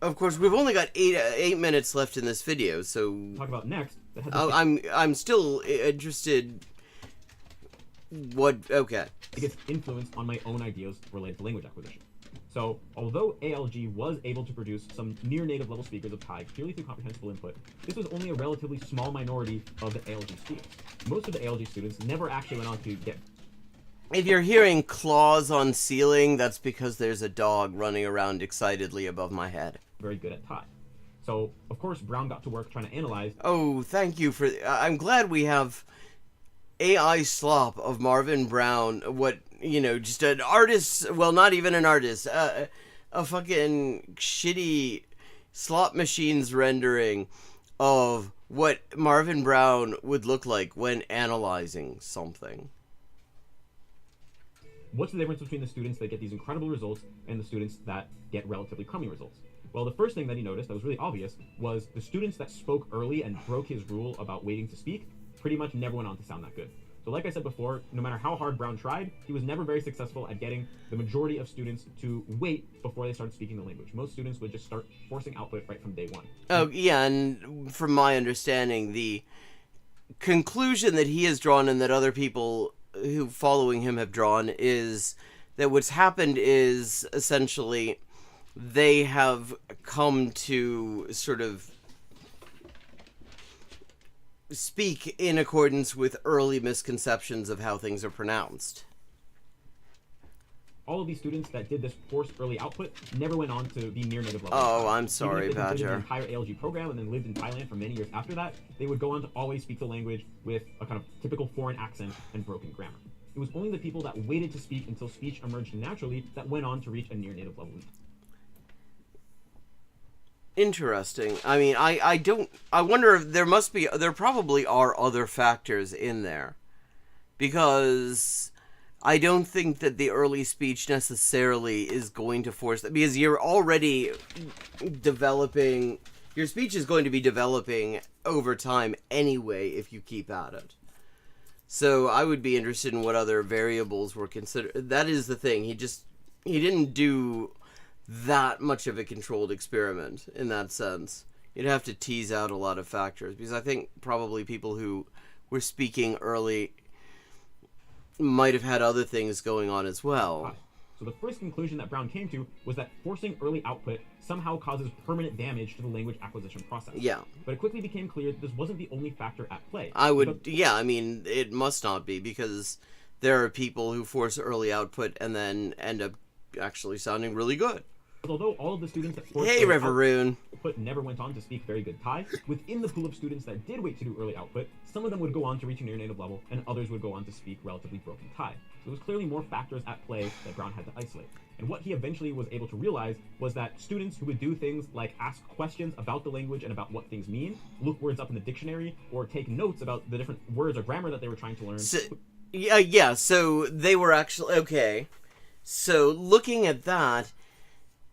of course, we've only got 8 minutes left in this video, so to talk about next. I'm still interested. Okay. It gets influence on my own ideas related to language acquisition. So, although ALG was able to produce some near-native level speakers of Thai purely through comprehensible input, this was only a relatively small minority of the ALG students. Most of the ALG students never actually went on to get... If you're hearing claws on ceiling, that's because there's a dog running around excitedly above my head. Very good at Thai. So, of course, Brown got to work trying to analyze... Oh, thank you for... I'm glad we have AI slop of Marvin Brown, just an artist... Well, not even an artist. A fucking shitty slot machines rendering of what Marvin Brown would look like when analyzing something. What's the difference between the students that get these incredible results and the students that get relatively crummy results? Well, the first thing that he noticed that was really obvious was the students that spoke early and broke his rule about waiting to speak pretty much never went on to sound that good. So like I said before, no matter how hard Brown tried, he was never very successful at getting the majority of students to wait before they started speaking the language. Most students would just start forcing output right from day one. Oh, yeah, and from my understanding, the conclusion that he has drawn and that other people who following him have drawn is that what's happened is essentially they have come to sort of speak in accordance with early misconceptions of how things are pronounced. All of these students that did this forced early output never went on to be near native level. Oh, I'm sorry, Badger. Even if they completed Badger. the entire ALG program and then lived in Thailand for many years after that, they would go on to always speak the language with a kind of typical foreign accent and broken grammar. It was only the people that waited to speak until speech emerged naturally that went on to reach a near native level. Interesting. I mean, I wonder if there probably are other factors in there. Because I don't think that the early speech necessarily is going to force that, because you're already developing, your speech is going to be developing over time anyway if you keep at it. So I would be interested in what other variables were considered. That is the thing. He didn't do that much of a controlled experiment in that sense. You'd have to tease out a lot of factors, because I think probably people who were speaking early might have had other things going on as well. So the first conclusion that Brown came to was that forcing early output somehow causes permanent damage to the language acquisition process. Yeah. But it quickly became clear that this wasn't the only factor at play. I mean, it must not be, because there are people who force early output and then end up actually sounding really good. Although all of the students that forced Hey, Riveroon. output never went on to speak very good Thai, within the pool of students that did wait to do early output, some of them would go on to reach a near native level, and others would go on to speak relatively broken Thai. So there was clearly more factors at play that Brown had to isolate. And what he eventually was able to realize was that students who would do things like ask questions about the language and about what things mean, look words up in the dictionary, or take notes about the different words or grammar that they were trying to learn. So they were actually, okay. So looking at that,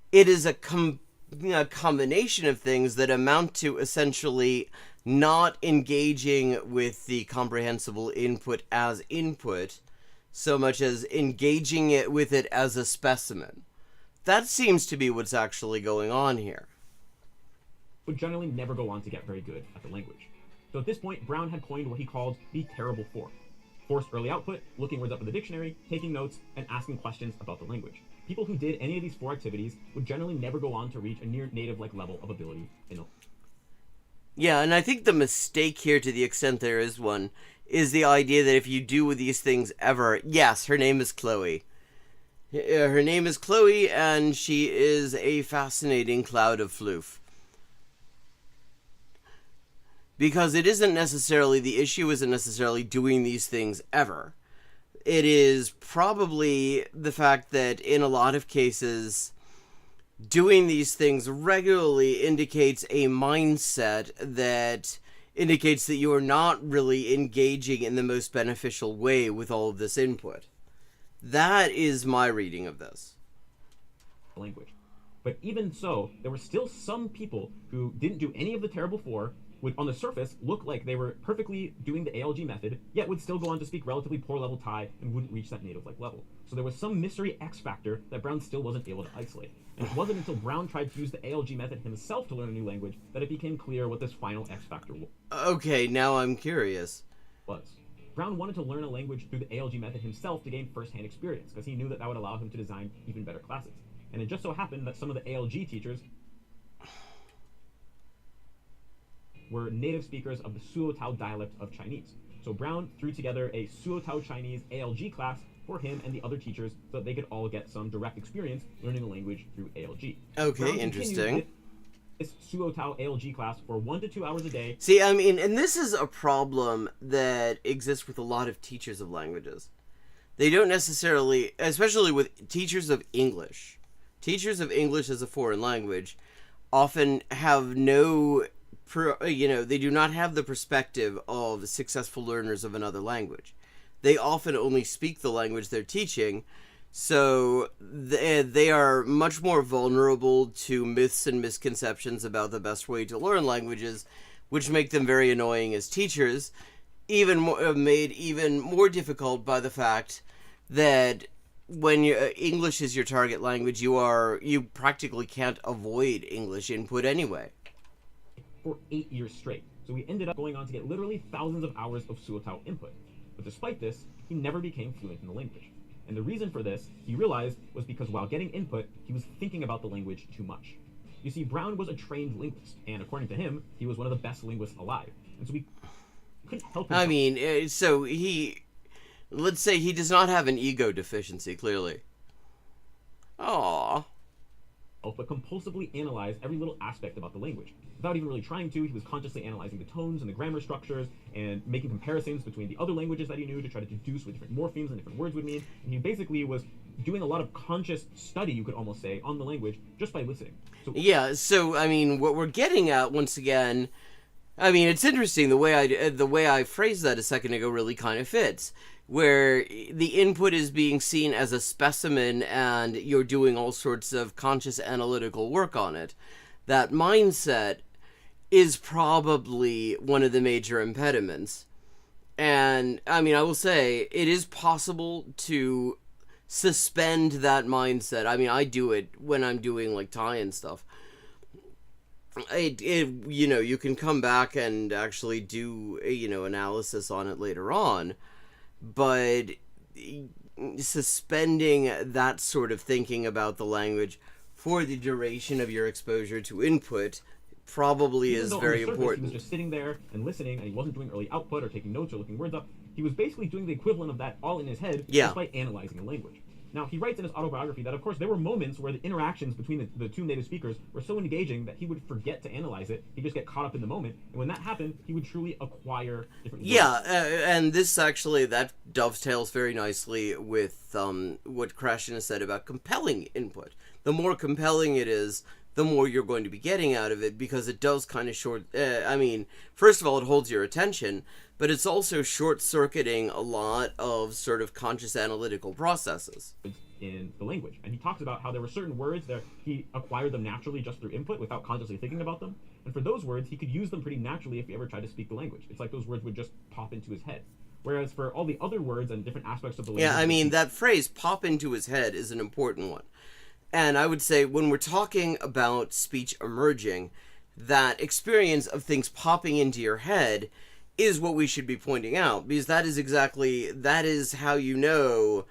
it is a combination of things that amount to essentially not engaging with the comprehensible input as input, so much as engaging with it as a specimen. That seems to be what's actually going on here. Would generally never go on to get very good at the language. So at this point, Brown had coined what he called the terrible four. Forced early output, looking words up in the dictionary, taking notes, and asking questions about the language. People who did any of these four activities would generally never go on to reach a near native-like level of ability in the... Yeah, and I think the mistake here, to the extent there is one, is the idea that if you do these things ever... Yes, her name is Chloe. Her name is Chloe, and she is a fascinating cloud of floof. Because it isn't necessarily... The issue isn't necessarily doing these things ever. It is probably the fact that in a lot of cases, doing these things regularly indicates a mindset that indicates that you are not really engaging in the most beneficial way with all of this input. That is my reading of this. Language. But even so, there were still some people who didn't do any of the terrible four, would on the surface look like they were perfectly doing the ALG method, yet would still go on to speak relatively poor level Thai and wouldn't reach that native-like level. So there was some mystery X factor that Brown still wasn't able to isolate. And it wasn't until Brown tried to use the ALG method himself to learn a new language that it became clear what this final X factor Okay, now I'm curious. was. Brown wanted to learn a language through the ALG method himself to gain first-hand experience, because he knew that that would allow him to design even better classes. And it just so happened that some of the ALG teachers were native speakers of the Suotao dialect of Chinese. So Brown threw together a Suotao Chinese ALG class for him and the other teachers so that they could all get some direct experience learning the language through ALG. Okay, Brown interesting. This Suotao ALG class for 1 to 2 hours a day. See, I mean, and this is a problem that exists with a lot of teachers of languages. They don't necessarily, especially with teachers of English. Teachers of English as a foreign language often have no, they do not have the perspective of successful learners of another language. They often only speak the language they're teaching, so they are much more vulnerable to myths and misconceptions about the best way to learn languages, which make them very annoying as teachers, made even more difficult by the fact that when English is your target language, you practically can't avoid English input anyway. For 8 years straight. So he ended up going on to get literally thousands of hours of Suotao input. But despite this, he never became fluent in the language. And the reason for this, he realized, was because while getting input, he was thinking about the language too much. You see, Brown was a trained linguist, and according to him, he was one of the best linguists alive. And so he couldn't help himself. I mean, so let's say he does not have an ego deficiency, clearly. Aww. But compulsively analyzed every little aspect about the language. Without even really trying to, he was consciously analyzing the tones and the grammar structures and making comparisons between the other languages that he knew to try to deduce what different morphemes and different words would mean. And he basically was doing a lot of conscious study, you could almost say, on the language just by listening. Yeah, so, I mean, what we're getting at, once again, I mean, it's interesting, the way I phrased that a second ago really kind of fits, where the input is being seen as a specimen and you're doing all sorts of conscious analytical work on it. That mindset is probably one of the major impediments. And, I mean, I will say, it is possible to suspend that mindset. I mean, I do it when I'm doing, like, Thai and stuff. You can come back and actually do, analysis on it later on. But suspending that sort of thinking about the language for the duration of your exposure to input probably is very important. He was just sitting there and listening, and he wasn't doing early output or taking notes or looking words up. He was basically doing the equivalent of that all in his head just by analyzing the language. Now, he writes in his autobiography that, of course, there were moments where the interactions between the two native speakers were so engaging that he would forget to analyze it. He'd just get caught up in the moment. And when that happened, he would truly acquire different words. And this actually, that dovetails very nicely with what Krashen has said about compelling input. The more compelling it is, the more you're going to be getting out of it, because it does kind of first of all, it holds your attention, but it's also short-circuiting a lot of sort of conscious analytical processes in the language. And he talks about how there were certain words that he acquired them naturally just through input without consciously thinking about them. And for those words, he could use them pretty naturally if he ever tried to speak the language. It's like those words would just pop into his head. Whereas for all the other words and different aspects of the language... Yeah, I mean, that phrase, pop into his head, is an important one. And I would say when we're talking about speech emerging, that experience of things popping into your head is what we should be pointing out, because that is how you know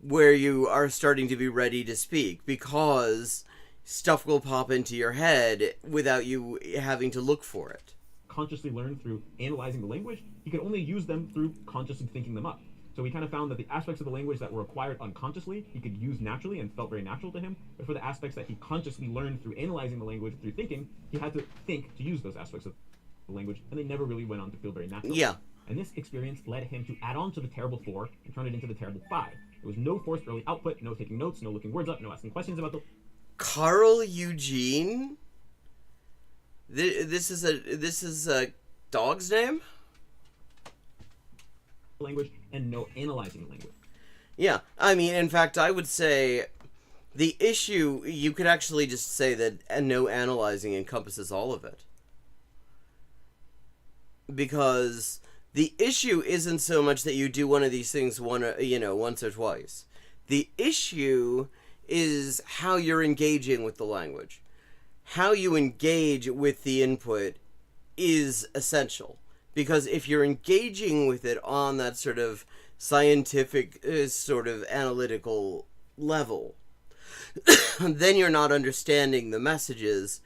where you are starting to be ready to speak, because stuff will pop into your head without you having to look for it. Consciously learned through analyzing the language, he could only use them through consciously thinking them up. So he kind of found that the aspects of the language that were acquired unconsciously, he could use naturally and felt very natural to him. But for the aspects that he consciously learned through analyzing the language, through thinking, he had to think to use those aspects of the language, and they never really went on to feel very natural. Yeah. And this experience led him to add on to the terrible 4 and turn it into the terrible 5. There was no forced early output, no taking notes, no looking words up, no asking questions about the Carl Eugene? This is a dog's name? Language and no analyzing language. Yeah, I mean, in fact, I would say the issue, you could actually just say that no analyzing encompasses all of it. Because the issue isn't so much that you do one of these things once or twice. The issue is how you're engaging with the language. How you engage with the input is essential. Because if you're engaging with it on that sort of scientific, sort of analytical level, then you're not understanding the messages.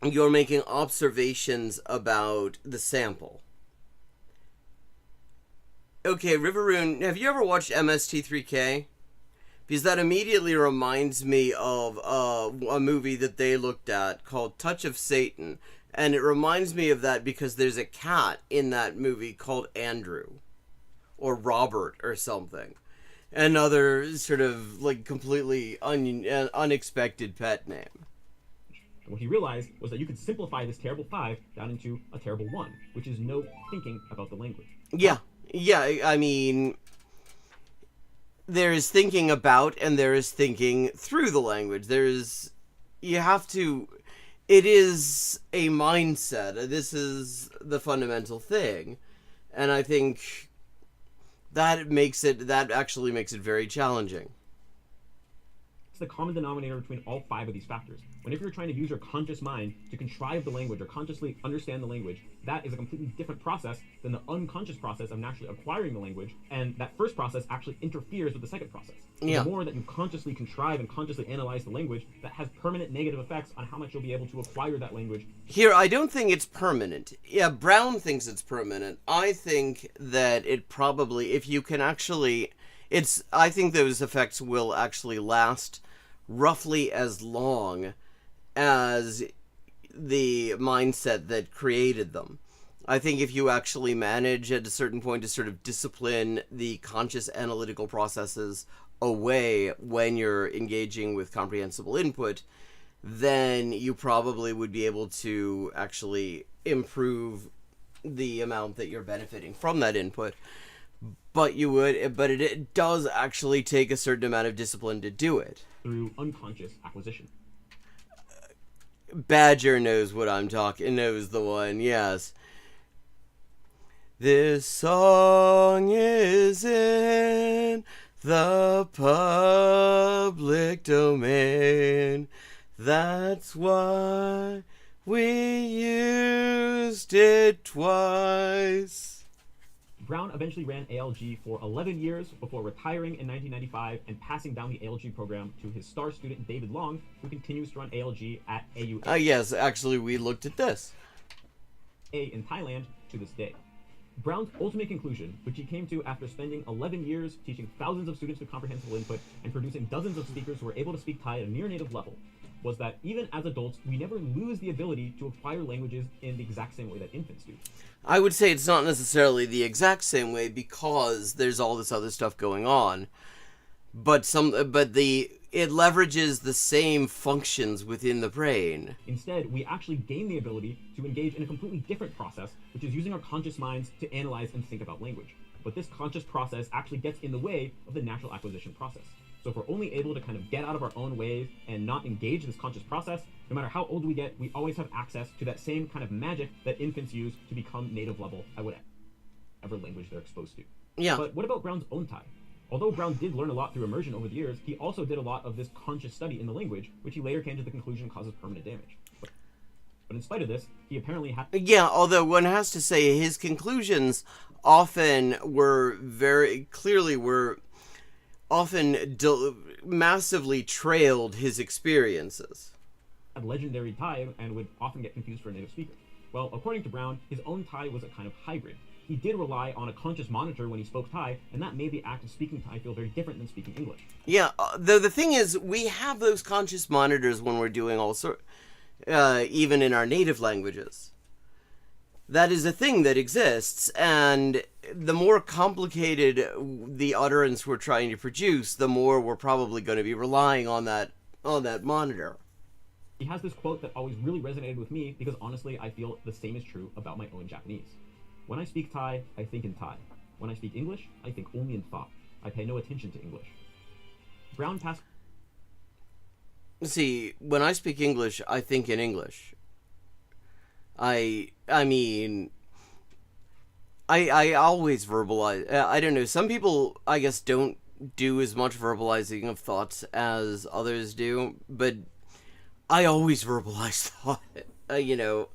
You're making observations about the sample. Okay, Riveroon, have you ever watched MST3K? Because that immediately reminds me of a movie that they looked at called Touch of Satan. And it reminds me of that because there's a cat in that movie called Andrew. Or Robert or something. Another sort of like completely unexpected pet name. And what he realized was that you could simplify this terrible 5 down into a terrible 1, which is no thinking about the language. Yeah, I mean, there is thinking about and there is thinking through the language. It is a mindset. This is the fundamental thing. And I think that actually makes it very challenging. It's the common denominator between all 5 of these factors. Whenever you're trying to use your conscious mind to contrive the language or consciously understand the language, that is a completely different process than the unconscious process of naturally acquiring the language, and that first process actually interferes with the second process. So yeah. The more that you consciously contrive and consciously analyze the language, that has permanent negative effects on how much you'll be able to acquire that language. Here, I don't think it's permanent. Yeah, Brown thinks it's permanent. I think that it probably, if you can actually, I think those effects will actually last roughly as long as the mindset that created them. I think if you actually manage at a certain point to sort of discipline the conscious analytical processes away when you're engaging with comprehensible input, then you probably would be able to actually improve the amount that you're benefiting from that input. But it does actually take a certain amount of discipline to do it. Through unconscious acquisition. Badger knows what I'm talking, knows the one, yes. This song is in the public domain. That's why we used it twice. Brown eventually ran ALG for 11 years before retiring in 1995 and passing down the ALG program to his star student David Long, who continues to run ALG at AU. Yes, actually we looked at this. In Thailand to this day. Brown's ultimate conclusion, which he came to after spending 11 years teaching thousands of students with comprehensible input and producing dozens of speakers who were able to speak Thai at a near native level, was that even as adults, we never lose the ability to acquire languages in the exact same way that infants do. I would say it's not necessarily the exact same way because there's all this other stuff going on, but it leverages the same functions within the brain. Instead, we actually gain the ability to engage in a completely different process, which is using our conscious minds to analyze and think about language. But this conscious process actually gets in the way of the natural acquisition process. So if we're only able to kind of get out of our own ways and not engage this conscious process, no matter how old we get, we always have access to that same kind of magic that infants use to become native level at whatever language they're exposed to. Yeah. But what about Brown's own Thai? Although Brown did learn a lot through immersion over the years, he also did a lot of this conscious study in the language, which he later came to the conclusion causes permanent damage. But in spite of this, he apparently had... Yeah, although one has to say his conclusions often massively trailed his experiences. Legendary Thai and would often get confused for a native speaker. Well, according to Brown, his own Thai was a kind of hybrid. He did rely on a conscious monitor when he spoke Thai, and that made the act of speaking Thai feel very different than speaking English. Yeah, though the thing is, we have those conscious monitors when we're doing even in our native languages. That is a thing that exists, and the more complicated the utterance we're trying to produce, the more we're probably going to be relying on that on that monitor. He has this quote that always really resonated with me because honestly, I feel the same is true about my own Japanese. When I speak Thai, I think in Thai. When I speak English, I think only in thought. I pay no attention to English. Brown passed. See, when I speak English, I think in English. I mean, I always verbalize. I don't know. Some people, I guess, don't do as much verbalizing of thoughts as others do, but I always verbalize thought. You know,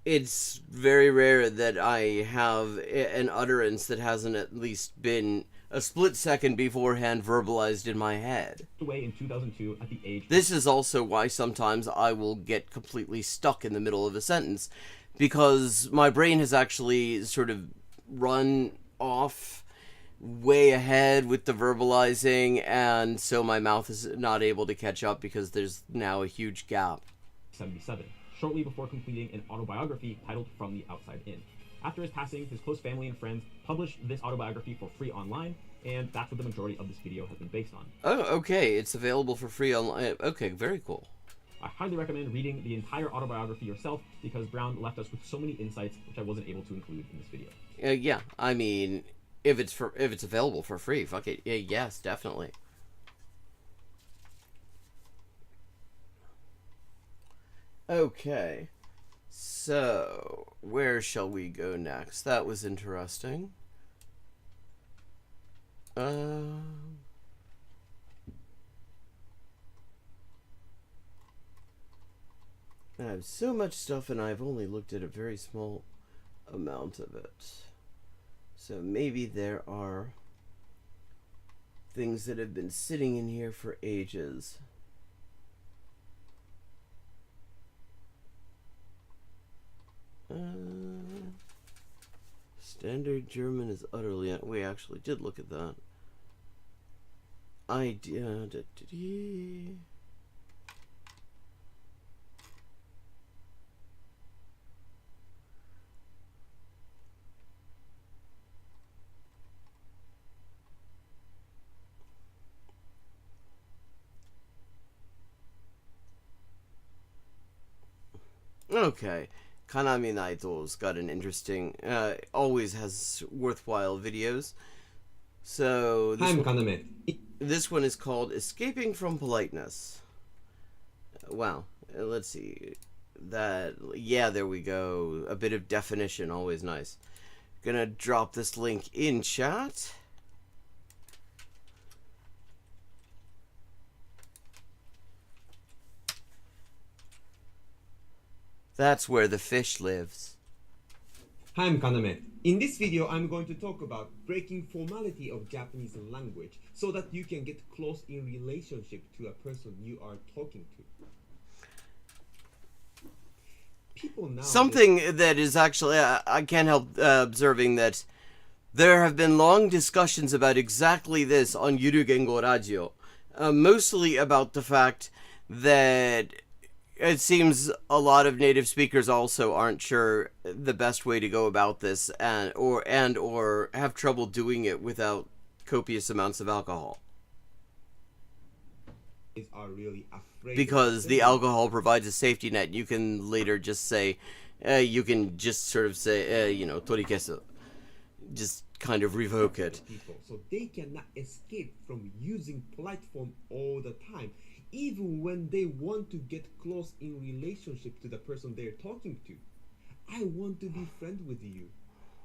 it's very rare that I have an utterance that hasn't at least been a split second beforehand verbalized in my head. Away in 2002 at the age. This is also why sometimes I will get completely stuck in the middle of a sentence, because my brain has actually sort of run off way ahead with the verbalizing, and so my mouth is not able to catch up because there's now a huge gap. 77, shortly before completing an autobiography titled From the Outside In. After his passing, his close family and friends published this autobiography for free online, and that's what the majority of this video has been based on. Oh, okay, it's available for free online. Okay, very cool. I highly recommend reading the entire autobiography yourself because Brown left us with so many insights which I wasn't able to include in this video. Yeah, I mean, if it's available for free, fuck it. Yeah, yes, definitely. Okay. So, where shall we go next? That was interesting. I have so much stuff and I've only looked at a very small amount of it. So maybe there are things that have been sitting in here for ages. Standard German is utterly... We actually did look at that. Okay. Kanami Naito's got an interesting, always has worthwhile videos. So this one is called Escaping from Politeness. Wow. Let's see. Yeah, there we go. A bit of definition, always nice. Gonna drop this link in chat. That's where the fish lives. Hi, I'm Kaname. In this video, I'm going to talk about breaking formality of Japanese language so that you can get close in relationship to a person you are talking to. People now... Something that is actually, I can't help observing that there have been long discussions about exactly this on Yuru Gengo Radio. Mostly about the fact that it seems a lot of native speakers also aren't sure the best way to go about this or have trouble doing it without copious amounts of alcohol. Are really afraid because the alcohol provides a safety net. You can later just say, you can just sort of say, you know, torikesu. Just kind of revoke it. People, so they cannot escape from using polite form all the time. Even when they want to get close in relationship to the person they're talking to. I want to be friends with you,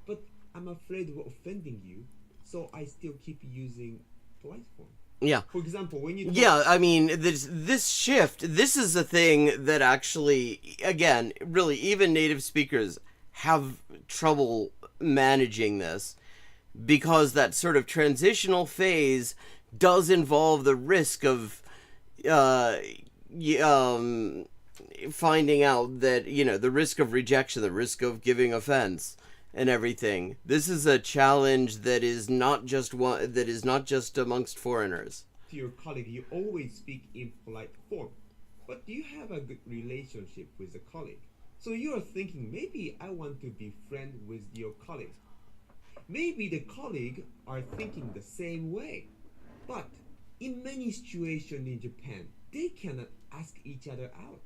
but I'm afraid of offending you, so I still keep using polite form. Yeah. For example, when you... Yeah, I mean, this shift, this is a thing that actually, again, really, even native speakers have trouble managing this, because that sort of transitional phase does involve the risk of finding out that, you know, the risk of rejection, the risk of giving offense and everything. This is a challenge that is not just amongst foreigners. To your colleague, you always speak in polite form, but you have a good relationship with the colleague. So you are thinking, maybe I want to be friend with your colleague. Maybe the colleague are thinking the same way, but in many situations in Japan, they cannot ask each other out.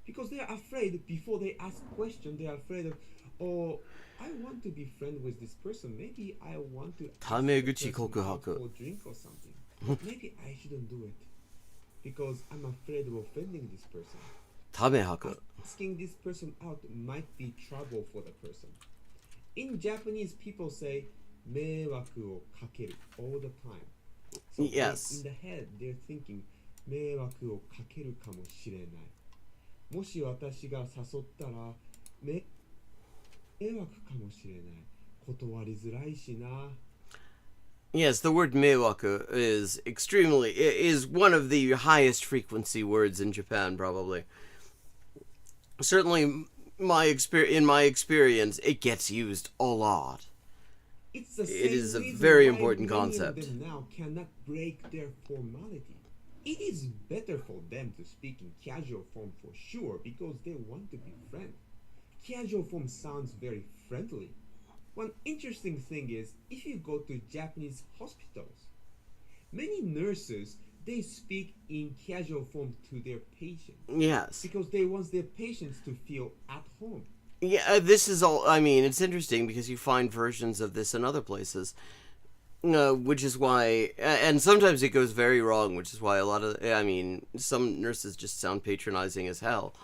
Because they are afraid before they ask question, they are afraid of, oh, I want to be friend with this person. Maybe I want to ask the person out for a drink or something. But maybe I shouldn't do it. Because I'm afraid of offending this person. ため吐く Asking this person out might be trouble for the person. In Japanese, people say 迷惑をかける all the time. So Yes. in the head, they're thinking 迷惑をかけるかもしれない。もし私が誘ったら迷惑かもしれない。断りづらいしな。Yes, the word meiwaku is one of the highest frequency words in Japan, probably. Certainly, in my experience, it gets used a lot. It's the same It is a reason very why important many concept. of them now cannot break their formality. It is better for them to speak in casual form for sure because they want to be friends. Casual form sounds very friendly. One interesting thing is, if you go to Japanese hospitals, many nurses, they speak in casual form to their patients. Yes. Because they want their patients to feel at home. Yeah, this is all, I mean, it's interesting because you find versions of this in other places. Which is why, and sometimes it goes very wrong, which is why some nurses just sound patronizing as hell.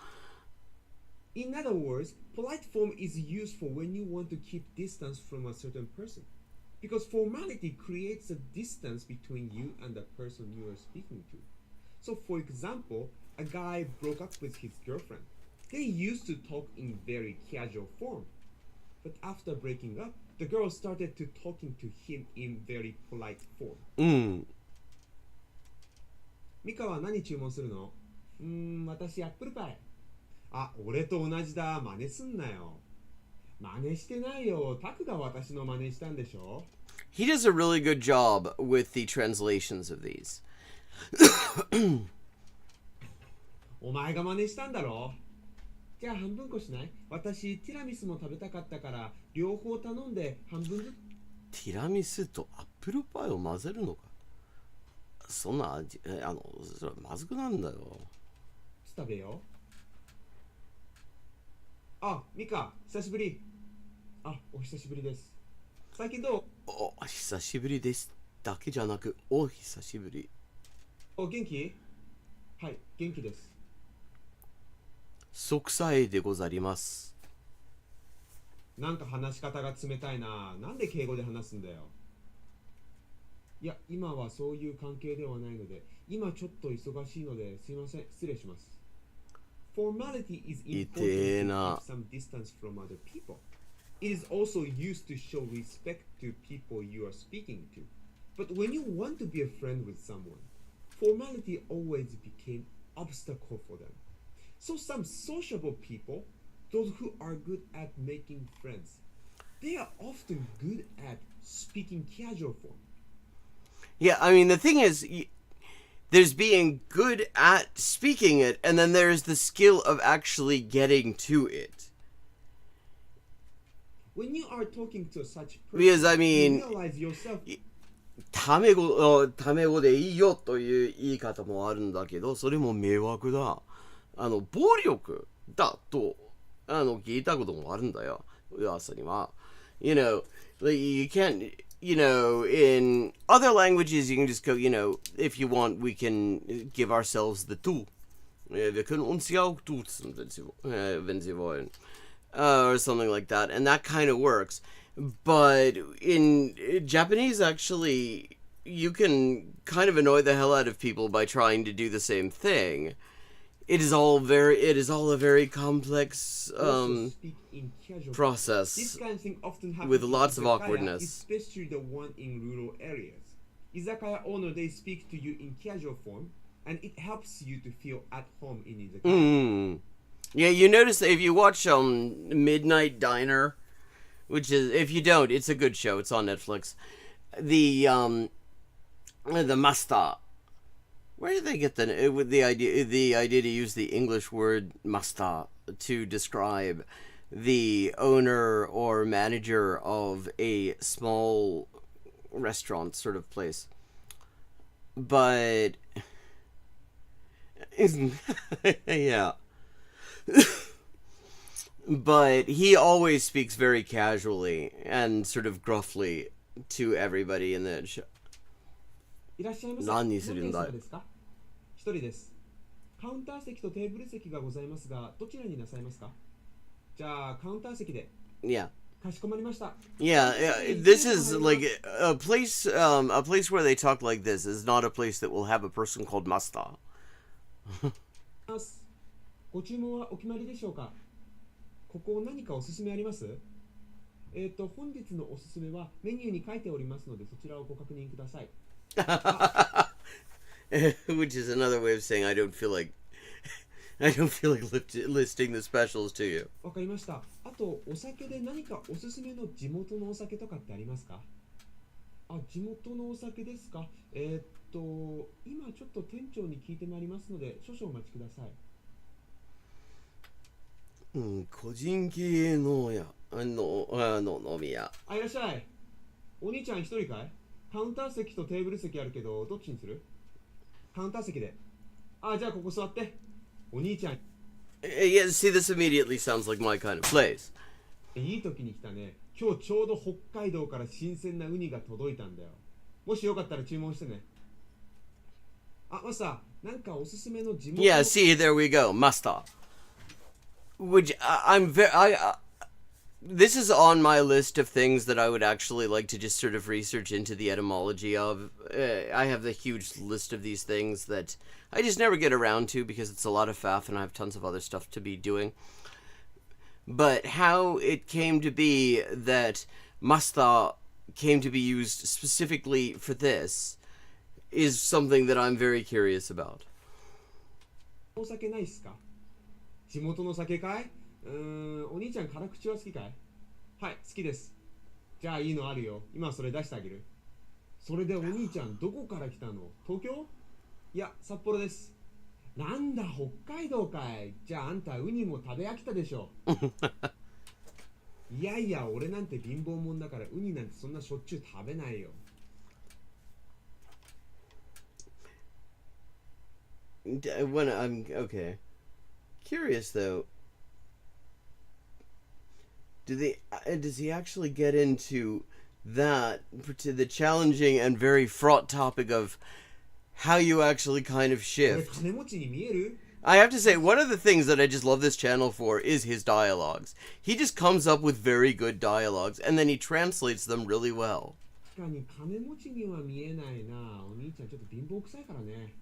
In other words, polite form is useful when you want to keep distance from a certain person. Because formality creates a distance between you and the person you are speaking to. So for example, a guy broke up with his girlfriend. They used to talk in very casual form. But after breaking up, the girl started to talking to him in very polite form. ミカは何注文するの？私アップルパイ。あ、俺と同じだ。真似すんなよ。真似してないよ。タクが私の真似したんでしょ？ He does a really good job with the translations of these. お前が真似したんだろ？じゃあ半分こしない？私ティラミスも食べたかったから両方頼んで半分ずつ。ティラミスとアップルパイを混ぜるのか？そんな味、それまずくなんだよ。食べよう。あ、ミカ、久しぶり。あ、お久しぶりです。最近どう？お久しぶりですだけじゃなく、お久しぶり。お元気？はい、元気です。息災でござります。なんか話し方が冷たいな。なんで敬語で話すんだよ。いや、今はそういう関係ではないので、今ちょっと忙しいのですいません、失礼します。Formality is important to keep some distance from other people. It is also used to show respect to people you are speaking to. But when you want to be a friend with someone, formality always became obstacle for them. So some sociable people, those who are good at making friends, they are often good at speaking casual form. Yeah, I mean, the thing is, there's being good at speaking it, and then there's the skill of actually getting to it. When you are talking to such person, Because, I mean, you realize yourself. タメ語でいいよという言い方もあるんだけど、それも迷惑だ。暴力だと、聞いたこともあるんだよ。噂には。You know, like, you can't, you know, in other languages you can just go, you know, if you want, we can give ourselves the du. Wir können uns ja auch duzen, wenn sie wollen. Or something like that. And that kind of works. But in Japanese, actually, you can kind of annoy the hell out of people by trying to do the same thing. It is all a very complex process. This kind of thing often happens with lots in of izakaya, awkwardness. especially the one in rural areas. Izakaya owner, they speak to you in casual form, and it helps you to feel at home in izakaya. Yeah, you notice that if you watch Midnight Diner, which is, if you don't, it's a good show. It's on Netflix. The master. Where did they get the idea to use the English word master to describe the owner or manager of a small restaurant sort of place? But Yeah. But he always speaks very casually and sort of gruffly to everybody in the show. いらっしゃいませ。何するんだい？何名様ですか？一人です。カウンター席とテーブル席がございますが、どちらになさいますか？じゃあカウンター席で。 Yeah. かしこまりました。 Yeah, this is like a place where they talk like this is not a place that will have a person called Master. ご注文はお決まりでしょうか？ここ何かおすすめあります？本日のおすすめはメニューに書いておりますのでそちらをご確認ください。Which is another way of saying I don't feel like listing the specials to you. わかりました。あとお酒で何かおすすめの地元のお酒とかってありますか？あ、地元のお酒ですか？今ちょっと店長に聞いてまいりますので少々お待ちください。個人経営の飲み屋。あ、いらっしゃい。お兄ちゃん一人かい？カウンター席とテーブル席あるけどどっちにする？カウンター席で。あ、じゃあここ座って。お兄ちゃん。Yeah, see, this immediately sounds like my kind of place. いい時に来たね。今日ちょうど北海道から新鮮なウニが届いたんだよ。もしよかったら注文してね。あ、マスター、なんかおすすめの地元。Yeah, see, there we go, Master. Which this is on my list of things that I would actually like to just sort of research into the etymology of. I have a huge list of these things that I just never get around to because it's a lot of faff and I have tons of other stuff to be doing. But how it came to be that Masta came to be used specifically for this is something that I'm very curious about. お酒ないっすか？地元の酒かい？お兄ちゃん辛口は好きかい？はい、好きです。じゃあいいのあるよ。今それ出してあげる。それでお兄ちゃんどこから来たの？東京？いや、札幌です。なんだ、北海道かい。じゃああんたウニも食べ飽きたでしょ。いやいや、俺なんて貧乏者だからウニなんてそんなしょっちゅう食べないよ。When I'm okay. Curious though. Does he actually get into that, to the challenging and very fraught topic of how you actually kind of shift? 金持ちに見える？ I have to say, one of the things that I just love this channel for is his dialogues. He just comes up with very good dialogues, and then he translates them really well. 確かに金持ちには見えないな。お兄ちゃんちょっと貧乏くさいからね。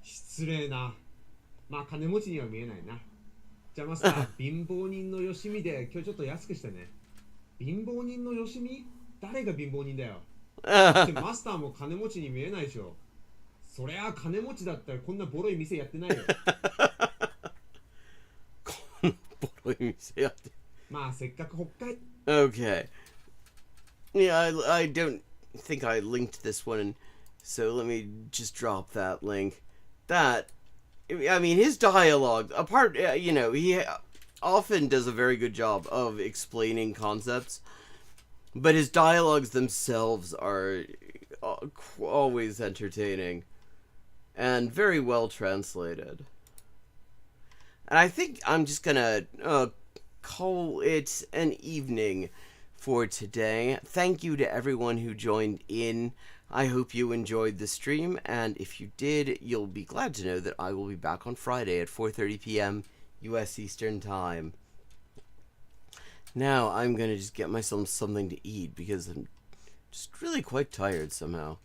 失礼な。まあ金持ちには見えないな。じゃあマスター、貧乏人のよしみで今日ちょっと安くしてね。貧乏人のよしみ？誰が貧乏人だよ。だってマスターも金持ちに見えないでしょ。そりゃ金持ちだったらこんなボロい店やってないよ。ボロい店やって。まあせっかく北海。Okay. Yeah, I don't think I linked this one, so let me just drop that link. That, I mean, his dialogue, he often does a very good job of explaining concepts, but his dialogues themselves are always entertaining and very well translated. And I think I'm just gonna call it an evening for today. Thank you to everyone who joined in. I hope you enjoyed the stream, and if you did, you'll be glad to know that I will be back on Friday at 4:30 p.m. US Eastern Time. Now I'm gonna just get myself something to eat because I'm just really quite tired somehow.